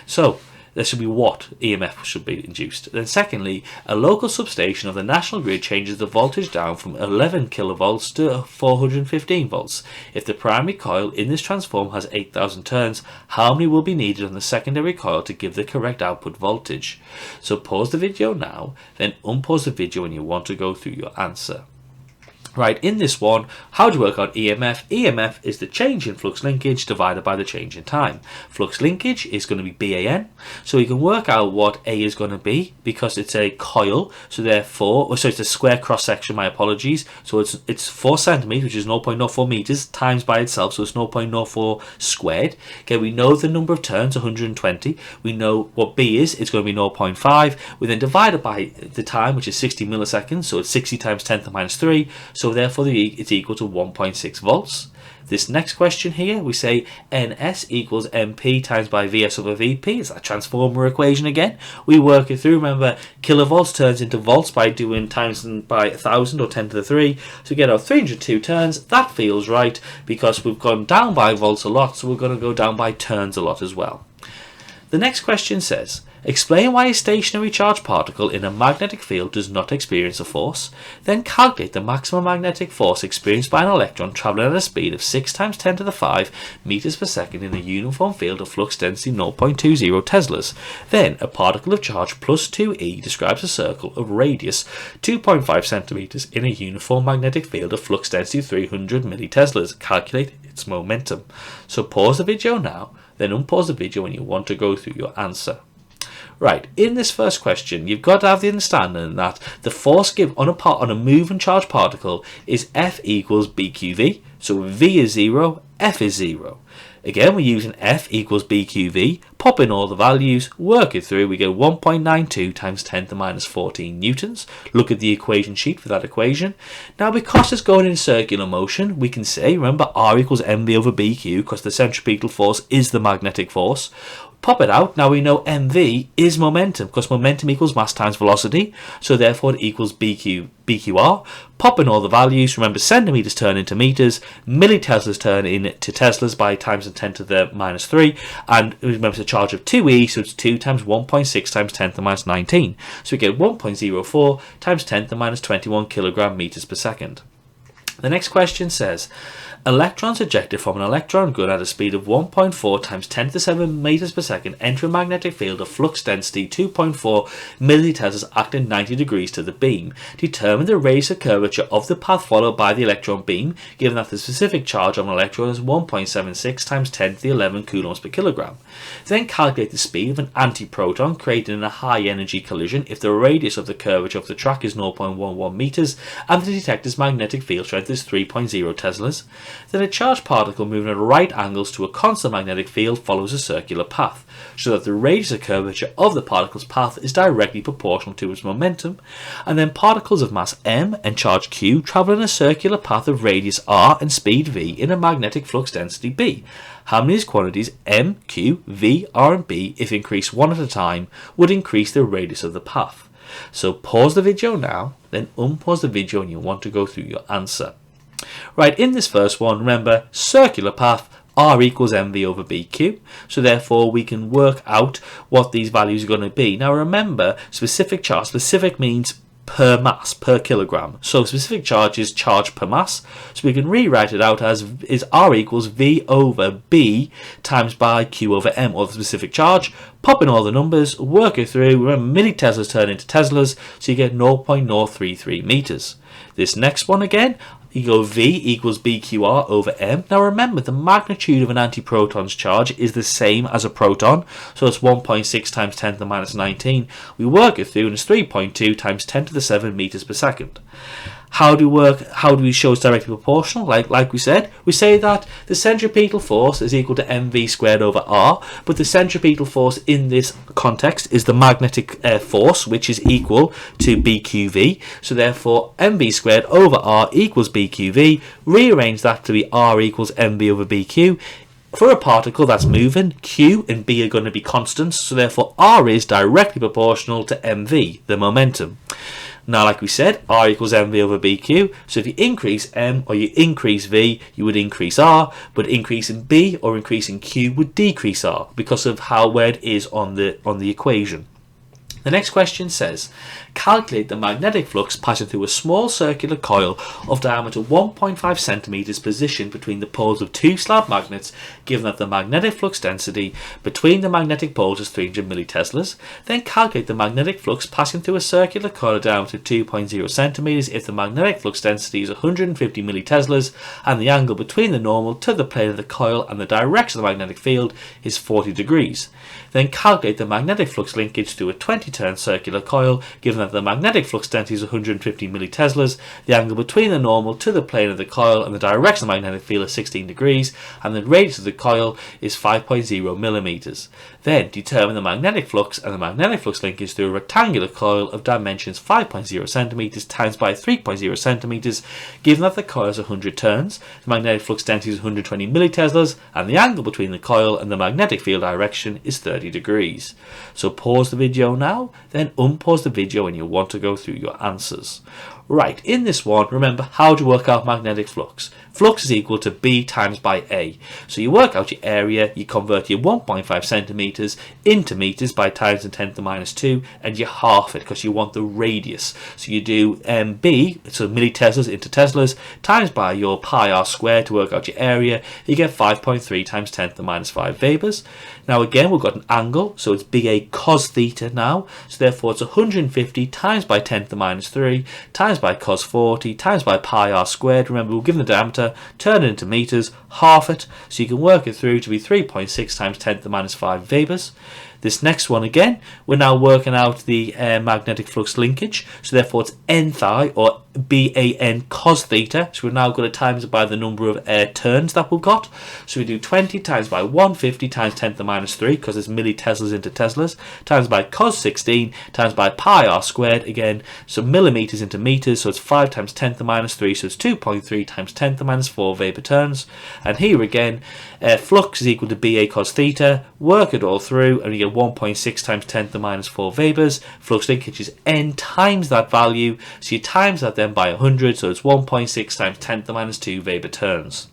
So there should be what EMF should be induced. Then secondly, a local substation of the national grid changes the voltage down from 11 kilovolts to 415 volts. If the primary coil in this transformer has 8000 turns, how many will be needed on the secondary coil to give the correct output voltage? So pause the video now, then unpause the video when you want to go through your answer. Right, in this one, how to work out EMF? EMF is the change in flux linkage divided by the change in time. Flux linkage is going to be BAN, so we can work out what A is going to be because it's a coil, so therefore, so it's a square cross section, my apologies, so it's 4 centimeters, which is 0.04 meters, times by itself, so it's 0.04 squared. Okay, we know the number of turns, 120, we know what B is, it's going to be 0.5, we then divide it by the time, which is 60 milliseconds, so it's 60 times 10 to the minus 3, so therefore it's equal to 1.6 volts. This next question here, we say NS equals MP times by VS over VP. It's that transformer equation again. We work it through. Remember, kilovolts turns into volts by doing times by 1,000 or 10 to the 3. So we get our 302 turns. That feels right because we've gone down by volts a lot, so we're going to go down by turns a lot as well. The next question says, explain why a stationary charged particle in a magnetic field does not experience a force. Then calculate the maximum magnetic force experienced by an electron travelling at a speed of 6 times 10 to the 5 meters per second in a uniform field of flux density 0.20 teslas. Then a particle of charge plus 2e describes a circle of radius 2.5 centimeters in a uniform magnetic field of flux density 300 milliteslas. Calculate its momentum. So pause the video now, then unpause the video when you want to go through your answer. Right, in this first question, you've got to have the understanding that the force given on a moving charged particle is F equals BQV. So V is 0, F is 0. Again, we're using F equals BQV, pop in all the values, work it through, we get 1.92 times 10 to the minus 14 newtons. Look at the equation sheet for that equation. Now, because it's going in circular motion, we can say, remember, R equals mv over bq, because the centripetal force is the magnetic force. Pop it out. Now we know mv is momentum, because momentum equals mass times velocity, so therefore it equals BQR. Pop in all the values. Remember, centimeters turn into meters, milliteslas turn into teslas by times 10 to the minus 3, and remember it's a charge of 2e, so it's 2 times 1.6 times 10 to the minus 19. So we get 1.04 times 10 to the minus 21 kilogram meters per second. The next question says, electrons ejected from an electron gun at a speed of 1.4 times 10 to the 7 meters per second enter a magnetic field of flux density 2.4 milliteslas acting 90 degrees to the beam. Determine the radius of curvature of the path followed by the electron beam, given that the specific charge of an electron is 1.76 times 10 to the 11 coulombs per kilogram. Then calculate the speed of an antiproton created in a high energy collision if the radius of the curvature of the track is 0.11 meters and the detector's magnetic field strength is 3.0 teslas. Then a charged particle moving at right angles to a constant magnetic field follows a circular path, so that the radius of curvature of the particle's path is directly proportional to its momentum, and then particles of mass m and charge q travel in a circular path of radius r and speed v in a magnetic flux density b. How many of these quantities m, q, v, r and b, if increased one at a time, would increase the radius of the path? So pause the video now, then unpause the video when you want to go through your answer. Right, in this first one, remember, circular path, R equals mv over bq, so therefore we can work out what these values are going to be. Now remember, specific charge, specific means per mass, per kilogram. So specific charge is charge per mass, so we can rewrite it out as is R equals V over B times by Q over M, or the specific charge. Pop in all the numbers, work it through. Remember, milliteslas turn into teslas, so you get 0.033 meters. This next one again, you go V equals BQR over M. Now remember, the magnitude of an antiproton's charge is the same as a proton, so it's 1.6 times 10 to the minus 19. We work it through and it's 3.2 times 10 to the 7 meters per second. How do we show it's directly proportional? Like we said, we say that the centripetal force is equal to mv squared over r, but the centripetal force in this context is the magnetic force, which is equal to bqv. So therefore, mv squared over r equals bqv. Rearrange that to be r equals mv over bq. For a particle that's moving, q and b are going to be constants, so therefore r is directly proportional to mv, the momentum. Now, like we said, R equals mv over bq, so if you increase m or you increase v, you would increase r, but increasing b or increasing q would decrease r because of where it is on the equation. The next question says, calculate the magnetic flux passing through a small circular coil of diameter 1.5 centimeters positioned between the poles of two slab magnets, given that the magnetic flux density between the magnetic poles is 300 milliteslas. Then calculate the magnetic flux passing through a circular coil of diameter 2.0 centimeters if the magnetic flux density is 150 milliteslas and the angle between the normal to the plane of the coil and the direction of the magnetic field is 40 degrees. Then calculate the magnetic flux linkage to a 20-turn circular coil, given that the magnetic flux density is 150 milliteslas, the angle between the normal to the plane of the coil and the direction of the magnetic field is 16 degrees, and the radius of the coil is 5.0 millimeters. Then determine the magnetic flux and the magnetic flux linkage through a rectangular coil of dimensions 5.0 centimeters times by 3.0 centimeters. Given that the coil has 100 turns, the magnetic flux density is 120 milliteslas, and the angle between the coil and the magnetic field direction is 30 degrees. So pause the video now, then unpause the video when you want to go through your answers. Right, in this one, remember how to work out magnetic flux. Flux is equal to B times by A. So you work out your area, you convert your 1.5 centimeters into meters by times 10 to the minus 2, and you half it because you want the radius. So you do B, so milliteslas into teslas, times by your pi r squared to work out your area. You get 5.3 times 10 to the minus 5 Webers. Now again, we've got an angle, so it's BA cos theta now. So therefore it's 150 times by 10 to the minus 3 times by cos 40 times by pi r squared. Remember, we'll give the diameter, turn it into meters, half it, so you can work it through to be 3.6 times 10 to the minus 5 Webers. This next one again, we're now working out the magnetic flux linkage, so therefore it's n phi or BAN cos theta. So we're now going to times it by the number of turns that we've got. So we do 20 times by 150 times 10 to the minus 3 because it's milliteslas into teslas, times by cos 16 times by pi r squared again, so millimeters into meters, so it's 5 times 10 to the minus 3, so it's 2.3 times 10 to the minus 4 Weber turns. And here again, flux is equal to BA cos theta, work it all through and you get 1.6 times 10 to the minus 4 Webers. Flux linkage is n times that value, so you times that then by 100, so it's 1.6 times 10 to the minus 2 Weber turns.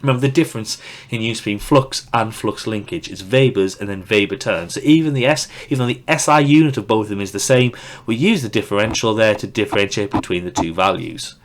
Remember, the difference in use between flux and flux linkage is Webers and then Weber turns. So even though the SI unit of both of them is the same, we use the differential there to differentiate between the two values.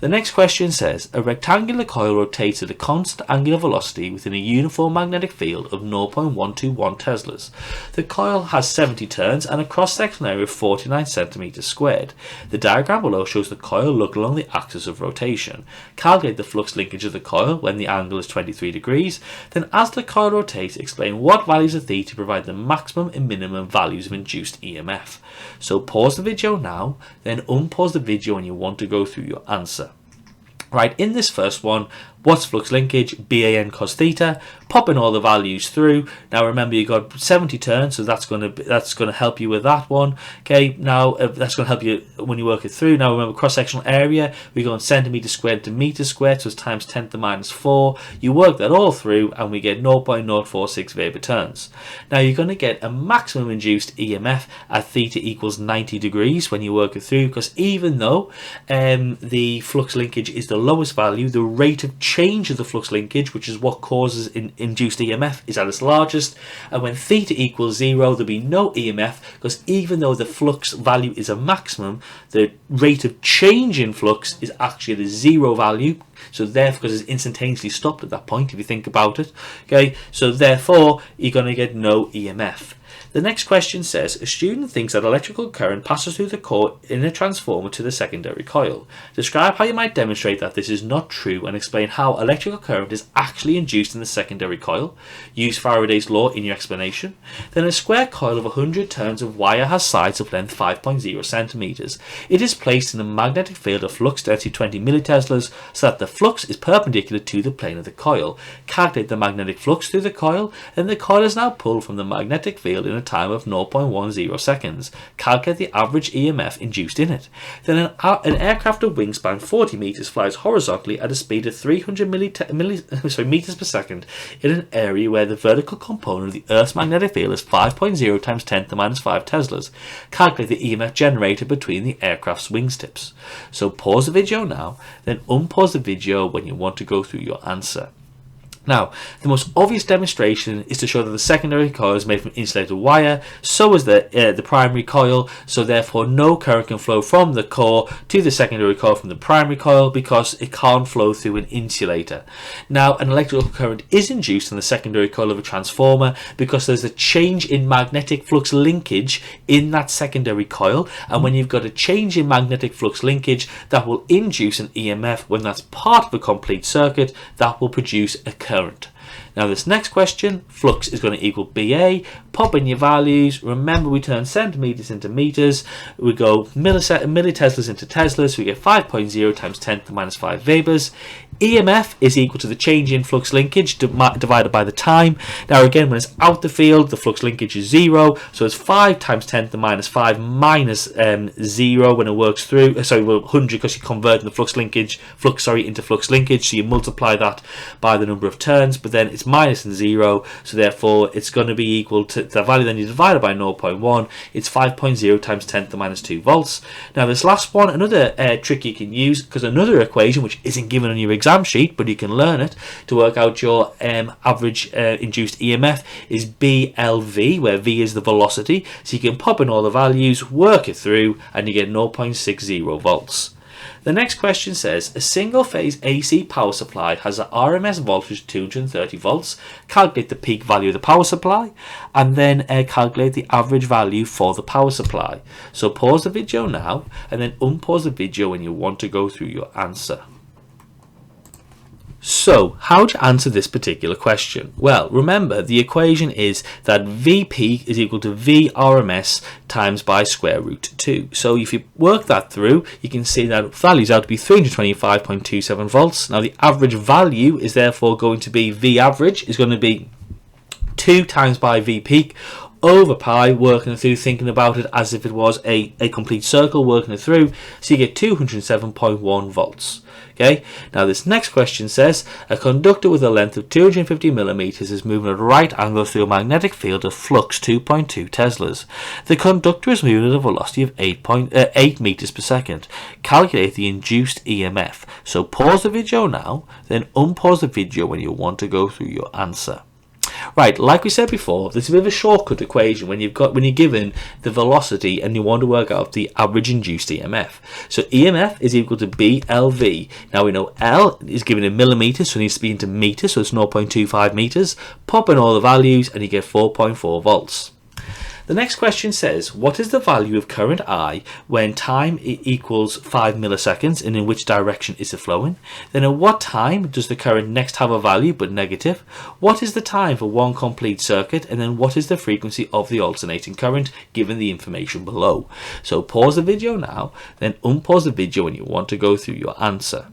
The next question says, a rectangular coil rotates at a constant angular velocity within a uniform magnetic field of 0.121 teslas. The coil has 70 turns and a cross-sectional area of 49 centimeters squared. The diagram below shows the coil look along the axis of rotation. Calculate the flux linkage of the coil when the angle is 23 degrees. Then as the coil rotates, explain what values of theta provide the maximum and minimum values of induced EMF. So pause the video now, then unpause the video when you want to go through your answer. Right, in this first one, what's flux linkage? BAN cos theta. Popping all the values through. Now remember, you got 70 turns, so that's going to help you with that one. Okay, now that's going to help you when you work it through. Now remember, cross-sectional area, we go in centimeters squared to meters squared, so it's times 10 to the minus 4. You work that all through, and we get 0.046 Weber turns. Now you're going to get a maximum induced EMF at theta equals 90 degrees when you work it through, because even though the flux linkage is the lowest value, the rate of change of the flux linkage, which is what causes induced EMF, is at its largest, and when theta equals 0 there'll be no EMF, because even though the flux value is a maximum, the rate of change in flux is actually at a 0 value, so therefore, because it's instantaneously stopped at that point if you think about it, okay, so therefore you're going to get no EMF. The next question says, a student thinks that electrical current passes through the core in a transformer to the secondary coil. Describe how you might demonstrate that this is not true and explain how electrical current is actually induced in the secondary coil. Use Faraday's law in your explanation. Then a square coil of 100 turns of wire has sides of length 5.0 centimeters. It is placed in a magnetic field of flux density 20 milliteslas so that the flux is perpendicular to the plane of the coil. Calculate the magnetic flux through the coil, and the coil is now pulled from the magnetic field in a time of 0.10 seconds. Calculate the average EMF induced in it. Then an aircraft of wingspan 40 meters flies horizontally at a speed of 300 meters per second in an area where the vertical component of the Earth's magnetic field is 5.0 times 10 to the minus 5 teslas. Calculate the EMF generated between the aircraft's wings tips. So pause the video now, then unpause the video when you want to go through your answer. Now, the most obvious demonstration is to show that the secondary coil is made from insulated wire, so is the primary coil, so therefore no current can flow from the core to the secondary coil from the primary coil because it can't flow through an insulator. Now, an electrical current is induced in the secondary coil of a transformer because there's a change in magnetic flux linkage in that secondary coil, and when you've got a change in magnetic flux linkage, that will induce an EMF. When that's part of a complete circuit, that will produce a current. Now this next question, flux is going to equal BA. Pop in your values. Remember, we turn centimeters into meters. We go milliteslas into teslas. So we get 5.0 times 10 to the minus 5 Webers. EMF is equal to the change in flux linkage divided by the time. Now again, when it's out the field, the flux linkage is 0, so it's 5 times 10 to the minus 5 minus 0 when it works through. 100 because you're converting the flux into flux linkage, so you multiply that by the number of turns, but then it's minus and 0, so therefore it's going to be equal to the value. Then you divide it by 0.1. It's 5.0 times 10 to the minus 2 volts. Now this last one, another trick you can use, because another equation which isn't given on your exam sheet, but you can learn it to work out your average induced EMF, is BLV, where V is the velocity. So you can pop in all the values, work it through, and you get 0.60 volts. The next question says, a single phase AC power supply has an RMS voltage of 230 volts. Calculate the peak value of the power supply, and then calculate the average value for the power supply. So pause the video now, and then unpause the video when you want to go through your answer. So, how do you answer this particular question? Well, remember, the equation is that Vp is equal to Vrms times by square root 2. So, if you work that through, you can see that values out to be 325.27 volts. Now, the average value is therefore going to be V average is going to be 2 times by V peak over pi, working it through, thinking about it as if it was a complete circle, working it through, so you get 207.1 volts. Okay, now this next question says, a conductor with a length of 250 millimeters is moving at a right angle through a magnetic field of flux 2.2 teslas. The conductor is moving at a velocity of 8 meters per second. Calculate the induced EMF. So pause the video now, then unpause the video when you want to go through your answer. Right, like we said before, there's a bit of a shortcut equation when you're given the velocity and you want to work out the average induced EMF. So EMF is equal to BLV. Now we know L is given in millimeters, so it needs to be into meters, so it's 0.25 meters. Pop in all the values and you get 4.4 volts. The next question says, what is the value of current I when time equals 5 milliseconds, and in which direction is it flowing? Then at what time does the current next have a value but negative? What is the time for one complete circuit? And then what is the frequency of the alternating current, given the information below? So pause the video now, then unpause the video when you want to go through your answer.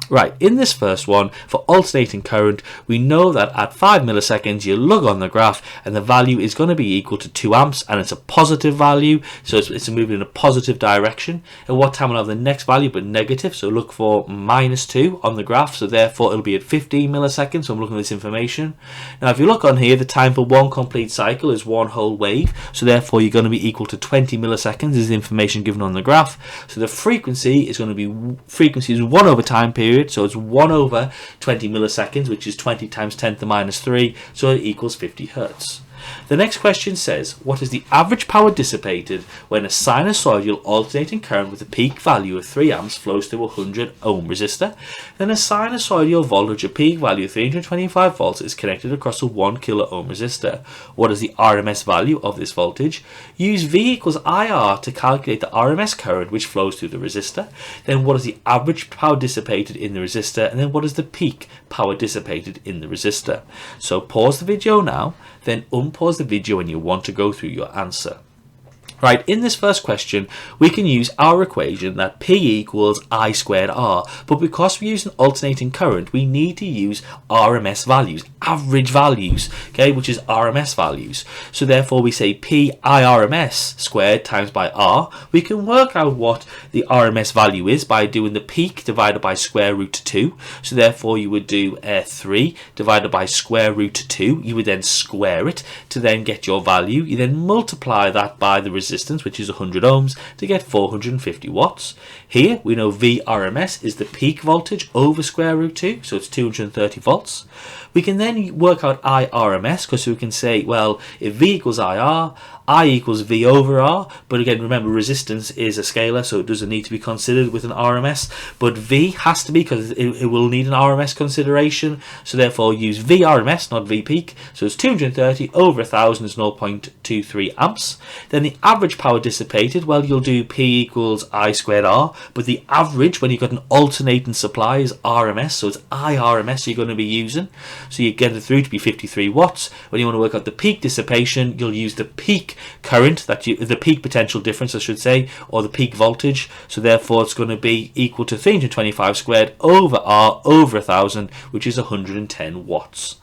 Right, in this first one, for alternating current, we know that at 5 milliseconds, you look on the graph and the value is going to be equal to 2 amps, and it's a positive value, so it's moving in a positive direction. At what time will have the next value but negative, so look for -2 on the graph, so therefore it'll be at 15 milliseconds, so I'm looking at this information. Now if you look on here, the time for one complete cycle is one whole wave, so therefore you're going to be equal to 20 milliseconds is the information given on the graph. So the frequency is going to be, frequency is 1 over time period, so it's 1 over 20 milliseconds, which is 20 times 10 to the minus 3, so it equals 50 hertz. The next question says, what is the average power dissipated when a sinusoidal alternating current with a peak value of 3 amps flows through a 100 ohm resistor? Then a sinusoidal voltage of peak value of 325 volts is connected across a 1 kilo ohm resistor. What is the RMS value of this voltage? Use V equals IR to calculate the RMS current which flows through the resistor. Then what is the average power dissipated in the resistor? And then what is the peak power dissipated in the resistor? So pause the video now, then unpause the video when you want to go through your answer. Right, in this first question, we can use our equation that P equals I squared R, but because we're using alternating current, we need to use RMS values, average values, okay, which is RMS values. So therefore we say P IRMS squared times by R. We can work out what the RMS value is by doing the peak divided by square root 2. So therefore you would do 3 divided by square root 2. You would then square it to then get your value. You then multiply that by the resistance, which is 100 ohms, to get 450 watts. Here we know Vrms is the peak voltage over square root 2, so it's 230 volts. We can then work out IRMS, because we can say, well, if V equals IR, I equals V over R, but again, remember, resistance is a scalar, so it doesn't need to be considered with an RMS, but V has to be, because it will need an RMS consideration, so therefore use VRMS, not V peak, so it's 230 over 1000 is 0.23 amps. Then the average average power dissipated, well, you'll do P equals I squared R, but the average, when you've got an alternating supply, is RMS, so it's IRMS you're going to be using. So you get it through to be 53 watts. When you want to work out the peak dissipation, you'll use the peak current, the peak potential difference, I should say, or the peak voltage. So therefore, it's going to be equal to 325 squared over R over 1,000, which is 110 watts.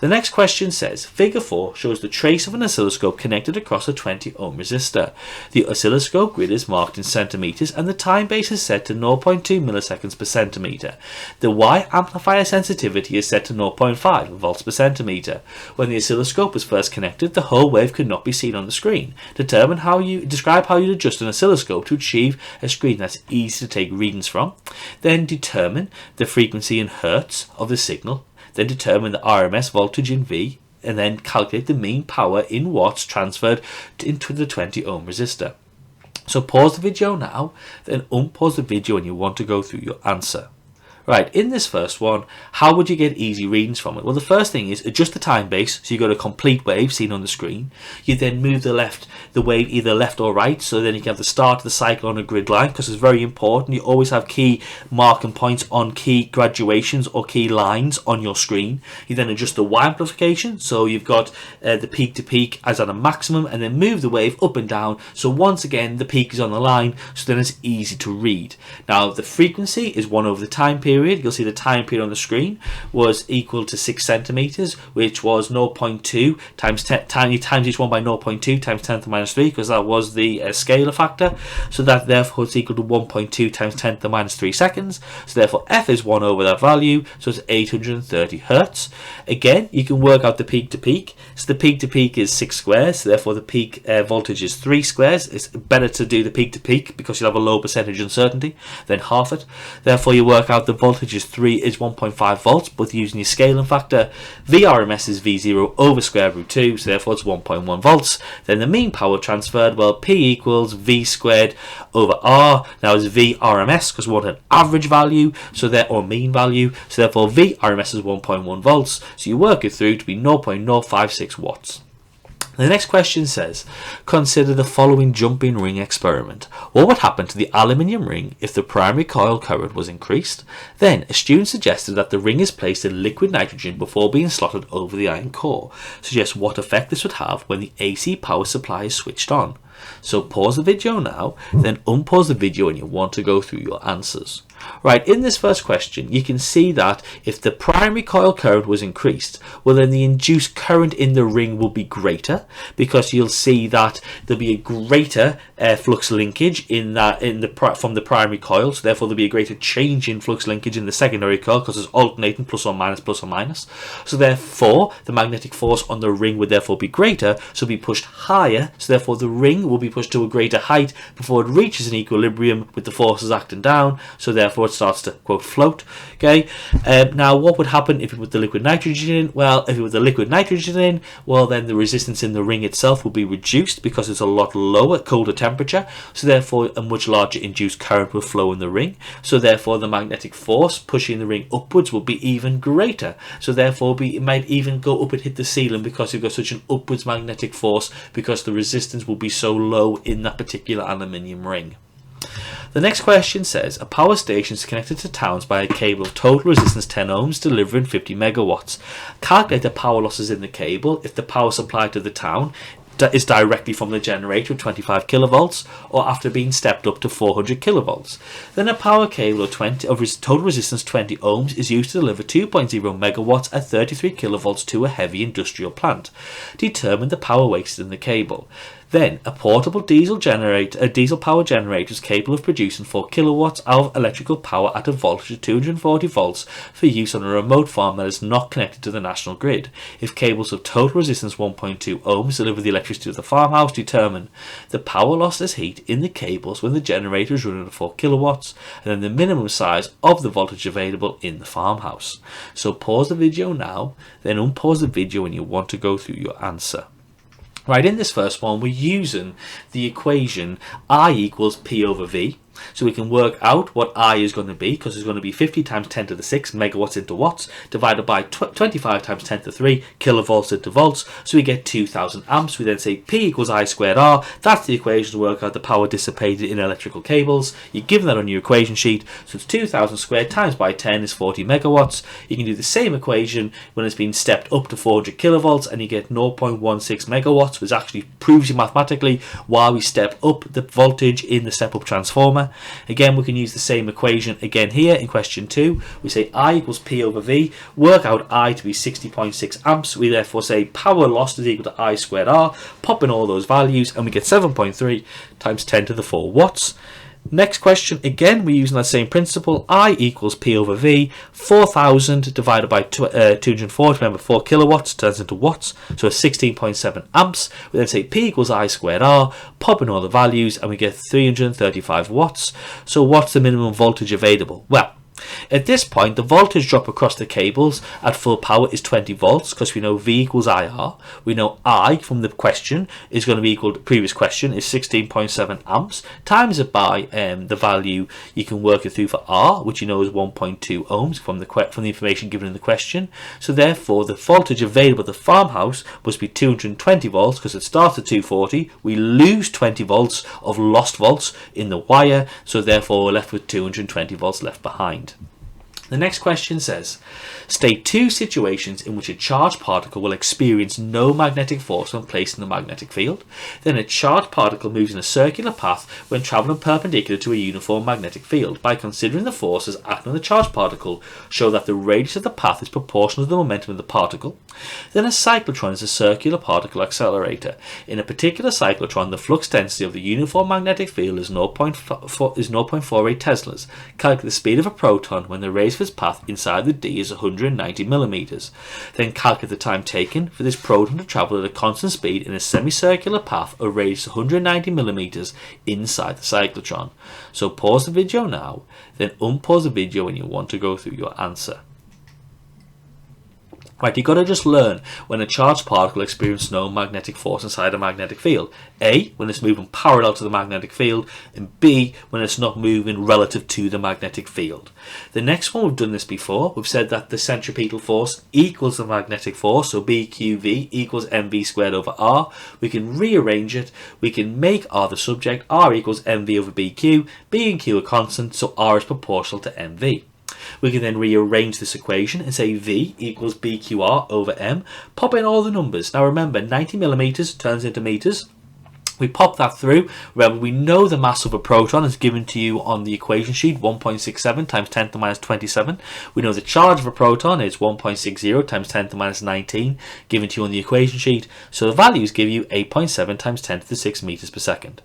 The next question says, Figure 4 shows the trace of an oscilloscope connected across a 20 ohm resistor. The oscilloscope grid is marked in centimeters and the time base is set to 0.2 milliseconds per centimeter. The Y amplifier sensitivity is set to 0.5 volts per centimeter. When the oscilloscope was first connected, the whole wave could not be seen on the screen. Describe how you'd adjust an oscilloscope to achieve a screen that's easy to take readings from. Then determine the frequency in hertz of the signal. Then determine the RMS voltage in V, and then calculate the mean power in watts transferred into the 20 ohm resistor. So pause the video now, then unpause the video when you want to go through your answer. Right, in this first one, how would you get easy readings from it? Well, the first thing is adjust the time base, so you've got a complete wave seen on the screen. You then move the wave either left or right, so then you can have the start of the cycle on a grid line, because it's very important. You always have key marking points on key graduations or key lines on your screen. You then adjust the Y amplification, so you've got the peak to peak as at a maximum, and then move the wave up and down, so once again the peak is on the line, so then it's easy to read. Now the frequency is 1 over the time period. You'll see the time period on the screen was equal to 6 centimeters, which was 0.2 times 10, times each one by 0.2 times 10 to the minus 3, because that was the scalar factor. So that therefore it's equal to 1.2 times 10 to the minus 3 seconds. So therefore F is 1 over that value, so it's 830 hertz. Again, you can work out the peak to peak. So the peak to peak is 6 squares, so therefore the peak voltage is 3 squares. It's better to do the peak to peak because you'll have a low percentage uncertainty, then half it. Therefore you work out the voltage is 1.5 volts, but using your scaling factor, VRMS is V0 over square root 2, so therefore it's 1.1 volts. Then the mean power transferred, well, P equals V squared over R. Now it's VRMS because we want an average value, or mean value, so therefore VRMS is 1.1 volts, so you work it through to be 0.056 watts. The next question says, consider the following jumping ring experiment. What would happen to the aluminium ring if the primary coil current was increased? Then, a student suggested that the ring is placed in liquid nitrogen before being slotted over the iron core. Suggest what effect this would have when the AC power supply is switched on. So pause the video now, then unpause the video when you want to go through your answers. Right, in this first question, you can see that if the primary coil current was increased, well then the induced current in the ring will be greater, because you'll see that there'll be a greater flux linkage from the primary coil, so therefore there'll be a greater change in flux linkage in the secondary coil because it's alternating plus or minus plus or minus. So therefore the magnetic force on the ring would therefore be greater, so be pushed higher, so therefore the ring will be pushed to a greater height before it reaches an equilibrium with the forces acting down, so therefore it starts to, quote, float. Okay. Now what would happen if you put the liquid nitrogen in? Well, if you put the liquid nitrogen in, well then the resistance in the ring itself will be reduced because it's a lot lower, colder temperature, so therefore a much larger induced current will flow in the ring, so therefore the magnetic force pushing the ring upwards will be even greater, so therefore it might even go up and hit the ceiling because you've got such an upwards magnetic force, because the resistance will be so low in that particular aluminium ring. The next question says, a power station is connected to towns by a cable of total resistance 10 ohms delivering 50 megawatts. Calculate the power losses in the cable if the power supplied to the town is directly from the generator of 25 kilovolts or after being stepped up to 400 kilovolts. Then a power cable of total resistance 20 ohms is used to deliver 2.0 megawatts at 33 kilovolts to a heavy industrial plant. Determine the power wasted in the cable. Then, a portable diesel power generator is capable of producing 4 kilowatts of electrical power at a voltage of 240 volts for use on a remote farm that is not connected to the national grid. If cables of total resistance 1.2 ohms deliver the electricity to the farmhouse, determine the power loss as heat in the cables when the generator is running at 4 kilowatts, and then the minimum size of the voltage available in the farmhouse. So pause the video now, then unpause the video when you want to go through your answer. Right, in this first one, we're using the equation I equals P over V. So we can work out what I is going to be, because it's going to be 50 times 10 to the 6 megawatts into watts, divided by 25 times 10 to the 3 kilovolts into volts. So we get 2000 amps. We then say P equals I squared R. That's the equation to work out the power dissipated in electrical cables. You're given that on your equation sheet. So it's 2000 squared times by 10 is 40 megawatts. You can do the same equation when it's been stepped up to 400 kilovolts, and you get 0.16 megawatts, which actually proves you mathematically why we step up the voltage in the step up transformer. Again, we can use the same equation again here in question 2. We say I equals P over V, work out I to be 60.6 amps. We therefore say power lost is equal to I squared R, pop in all those values, and we get 7.3 times 10 to the 4 watts. Next question, again we're using that same principle. I equals P over V, 4000 divided by 240, remember 4 kilowatts turns into watts, so it's 16.7 amps. We then say P equals I squared R, pop in all the values, and we get 335 watts. So what's the minimum voltage available? Well, at this point, the voltage drop across the cables at full power is 20 volts, because we know V equals IR. We know I from the question is going to be equal to the previous question is 16.7 amps. Times it by the value you can work it through for R, which you know is 1.2 ohms from the information given in the question. So therefore, the voltage available at the farmhouse must be 220 volts, because it starts at 240. We lose 20 volts of lost volts in the wire, so therefore we're left with 220 volts left behind. The next question says, state 2 situations in which a charged particle will experience no magnetic force when placed in the magnetic field. Then a charged particle moves in a circular path when travelling perpendicular to a uniform magnetic field. By considering the forces acting on the charged particle, show that the radius of the path is proportional to the momentum of the particle. Then a cyclotron is a circular particle accelerator. In a particular cyclotron, the flux density of the uniform magnetic field is 0.48 teslas. Calculate the speed of a proton when the radius of its path inside the D is 190 millimeters. Then calculate the time taken for this proton to travel at a constant speed in a semicircular path of radius 190 millimeters inside the cyclotron. So pause the video now, then unpause the video when you want to go through your answer. Right, you've got to just learn when a charged particle experiences no magnetic force inside a magnetic field. A, when it's moving parallel to the magnetic field, and B, when it's not moving relative to the magnetic field. The next one, we've done this before. We've said that the centripetal force equals the magnetic force, so BQV equals mv squared over r. We can rearrange it. We can make r the subject. R equals mv over bq. B and q are constant, so r is proportional to mv. We can then rearrange this equation and say V equals BQR over M. Pop in all the numbers. Now remember, 90 millimeters turns into meters. We pop that through. Remember, we know the mass of a proton is given to you on the equation sheet, 1.67 times 10 to the minus 27. We know the charge of a proton is 1.60 times 10 to the minus 19, given to you on the equation sheet. So the values give you 8.7 times 10 to the 6 meters per second.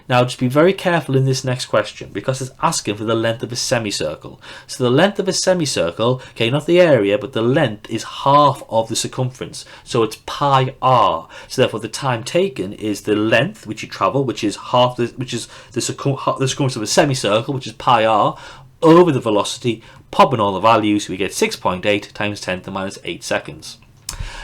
Now just be very careful in this next question, because it's asking for the length of a semicircle. So the length of a semicircle, okay, not the area, but the length is half of the circumference. So it's pi r. So therefore the time taken is the length which you travel, which is the circumference of a semicircle, which is pi r, over the velocity. Pop in all the values, we get 6.8 times 10 to the minus 8 seconds.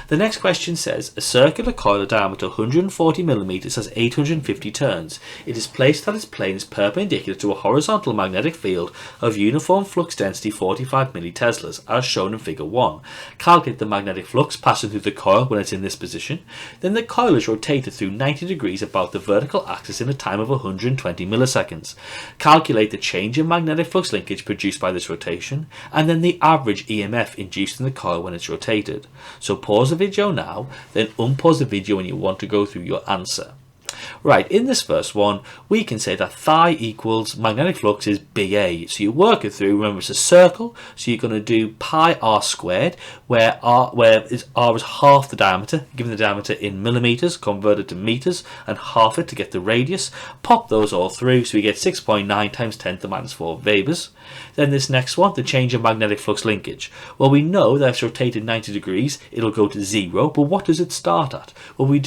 The next question says, a circular coil of diameter 140 millimeters has 850 turns. It is placed at its plane is perpendicular to a horizontal magnetic field of uniform flux density 45 milliteslas, as shown in figure 1. Calculate the magnetic flux passing through the coil when it's in this position. Then the coil is rotated through 90 degrees about the vertical axis in a time of 120 milliseconds. Calculate the change in magnetic flux linkage produced by this rotation, and then the average EMF induced in the coil when it's rotated. So pause the video now, then unpause the video when you want to go through your answer. Right, in this first one, we can say that phi equals magnetic flux is big A. So you work it through. Remember, it's a circle, so you're going to do pi r squared, where r is half the diameter, given the diameter in millimeters, converted to meters, and half it to get the radius. Pop those all through, so we get 6.9 times 10 to the minus 4 Webers. Then this next one, the change in magnetic flux linkage. Well, we know that if it's rotated 90 degrees, it'll go to 0, but what does it start at? Well, we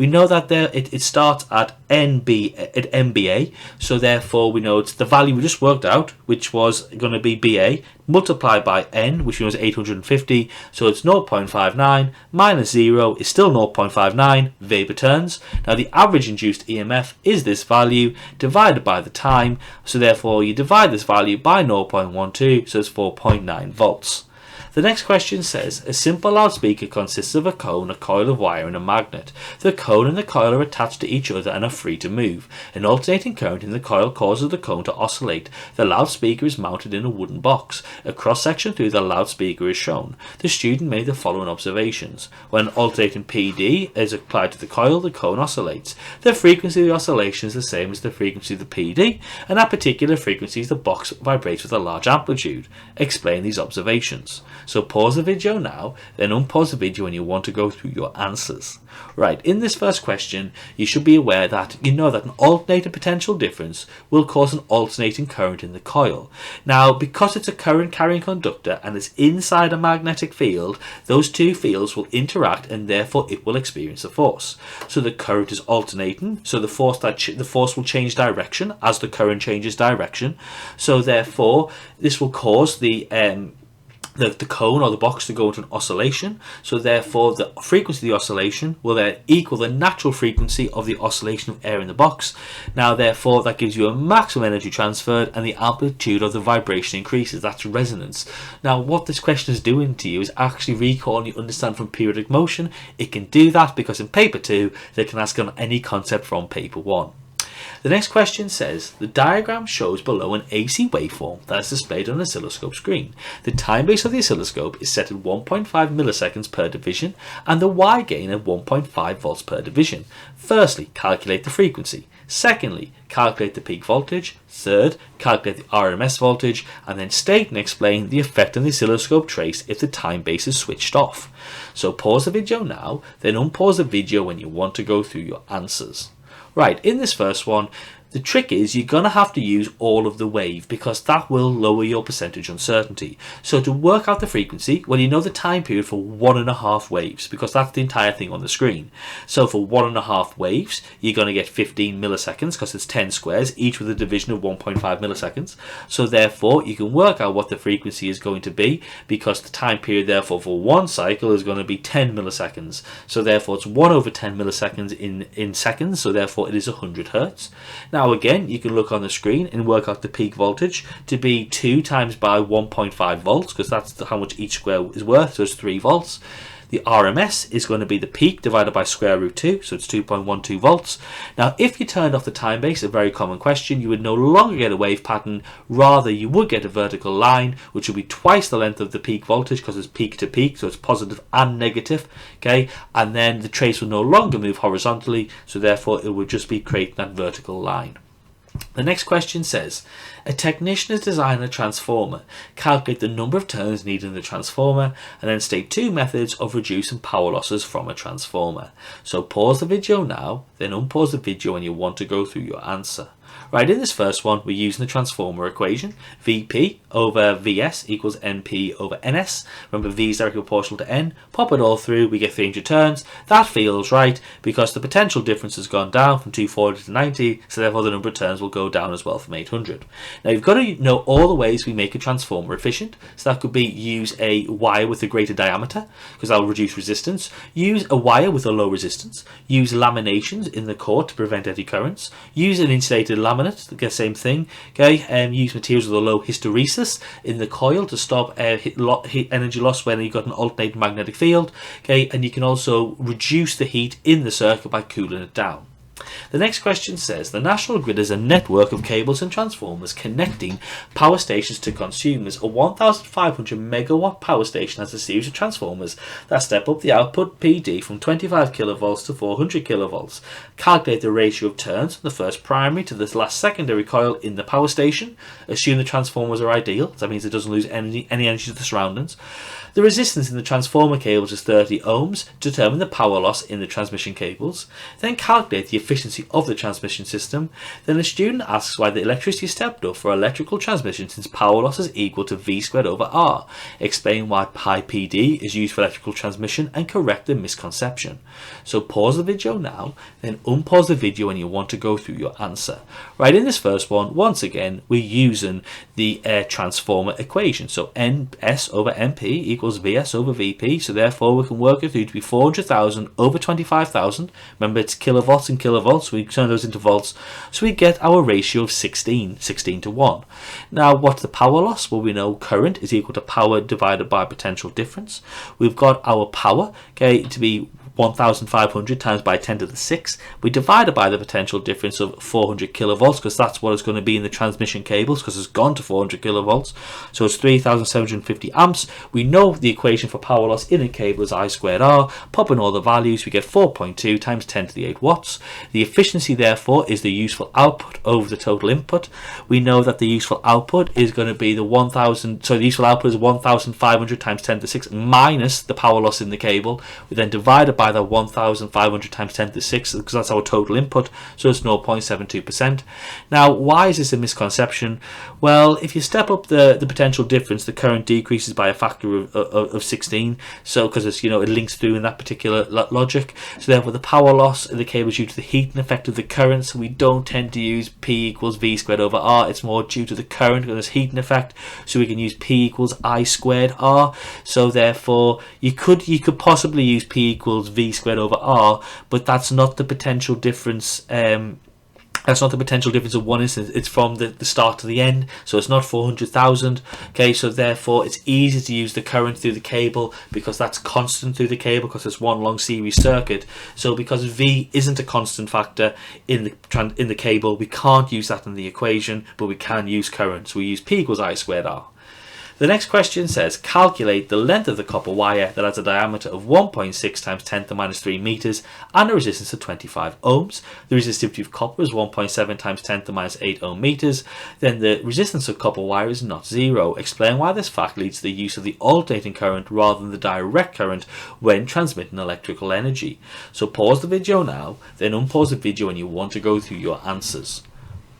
know that it starts at MBA, so therefore we know it's the value we just worked out, which was going to be BA, multiplied by N, which was 850, so it's 0.59 minus 0 is still 0.59 Weber turns. Now the average induced EMF is this value divided by the time, so therefore you divide this value by 0.12, so it's 4.9 volts. The next question says, a simple loudspeaker consists of a cone, a coil of wire and a magnet. The cone and the coil are attached to each other and are free to move. An alternating current in the coil causes the cone to oscillate. The loudspeaker is mounted in a wooden box. A cross-section through the loudspeaker is shown. The student made the following observations. When alternating PD is applied to the cone oscillates. The frequency of the oscillation is the same as the frequency of the PD, and at particular frequencies the box vibrates with a large amplitude. Explain these observations. So pause the video now, then unpause the video when you want to go through your answers. Right, in this first question, you should be aware that you know that an alternating potential difference will cause an alternating current in the coil. Now, because it's a current carrying conductor and it's inside a magnetic field, those two fields will interact and therefore it will experience a force. So the current is alternating, so the force will change direction as the current changes direction. So therefore, this will cause the cone or the box to go into an oscillation, so therefore the frequency of the oscillation will then equal the natural frequency of the oscillation of air in the box. Now therefore that gives you a maximum energy transferred and the amplitude of the vibration increases. That's resonance. Now what this question is doing to you is actually recalling you understand from periodic motion. It can do that because in paper 2 they can ask on any concept from paper 1. The next question says, the diagram shows below an AC waveform that is displayed on an oscilloscope screen. The time base of the oscilloscope is set at 1.5 milliseconds per division and the Y gain at 1.5 volts per division. Firstly, calculate the frequency. Secondly, calculate the peak voltage. Third, calculate the RMS voltage, and then state and explain the effect on the oscilloscope trace if the time base is switched off. So pause the video now, then unpause the video when you want to go through your answers. Right, in this first one, the trick is you're going to have to use all of the wave because that will lower your percentage uncertainty. So to work out the frequency, well, you know the time period for 1.5 waves because that's the entire thing on the screen. So for 1.5 waves, you're going to get 15 milliseconds because it's 10 squares, each with a division of 1.5 milliseconds. So therefore, you can work out what the frequency is going to be because the time period therefore for one cycle is going to be 10 milliseconds. So therefore, it's 1 over 10 milliseconds in seconds. So therefore, it is 100 hertz. Now again, you can look on the screen and work out the peak voltage to be 2 times by 1.5 volts because that's how much each square is worth, so it's 3 volts. The RMS is going to be the peak divided by square root 2, so it's 2.12 volts. Now, if you turned off the time base, a very common question, you would no longer get a wave pattern. Rather, you would get a vertical line, which would be twice the length of the peak voltage because it's peak to peak, so it's positive and negative. Okay, and then the trace will no longer move horizontally, so therefore it would just be creating that vertical line. The next question says, a technician is designing a transformer. Calculate the number of turns needed in the transformer and then state 2 methods of reducing power losses from a transformer. So pause the video now, then unpause the video when you want to go through your answer. Right, in this first one, we're using the transformer equation. Vp over Vs equals Np over Ns. Remember, V is directly proportional to N. Pop it all through, we get 300 turns. That feels right because the potential difference has gone down from 240 to 90, so therefore the number of turns will go down as well from 800. Now, you've got to know all the ways we make a transformer efficient. So that could be use a wire with a greater diameter, because that will reduce resistance. Use a wire with a low resistance. Use laminations in the core to prevent eddy currents. Use an insulated laminate, the same thing. Okay, use materials with a low hysteresis in the coil to stop energy loss when you've got an alternating magnetic field. Okay, and you can also reduce the heat in the circuit by cooling it down. The next question says, the national grid is a network of cables and transformers connecting power stations to consumers. A 1,500 megawatt power station has a series of transformers that step up the output PD from 25 kilovolts to 400 kilovolts. Calculate the ratio of turns from the first primary to the last secondary coil in the power station. Assume the transformers are ideal. That means it doesn't lose any energy to the surroundings. The resistance in the transformer cables is 30 ohms. Determine the power loss in the transmission cables. Then calculate the efficiency of the transmission system, then the student asks why the electricity is stepped up for electrical transmission since power loss is equal to V squared over R. Explain why pi PD is used for electrical transmission and correct the misconception. So pause the video now, then unpause the video when you want to go through your answer. Right, in this first one, once again, we're using the transformer equation. So NS over NP equals VS over VP. So therefore, we can work it through to be 400,000 over 25,000. Remember, it's kilowatts and kilovolts. We turn those into volts. So we get our ratio of 16 to 1. Now, what's the power loss? Well, we know current is equal to power divided by potential difference. We've got our power, okay, to be 1,500 times by 10 to the 6. We divide it by the potential difference of 400 kilovolts because that's what it's going to be in the transmission cables because it's gone to 400 kilovolts. So it's 3,750 amps. We know the equation for power loss in a cable is I squared R. Pop in all the values, we get 4.2 times 10 to the 8 watts. The efficiency, therefore, is the useful output over the total input. We know that the useful output is going to be the 1,000, so the useful output is 1,500 times 10 to the 6 minus the power loss in the cable. We then divide it by the 1,500 times 10 to the 6 because that's our total input, so it's 0.72%. Now, why is this a misconception? Well, if you step up the potential difference, the current decreases by a factor of 16, so because it's, you know, it links through in that particular logic. So therefore, the power loss in the cable is due to the heating effect of the current, so we don't tend to use P equals V squared over R. It's more due to the current because there's heating effect, so we can use P equals I squared R. So therefore, you could possibly use P equals V squared over R, but that's not the potential difference. That's not the potential difference of one instance. It's from the start to the end, so it's not 400,000. Okay, so therefore it's easy to use the current through the cable because that's constant through the cable because it's one long series circuit. So because V isn't a constant factor in the cable, we can't use that in the equation, but we can use current. So we use P equals I squared R. The next question says, calculate the length of the copper wire that has a diameter of 1.6 times 10 to the minus 3 meters and a resistance of 25 ohms. The resistivity of copper is 1.7 times 10 to the minus 8 ohm meters. Then the resistance of copper wire is not zero. Explain why this fact leads to the use of the alternating current rather than the direct current when transmitting electrical energy. So pause the video now, then unpause the video when you want to go through your answers.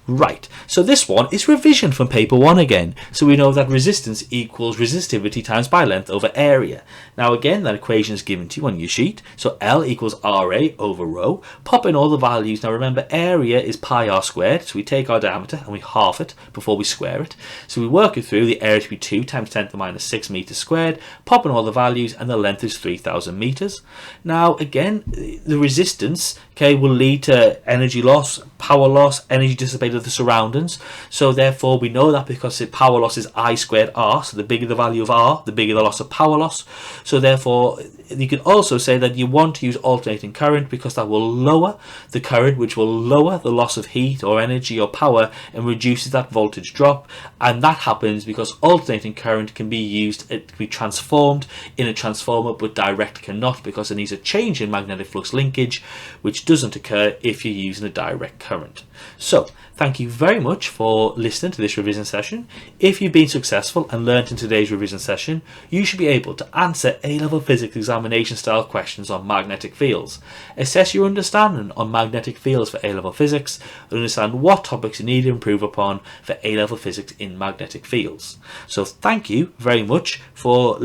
Right, so this one is revision from paper 1 again. So we know that resistance equals resistivity times by length over area. Now again, that equation is given to you on your sheet. So L equals RA over rho. Pop in all the values. Now remember, area is pi r squared. So we take our diameter and we half it before we square it. So we work it through, the area to be 2 times 10 to the minus 6 meters squared. Pop in all the values and the length is 3,000 meters. Now again, the resistance, okay, will lead to energy loss, power loss, energy dissipated of the surroundings. So therefore we know that because the power loss is I squared R, so the bigger the value of R, the bigger the loss of power loss. So therefore you can also say that you want to use alternating current because that will lower the current, which will lower the loss of heat or energy or power and reduces that voltage drop. And that happens because alternating current can be used, it can be transformed in a transformer, but direct cannot because it needs a change in magnetic flux linkage, which doesn't occur if you're using a direct current. So thank you very much for listening to this revision session. If you've been successful and learnt in today's revision session, you should be able to answer A-Level Physics examination style questions on magnetic fields, assess your understanding on magnetic fields for A-Level Physics, and understand what topics you need to improve upon for A-Level Physics in magnetic fields. So thank you very much for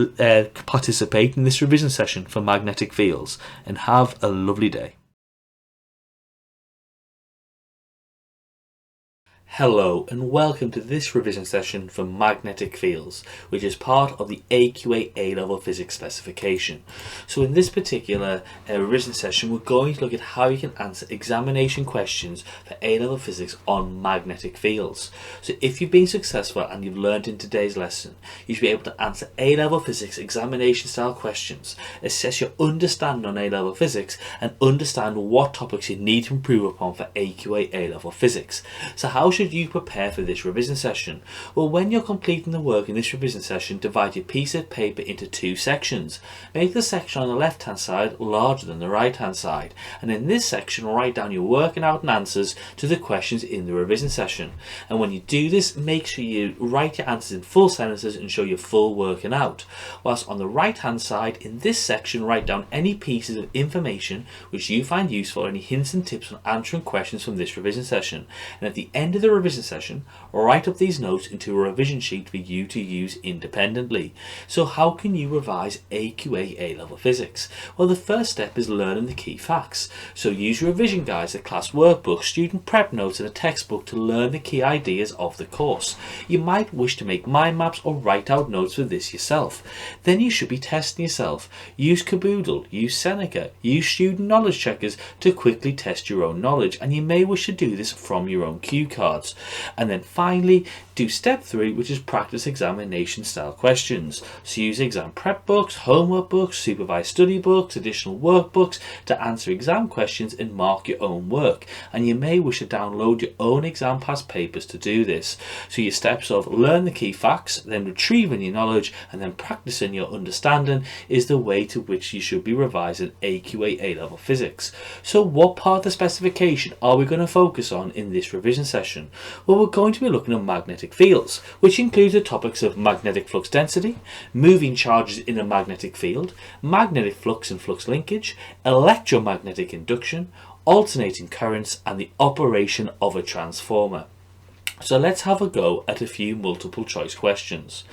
participating in this revision session for magnetic fields, and have a lovely day. Hello and welcome to this revision session for magnetic fields, which is part of the AQA A-Level Physics specification. So in this particular revision session, we're going to look at how you can answer examination questions for A-Level Physics on magnetic fields. So if you've been successful and you've learned in today's lesson, you should be able to answer A-Level Physics examination style questions, assess your understanding on A-Level Physics, and understand what topics you need to improve upon for AQA A-Level Physics. So how should should you prepare for this revision session? Well, when you're completing the work in this revision session, divide your piece of paper into two sections. Make the section on the left hand side larger than the right hand side, and in this section write down your working out and answers to the questions in the revision session. And when you do this, make sure you write your answers in full sentences and show your full working out. Whilst on the right hand side in this section, write down any pieces of information which you find useful, any hints and tips on answering questions from this revision session. And at the end of the revision session, write up these notes into a revision sheet for you to use independently. So how can you revise AQA A-Level Physics? Well, the first step is learning the key facts. So use your revision guides, a class workbook, student prep notes and a textbook to learn the key ideas of the course. You might wish to make mind maps or write out notes for this yourself. Then you should be testing yourself. Use Caboodle, use Seneca, use student knowledge checkers to quickly test your own knowledge, and you may wish to do this from your own cue cards. And then finally, do step 3, which is practice examination style questions. So use exam prep books, homework books, supervised study books, additional workbooks to answer exam questions and mark your own work. And you may wish to download your own exam past papers to do this. So your steps of learn the key facts, then retrieving your knowledge, and then practicing your understanding is the way to which you should be revising AQA A-Level Physics. So what part of the specification are we going to focus on in this revision session? Well, we're going to be looking at magnetic fields, which includes the topics of magnetic flux density, moving charges in a magnetic field, magnetic flux and flux linkage, electromagnetic induction, alternating currents, and the operation of a transformer. So let's have a go at a few multiple choice questions.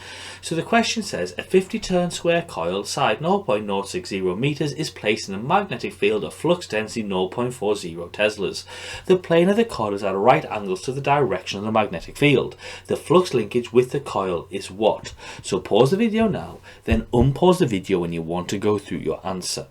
So the question says a 50 turn square coil side 0.060 meters is placed in a magnetic field of flux density 0.40 teslas. The plane of the coil is at right angles to the direction of the magnetic field. The flux linkage with the coil is what? So pause the video now, then unpause the video when you want to go through your answer.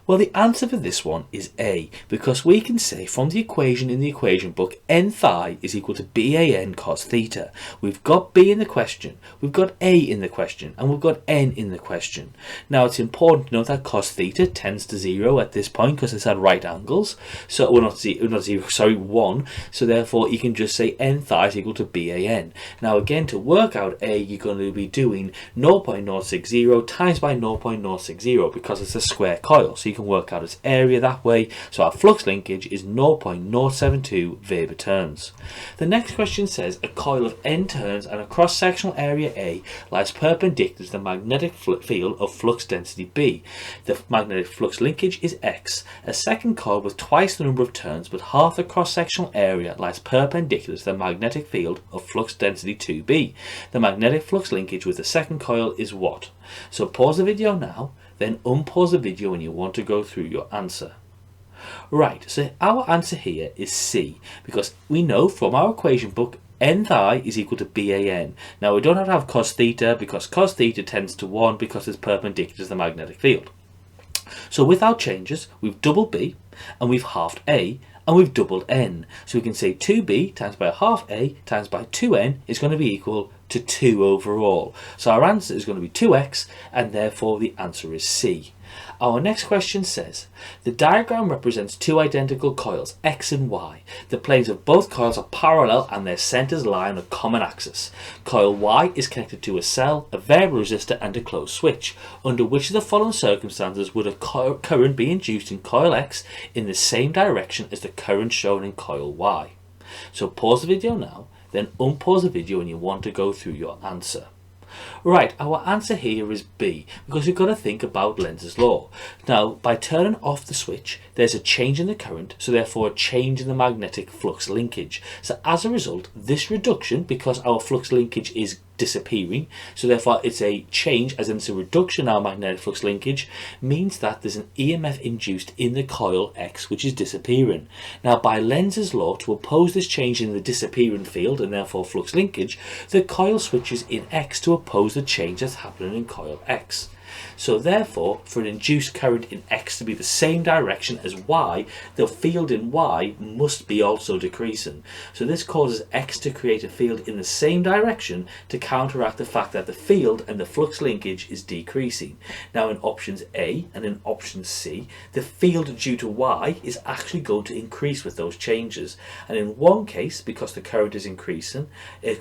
Well, the answer for this one is A, because we can say from the equation in the equation book, n phi is equal to BAN cos theta. We've got B in the question, we've got A in the question, and we've got N in the question. Now, it's important to note that cos theta tends to 0 at this point because it's at right angles. So, well, not 0, sorry, 1. So, therefore, you can just say n phi is equal to BAN. Now, again, to work out A, you're going to be doing 0.060 times by 0.060 because it's a square coil. So, you can work out its area that way. So our flux linkage is 0.072 Weber turns. The next question says a coil of n turns and a cross-sectional area A lies perpendicular to the magnetic field of flux density B. The magnetic flux linkage is X. A second coil with twice the number of turns but half the cross-sectional area lies perpendicular to the magnetic field of flux density 2B. The magnetic flux linkage with the second coil is what? So pause the video now, then unpause the video when you want to go through your answer. Right, so our answer here is C, because we know from our equation book n phi is equal to BAN. Now we don't have to have cos theta because cos theta tends to 1 because it's perpendicular to the magnetic field. So with our changes, we've doubled B and we've halved A and we've doubled N. So we can say 2B times by half A times by 2N is going to be equal to 2 overall. So our answer is going to be 2x, and therefore the answer is C. Our next question says, the diagram represents two identical coils, X and Y. The planes of both coils are parallel and their centers lie on a common axis. Coil Y is connected to a cell, a variable resistor and a closed switch. Under which of the following circumstances would a current be induced in coil X in the same direction as the current shown in coil Y? So pause the video now, then unpause the video when you want to go through your answer. Right, our answer here is B, because we've got to think about Lenz's law. Now, by turning off the switch, there's a change in the current, so therefore a change in the magnetic flux linkage. So as a result, this reduction, because our flux linkage is disappearing, so therefore it's a change, as in it's a reduction in our magnetic flux linkage, means that there's an EMF induced in the coil X, which is disappearing. Now, by Lenz's law, to oppose this change in the disappearing field and therefore flux linkage, the coil switches in X to oppose the change that's happening in coil X. So therefore, for an induced current in X X to be the same direction as Y, the field in Y must be also decreasing. So this causes X to create a field in the same direction to counteract the fact that the field and the flux linkage is decreasing. Now in options A and in option C, the field due to Y is actually going to increase with those changes. And in one case, because the current is increasing,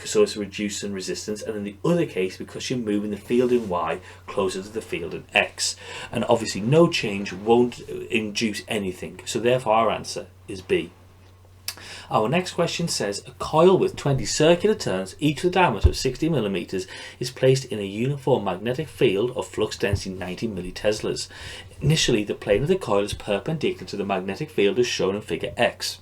so it's reducing resistance, and in the other case, because you're moving the field in Y closer to the field in X. And obviously no change won't induce anything, so therefore our answer is B. Our next question says a coil with 20 circular turns, each with a diameter of 60 millimeters, is placed in a uniform magnetic field of flux density 90 milliteslas. Initially, the plane of the coil is perpendicular to the magnetic field as shown in figure X.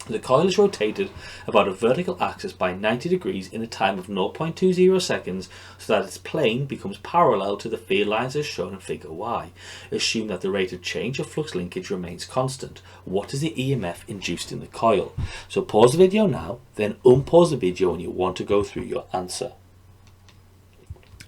The coil is rotated about a vertical axis by 90 degrees in a time of 0.20 seconds so that its plane becomes parallel to the field lines as shown in figure Y. Assume that the rate of change of flux linkage remains constant. What is the EMF induced in the coil? So pause the video now, then unpause the video when you want to go through your answer.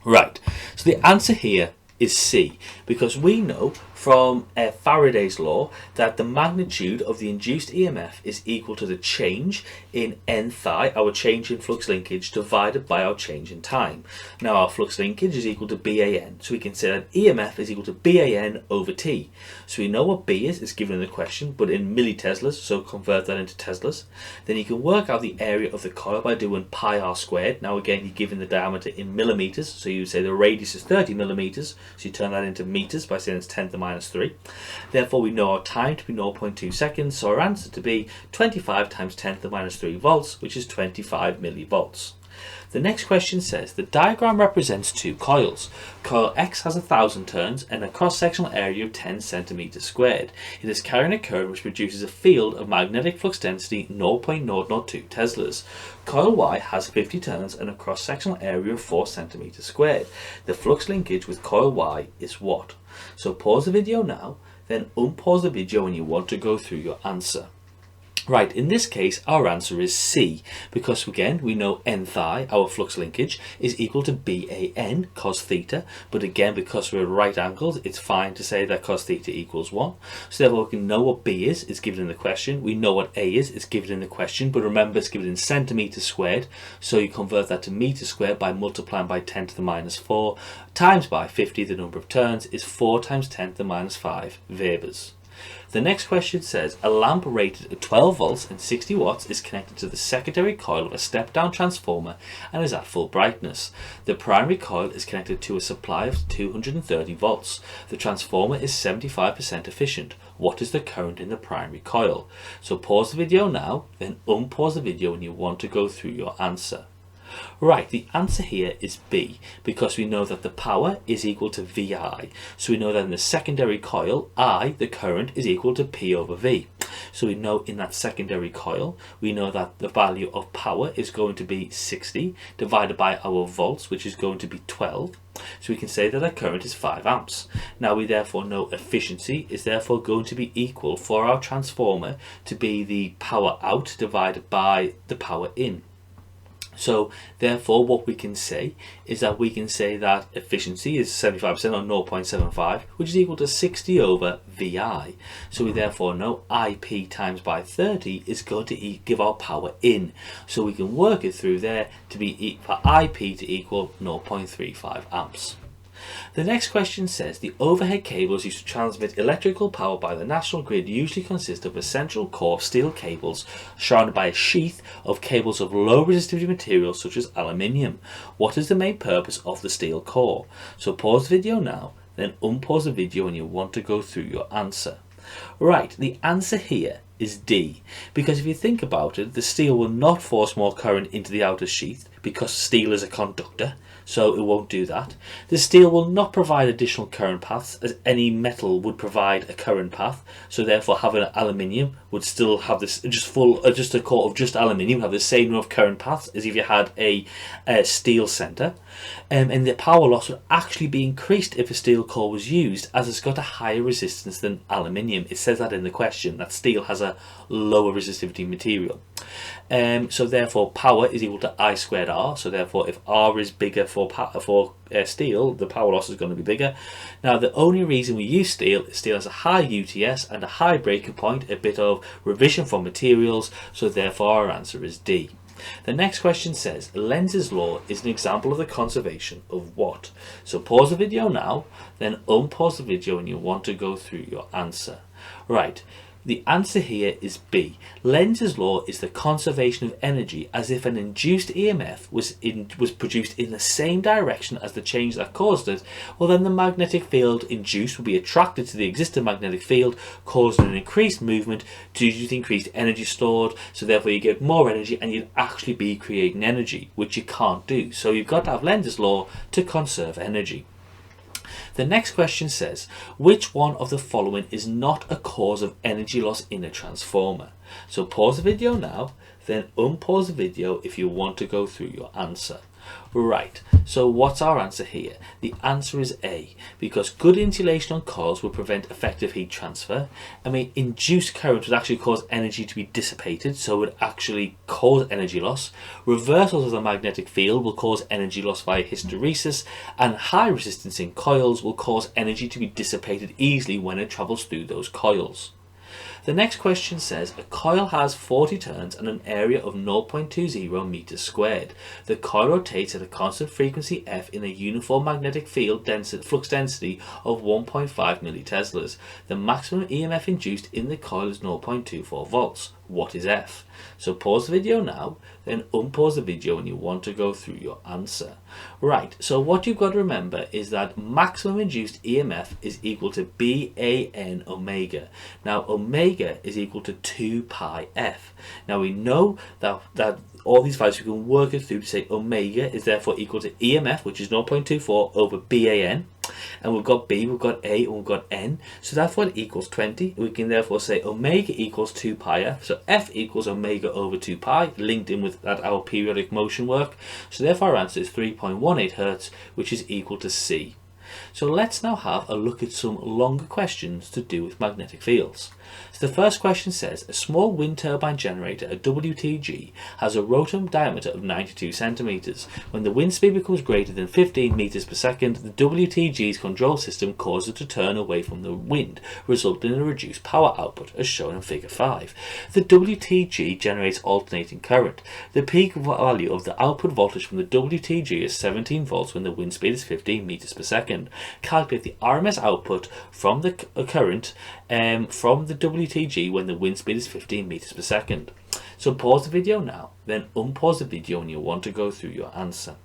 Right, so the answer here is C, because we know from Faraday's law that the magnitude of the induced EMF is equal to the change in n phi, our change in flux linkage, divided by our change in time. Now our flux linkage is equal to BAN, so we can say that EMF is equal to BAN over T. So we know what B is given in the question, but in milliteslas, so convert that into teslas. Then you can work out the area of the coil by doing pi r squared. Now again, you're given the diameter in millimeters, so you would say the radius is 30 millimeters, so you turn that into meters by saying it's 10 to the minus 3. Therefore we know our time to be 0.2 seconds, so our answer to be 25 times 10 to the minus 3 volts, which is 25 millivolts. The next question says the diagram represents two coils. Coil X has 1,000 turns and a cross-sectional area of 10 centimeters squared. It is carrying a current which produces a field of magnetic flux density 0.002 teslas. Coil Y has 50 turns and a cross-sectional area of 4 centimeters squared. The flux linkage with coil Y is what? So pause the video now, then unpause the video when you want to go through your answer. Right, in this case our answer is C, because again we know n phi, our flux linkage, is equal to BAN cos theta, but again because we're at right angles it's fine to say that cos theta equals 1. So therefore we can know what B is given in the question, we know what A is given in the question, but remember it's given in centimeters squared, so you convert that to meters squared by multiplying by 10 to the minus 4 times by 50, the number of turns, is 4 times 10 to the minus 5 Webers. The next question says a lamp rated at 12 volts and 60 watts is connected to the secondary coil of a step-down transformer and is at full brightness. The primary coil is connected to a supply of 230 volts. The transformer is 75% efficient. What is the current in the primary coil? So pause the video now, then unpause the video when you want to go through your answer. Right, the answer here is B, because we know that the power is equal to VI. So we know that in the secondary coil, I, the current, is equal to P over V. So we know in that secondary coil, we know that the value of power is going to be 60 divided by our volts, which is going to be 12. So we can say that the current is 5 amps. Now we therefore know efficiency is therefore going to be equal for our transformer to be the power out divided by the power in. So therefore what we can say is that we can say that efficiency is 75% or 0.75, which is equal to 60 over VI. So we therefore know IP times by 30 is going to give our power in. So we can work it through there to be for IP to equal 0.35 amps. The next question says the overhead cables used to transmit electrical power by the national grid usually consist of a central core of steel cables surrounded by a sheath of cables of low resistivity materials such as aluminium. What is the main purpose of the steel core? So pause the video now, then unpause the video when you want to go through your answer. Right, the answer here is D, because if you think about it, the steel will not force more current into the outer sheath because steel is a conductor, so it won't do that. The steel will not provide additional current paths as any metal would provide a current path, so therefore having aluminium would still have this just a core of just aluminium have the same number of current paths as if you had a steel center, and the power loss would actually be increased if a steel core was used, as it's got a higher resistance than aluminium. It says that in the question that steel has a lower resistivity material. So therefore power is equal to I squared R, so therefore if R is bigger for for steel, the power loss is going to be bigger. Now, the only reason we use steel is steel has a high UTS and a high breaking point, a bit of revision for materials, so therefore our answer is D. The next question says, Lenz's law is an example of the conservation of what? So pause the video now, then unpause the video when you want to go through your answer. Right. The answer here is B. Lenz's law is the conservation of energy, as if an induced EMF was produced in the same direction as the change that caused it. Well, then the magnetic field induced will be attracted to the existing magnetic field, causing an increased movement due to the increased energy stored. So therefore you get more energy and you'd actually be creating energy, which you can't do. So you've got to have Lenz's law to conserve energy. The next question says, which one of the following is not a cause of energy loss in a transformer? So pause the video now, then unpause the video if you want to go through your answer. Right, so what's our answer here? The answer is A, because good insulation on coils will prevent effective heat transfer. I mean, induced current would actually cause energy to be dissipated, so it would actually cause energy loss. Reversals of the magnetic field will cause energy loss via hysteresis, and high resistance in coils will cause energy to be dissipated easily when it travels through those coils. The next question says, a coil has 40 turns and an area of 0.20 meters squared. The coil rotates at a constant frequency F in a uniform magnetic field flux density of 1.5 milliteslas. The maximum EMF induced in the coil is 0.24 volts. What is F? So pause the video now, then unpause the video when you want to go through your answer. Right, so what you've got to remember is that maximum induced EMF is equal to BAN omega. Now omega is equal to 2 pi F. Now we know that all these values, we can work it through to say omega is therefore equal to EMF, which is 0.24 over BAN. And we've got B, we've got A, and we've got N. So therefore it equals 20. We can therefore say omega equals 2 pi F. So F equals omega over 2 pi, linked in with that our periodic motion work. So therefore our answer is 3.18 Hertz, which is equal to C. So let's now have a look at some longer questions to do with magnetic fields. So the first question says, a small wind turbine generator, a WTG, has a rotor diameter of 92 centimeters. When the wind speed becomes greater than 15 meters per second, the WTG's control system causes it to turn away from the wind, resulting in a reduced power output, as shown in figure 5. The WTG generates alternating current. The peak value of the output voltage from the WTG is 17 volts when the wind speed is 15 meters per second. Calculate the RMS output from the current from the WTG when the wind speed is 15 meters per second. So pause the video now, then unpause the video when you want to go through your answer.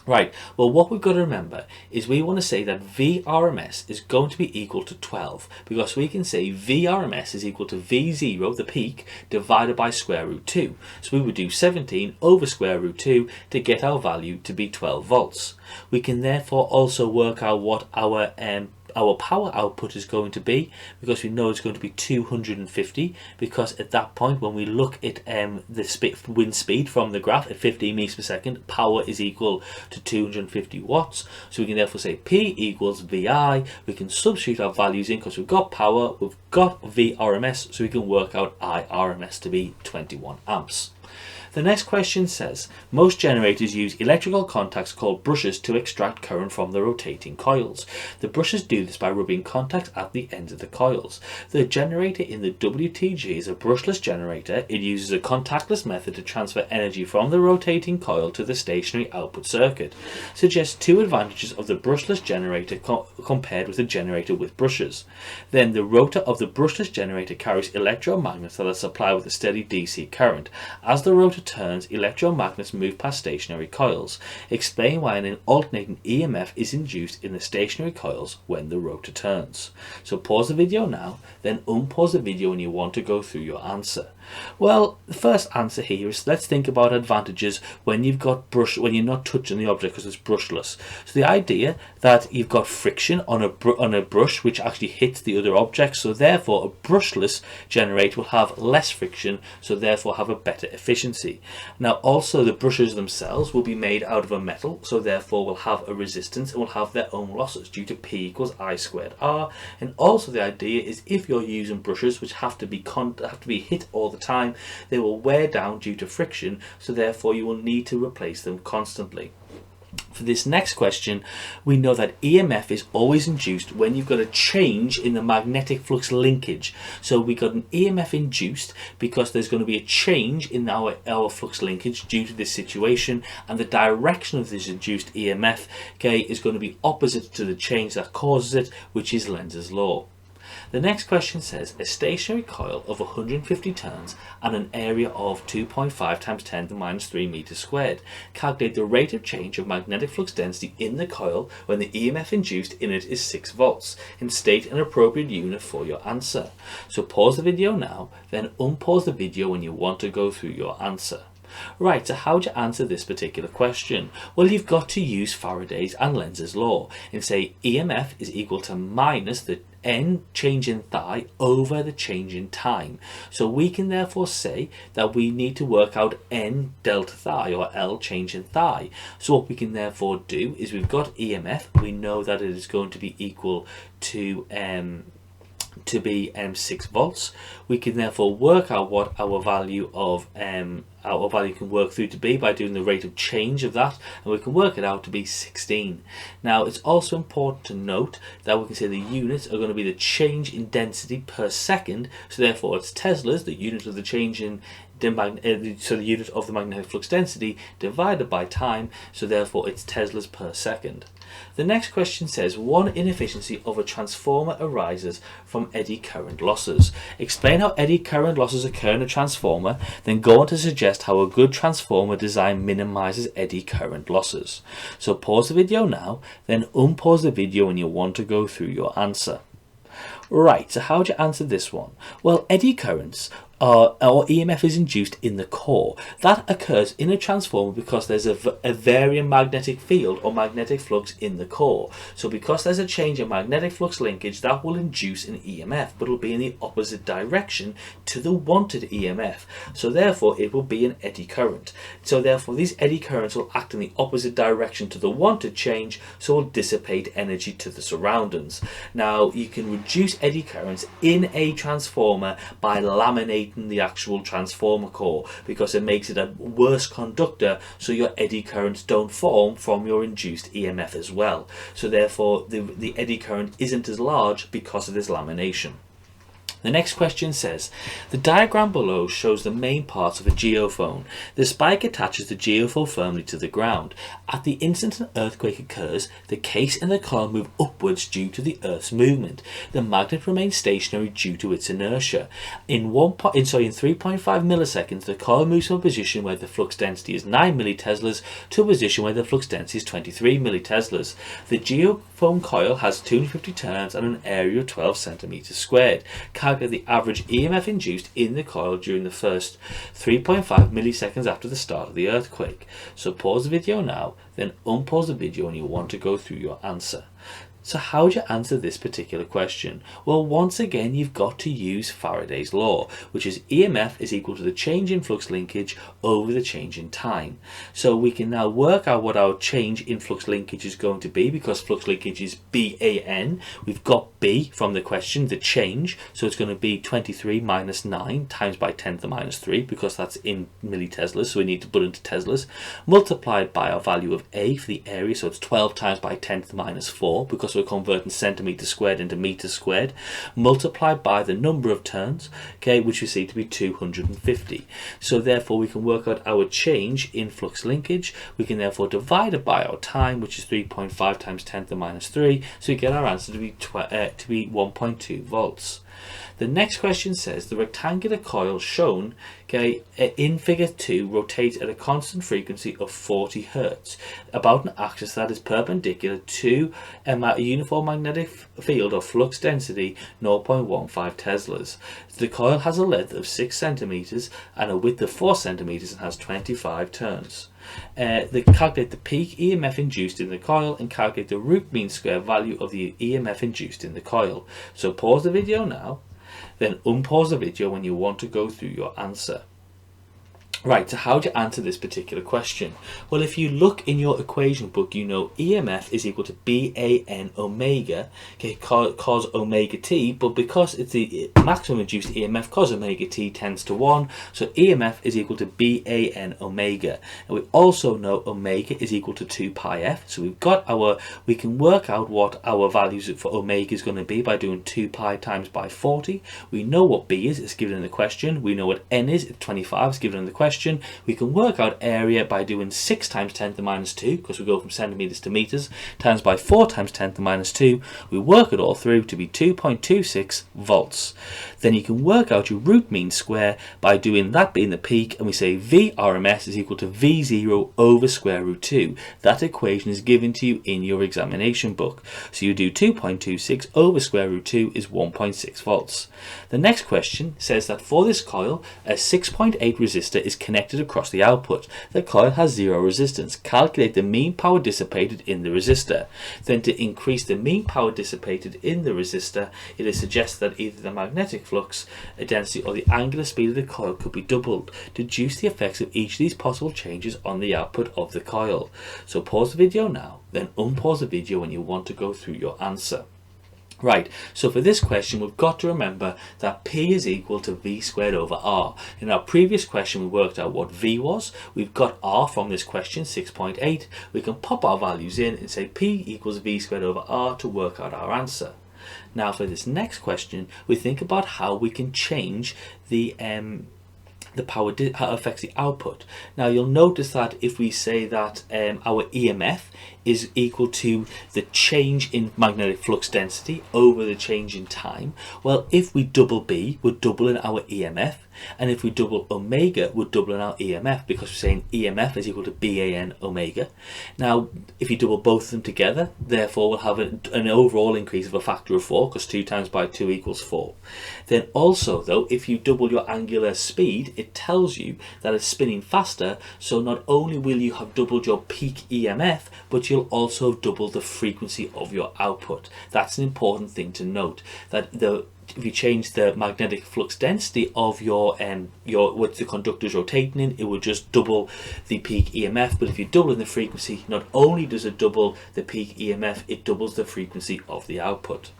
Right, well what we've got to remember is we want to say that VRMS is going to be equal to 12, because we can say VRMS is equal to V0, the peak, divided by square root 2. So we would do 17 over square root 2 to get our value to be 12 volts. We can therefore also work out what our power output is going to be, because we know it's going to be 250, because at that point when we look at the wind speed from the graph at 15 meters per second, power is equal to 250 watts. So we can therefore say P equals VI. We can substitute our values in because we've got power, we've got VRMS, so we can work out IRMS to be 21 amps. The next question says, most generators use electrical contacts called brushes to extract current from the rotating coils. The brushes do this by rubbing contacts at the ends of the coils. The generator in the WTG is a brushless generator. It uses a contactless method to transfer energy from the rotating coil to the stationary output circuit. Suggest 2 advantages of the brushless generator compared with a generator with brushes. Then the rotor of the brushless generator carries electromagnets that are supplied with a steady DC current. As the rotor turns, electromagnets move past stationary coils. Explain why an alternating EMF is induced in the stationary coils when the rotor turns. So pause the video now, then unpause the video when you want to go through your answer. Well, the first answer here is, let's think about advantages when you've got when you're not touching the object because it's brushless. So the idea that you've got friction on a brush which actually hits the other object, so therefore a brushless generator will have less friction, so therefore have a better efficiency. Now also the brushes themselves will be made out of a metal, so therefore will have a resistance and will have their own losses due to P equals I squared R. And also the idea is, if you're using brushes which have to be hit all the time, they will wear down due to friction, so therefore you will need to replace them constantly. For this next question, we know that EMF is always induced when you've got a change in the magnetic flux linkage. So we got an EMF induced because there's going to be a change in our flux linkage due to this situation, and the direction of this induced EMF, okay, is going to be opposite to the change that causes it, which is Lenz's law. The next question says a stationary coil of 150 turns and an area of 2.5 times 10 to the minus 3 meters squared. Calculate the rate of change of magnetic flux density in the coil when the EMF induced in it is 6 volts, and state an appropriate unit for your answer. So pause the video now, then unpause the video when you want to go through your answer. Right, so how do you answer this particular question? Well, you've got to use Faraday's and Lenz's law and say EMF is equal to minus the n change in phi over the change in time. So we can therefore say that we need to work out n delta phi, or L change in phi. So what we can therefore do is we've got EMF, we know that it is going to be equal to 6 volts. We can therefore work out what our value can work through to be by doing the rate of change of that, and we can work it out to be 16. Now it's also important to note that we can say the units are going to be the change in density per second, so therefore it's Teslas, the unit of the change in so the unit of the magnetic flux density divided by time, so therefore it's Teslas per second. The next question says one inefficiency of a transformer arises from eddy current losses. Explain how eddy current losses occur in a transformer, then go on to suggest how a good transformer design minimizes eddy current losses. So pause the video now, then unpause the video when you want to go through your answer. Right, so how do you answer this one? Well, eddy currents or EMF is induced in the core. That occurs in a transformer because there's a varying magnetic field or magnetic flux in the core. So because there's a change in magnetic flux linkage, that will induce an EMF, but it will be in the opposite direction to the wanted EMF. So therefore it will be an eddy current. So therefore these eddy currents will act in the opposite direction to the wanted change, so will dissipate energy to the surroundings. Now you can reduce eddy currents in a transformer by laminating the actual transformer core, because it makes it a worse conductor, so your eddy currents don't form from your induced EMF as well. So therefore the eddy current isn't as large because of this lamination. The next question says, the diagram below shows the main parts of a geophone. The spike attaches the geophone firmly to the ground. At the instant an earthquake occurs, the case and the coil move upwards due to the Earth's movement. The magnet remains stationary due to its inertia. In 3.5 milliseconds, the coil moves from a position where the flux density is 9 milliteslas to a position where the flux density is 23 milliteslas. The geophone coil has 250 turns and an area of 12 centimeters squared. Calculate the average EMF induced in the coil during the first 3.5 milliseconds after the start of the earthquake. So pause the video now, then unpause the video when you want to go through your answer. So how do you answer this particular question? Well, once again, you've got to use Faraday's law, which is EMF is equal to the change in flux linkage over the change in time. So we can now work out what our change in flux linkage is going to be, because flux linkage is BAN. We've got B from the question, the change. So it's going to be 23 minus 9 times by 10 to the minus 3, because that's in milliteslas, so we need to put into teslas, multiplied by our value of A for the area, so it's 12 times by 10 to the minus 4, because we're converting centimeters squared into meters squared, multiplied by the number of turns, okay, which we see to be 250. So therefore we can work out our change in flux linkage. We can therefore divide it by our time, which is 3.5 times 10 to the minus 3, so we get our answer to be 1.2 volts. The next question says the rectangular coil shown, okay, in figure 2 rotates at a constant frequency of 40 Hz about an axis that is perpendicular to a uniform magnetic field or flux density 0.15 teslas. The coil has a length of 6 centimeters and a width of 4 centimeters and has 25 turns. They calculate the peak EMF induced in the coil and calculate the root mean square value of the EMF induced in the coil. So pause the video now, then unpause the video when you want to go through your answer. Right, so how do you answer this particular question? Well, if you look in your equation book, you know EMF is equal to BAN omega, okay, cos omega t, but because it's the maximum induced EMF, cos omega t tends to 1, so EMF is equal to BAN omega. And we also know omega is equal to 2 pi f, so we can work out what our values for omega is going to be by doing 2 pi times by 40. We know what B is, it's given in the question. We know what N is, it's 25, it's given in the question. We can work out area by doing 6 times 10 to the minus 2, because we go from centimeters to meters, times by 4 times 10 to the minus 2. We work it all through to be 2.26 volts. Then you can work out your root mean square by doing that being the peak, and we say V RMS is equal to V0 over square root 2. That equation is given to you in your examination book. So you do 2.26 over square root 2 is 1.6 volts. The next question says that for this coil, a 6.8 resistor is connected across the output. The coil has 0 resistance. Calculate the mean power dissipated in the resistor. Then to increase the mean power dissipated in the resistor, it is suggested that either the magnetic flux density or the angular speed of the coil could be doubled. Deduce the effects of each of these possible changes on the output of the coil. So pause the video now, then unpause the video when you want to go through your answer. Right, so for this question we've got to remember that P is equal to V squared over R. In our previous question we worked out what V was. We've got R from this question, 6.8. We can pop our values in and say P equals V squared over R to work out our answer. Now for this next question we think about how we can change the power, how it affects the output. Now you'll notice that if we say that our EMF is equal to the change in magnetic flux density over the change in time, well, if we double B, we're doubling our EMF, and if we double omega, we're doubling our EMF, because we're saying EMF is equal to BAN omega. Now if you double both of them together, therefore we'll have an overall increase of a factor of 4, because 2 times by 2 equals 4. Then also though, if you double your angular speed, it tells you that it's spinning faster, so not only will you have doubled your peak EMF, but you'll also have doubled the frequency of your output. That's an important thing to note, that if you change the magnetic flux density of what the conductor's rotating in, it will just double the peak EMF. But if you double in the frequency, not only does it double the peak EMF, it doubles the frequency of the output.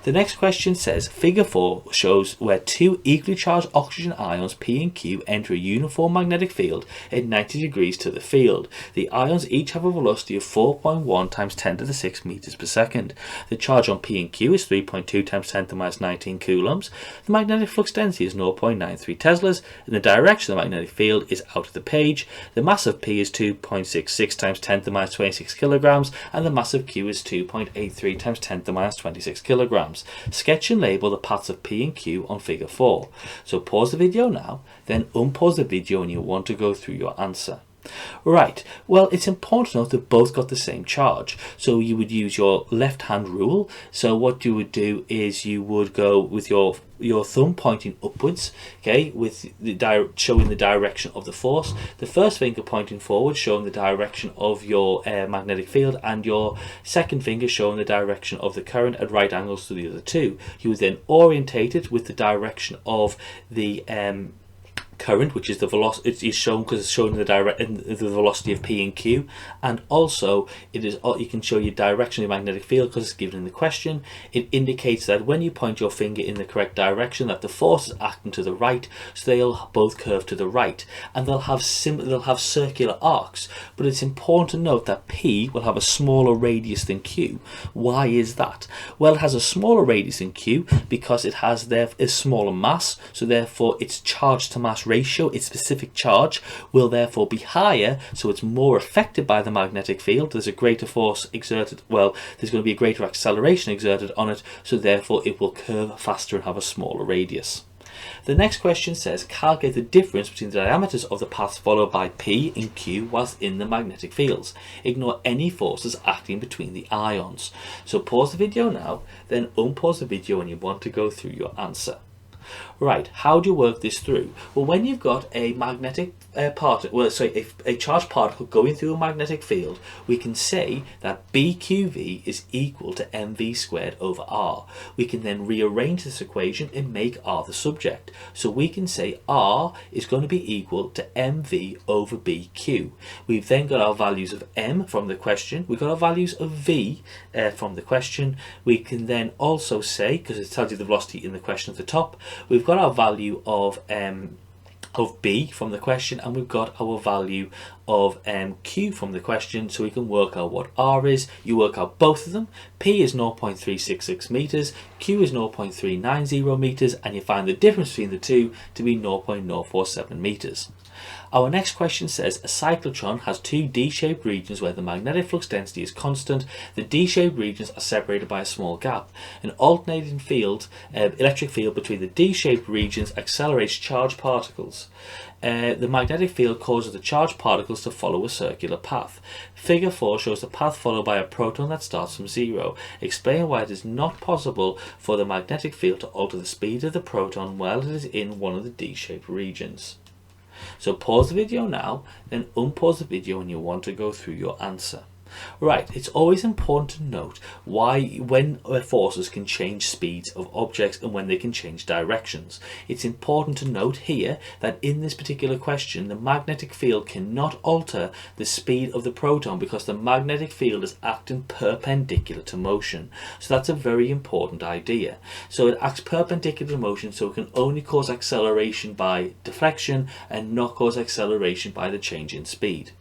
The next question says, figure 4 shows where two equally charged oxygen ions P and Q enter a uniform magnetic field at 90 degrees to the field. The ions each have a velocity of 4.1 times 10 to the 6 meters per second. The charge on P and Q is 3.2 times 10 to the minus 19 coulombs. The magnetic flux density is 0.93 teslas, and the direction of the magnetic field is out of the page. The mass of P is 2.66 times 10 to the minus 26 kilograms, and the mass of Q is 2.83 times 10 to the minus 26 kilograms. Sketch and label the paths of P and Q on figure 4. So pause the video now, then unpause the video when you want to go through your answer. Right, well, it's important to note that both got the same charge, so you would use your left hand rule. So what you would do is you would go with your thumb pointing upwards, okay, with showing the direction of the force, the first finger pointing forward showing the direction of your magnetic field, and your second finger showing the direction of the current at right angles to the other two. You would then orientate it with the direction of the current, which is the velocity. It is shown because it's shown the velocity of P and Q, and also you can show your direction of the magnetic field because it's given in the question. It indicates that when you point your finger in the correct direction, that the force is acting to the right, so they'll both curve to the right, and they'll have circular arcs. But it's important to note that P will have a smaller radius than Q. Why is that? Well, it has a smaller radius than Q because it has a smaller mass, so therefore its charge to mass ratio, its specific charge, will therefore be higher, so it's more affected by the magnetic field. There's a greater force exerted, well, there's going to be a greater acceleration exerted on it, so therefore it will curve faster and have a smaller radius. The next question says, calculate the difference between the diameters of the paths followed by P and Q whilst in the magnetic fields. Ignore any forces acting between the ions. So pause the video now, then unpause the video when you want to go through your answer. Right, how do you work this through? Well, when you've got a magnetic a charged particle going through a magnetic field, we can say that BQV is equal to mv squared over r. We can then rearrange this equation and make r the subject. So we can say r is going to be equal to mv over bq. We've then got our values of m from the question. We've got our values of v from the question. We can then also say, because it tells you the velocity in the question at the top, we've got our value of B from the question, and we've got our value of Q from the question, so we can work out what R is. You work out both of them. P is 0.366 meters, Q is 0.390 meters, and you find the difference between the two to be 0.047 meters. Our next question says a cyclotron has two D-shaped regions where the magnetic flux density is constant. The D-shaped regions are separated by a small gap. An alternating field, electric field between the D-shaped regions accelerates charged particles. The magnetic field causes the charged particles to follow a circular path. Figure 4 shows the path followed by a proton that starts from 0. Explain why it is not possible for the magnetic field to alter the speed of the proton while it is in one of the D-shaped regions. So pause the video now, then unpause the video when you want to go through your answer. Right, it's always important to note when forces can change speeds of objects and when they can change directions. It's important to note here that in this particular question, the magnetic field cannot alter the speed of the proton because the magnetic field is acting perpendicular to motion. So that's a very important idea. So it acts perpendicular to motion, so it can only cause acceleration by deflection and not cause acceleration by the change in speed.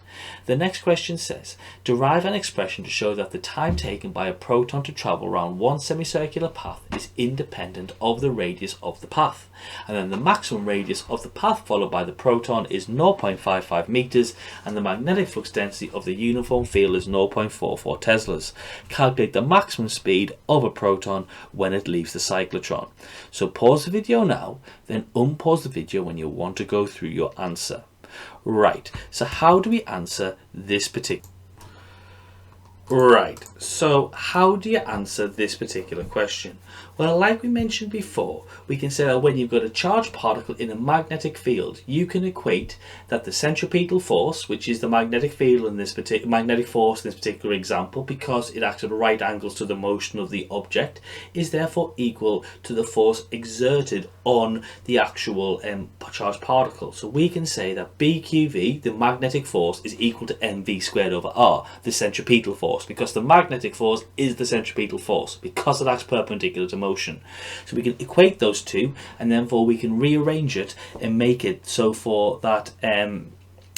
The next question says, derive an expression to show that the time taken by a proton to travel around one semicircular path is independent of the radius of the path. And then the maximum radius of the path followed by the proton is 0.55 meters, and the magnetic flux density of the uniform field is 0.44 teslas. Calculate the maximum speed of a proton when it leaves the cyclotron. So pause the video now, then unpause the video when you want to go through your answer. Right, so how do we answer this particular question? Well, like we mentioned before, we can say that when you've got a charged particle in a magnetic field, you can equate that the centripetal force, which is the magnetic field in this magnetic force in this particular example, because it acts at right angles to the motion of the object, is therefore equal to the force exerted on the actual charged particle. So we can say that BQV, the magnetic force, is equal to mv squared over r, the centripetal force, because the magnetic force is the centripetal force, because it acts perpendicular to motion. So we can equate those two, and therefore we can rearrange it and make it so for that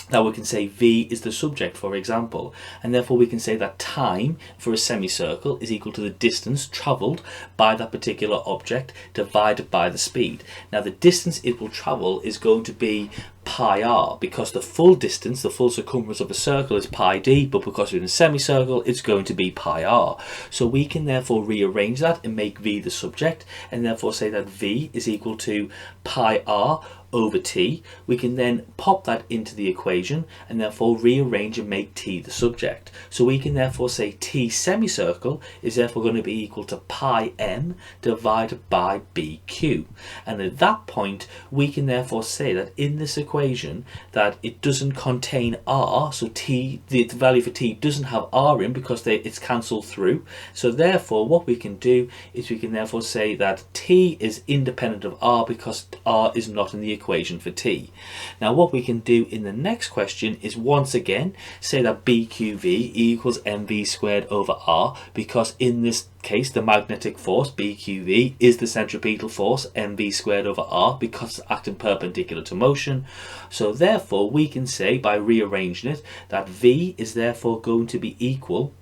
that we can say v is the subject, for example, and therefore we can say that time for a semicircle is equal to the distance travelled by that particular object divided by the speed. Now the distance it will travel is going to be pi r, because the full distance, the full circumference of a circle is pi d, but because we're in a semicircle it's going to be pi r. So we can therefore rearrange that and make v the subject, and therefore say that v is equal to pi r over t. We can then pop that into the equation and therefore rearrange and make t the subject. So we can therefore say t semicircle is therefore going to be equal to pi m divided by bq. And at that point we can therefore say that in this equation that it doesn't contain r, so t, the value for t doesn't have r in because it's cancelled through. So therefore what we can do is we can therefore say that t is independent of r because r is not in the equation for t. Now what we can do in the next question is once again say that BQV equals mv squared over r, because in this case the magnetic force BQV is the centripetal force mv squared over r because it's acting perpendicular to motion. So therefore we can say by rearranging it that v is therefore going to be equal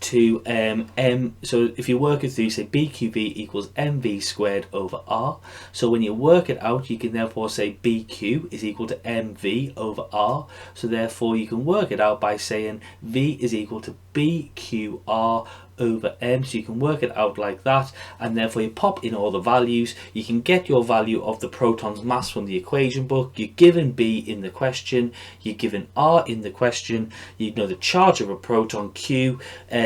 to m. So if you work it through, say BQV equals mv squared over r. So when you work it out, you can therefore say BQ is equal to mv over r. So therefore you can work it out by saying v is equal to BQR over m. So you can work it out like that, and therefore you pop in all the values. You can get your value of the proton's mass from the equation book. You're given b in the question, you're given r in the question, you know the charge of a proton q,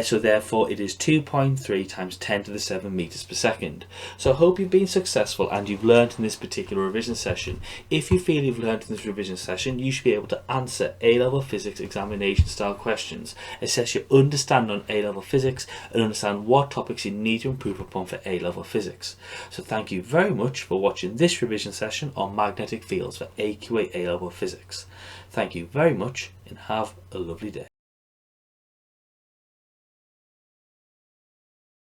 so therefore it is 2.3 times 10 to the 7 meters per second. So I hope you've been successful and you've learned in this particular revision session. If you feel you've learned in this revision session, you should be able to answer A-level physics examination style questions, assess your understanding on A-level physics, and understand what topics you need to improve upon for A-level physics. So thank you very much for watching this revision session on magnetic fields for AQA A-Level Physics. Thank you very much and have a lovely day.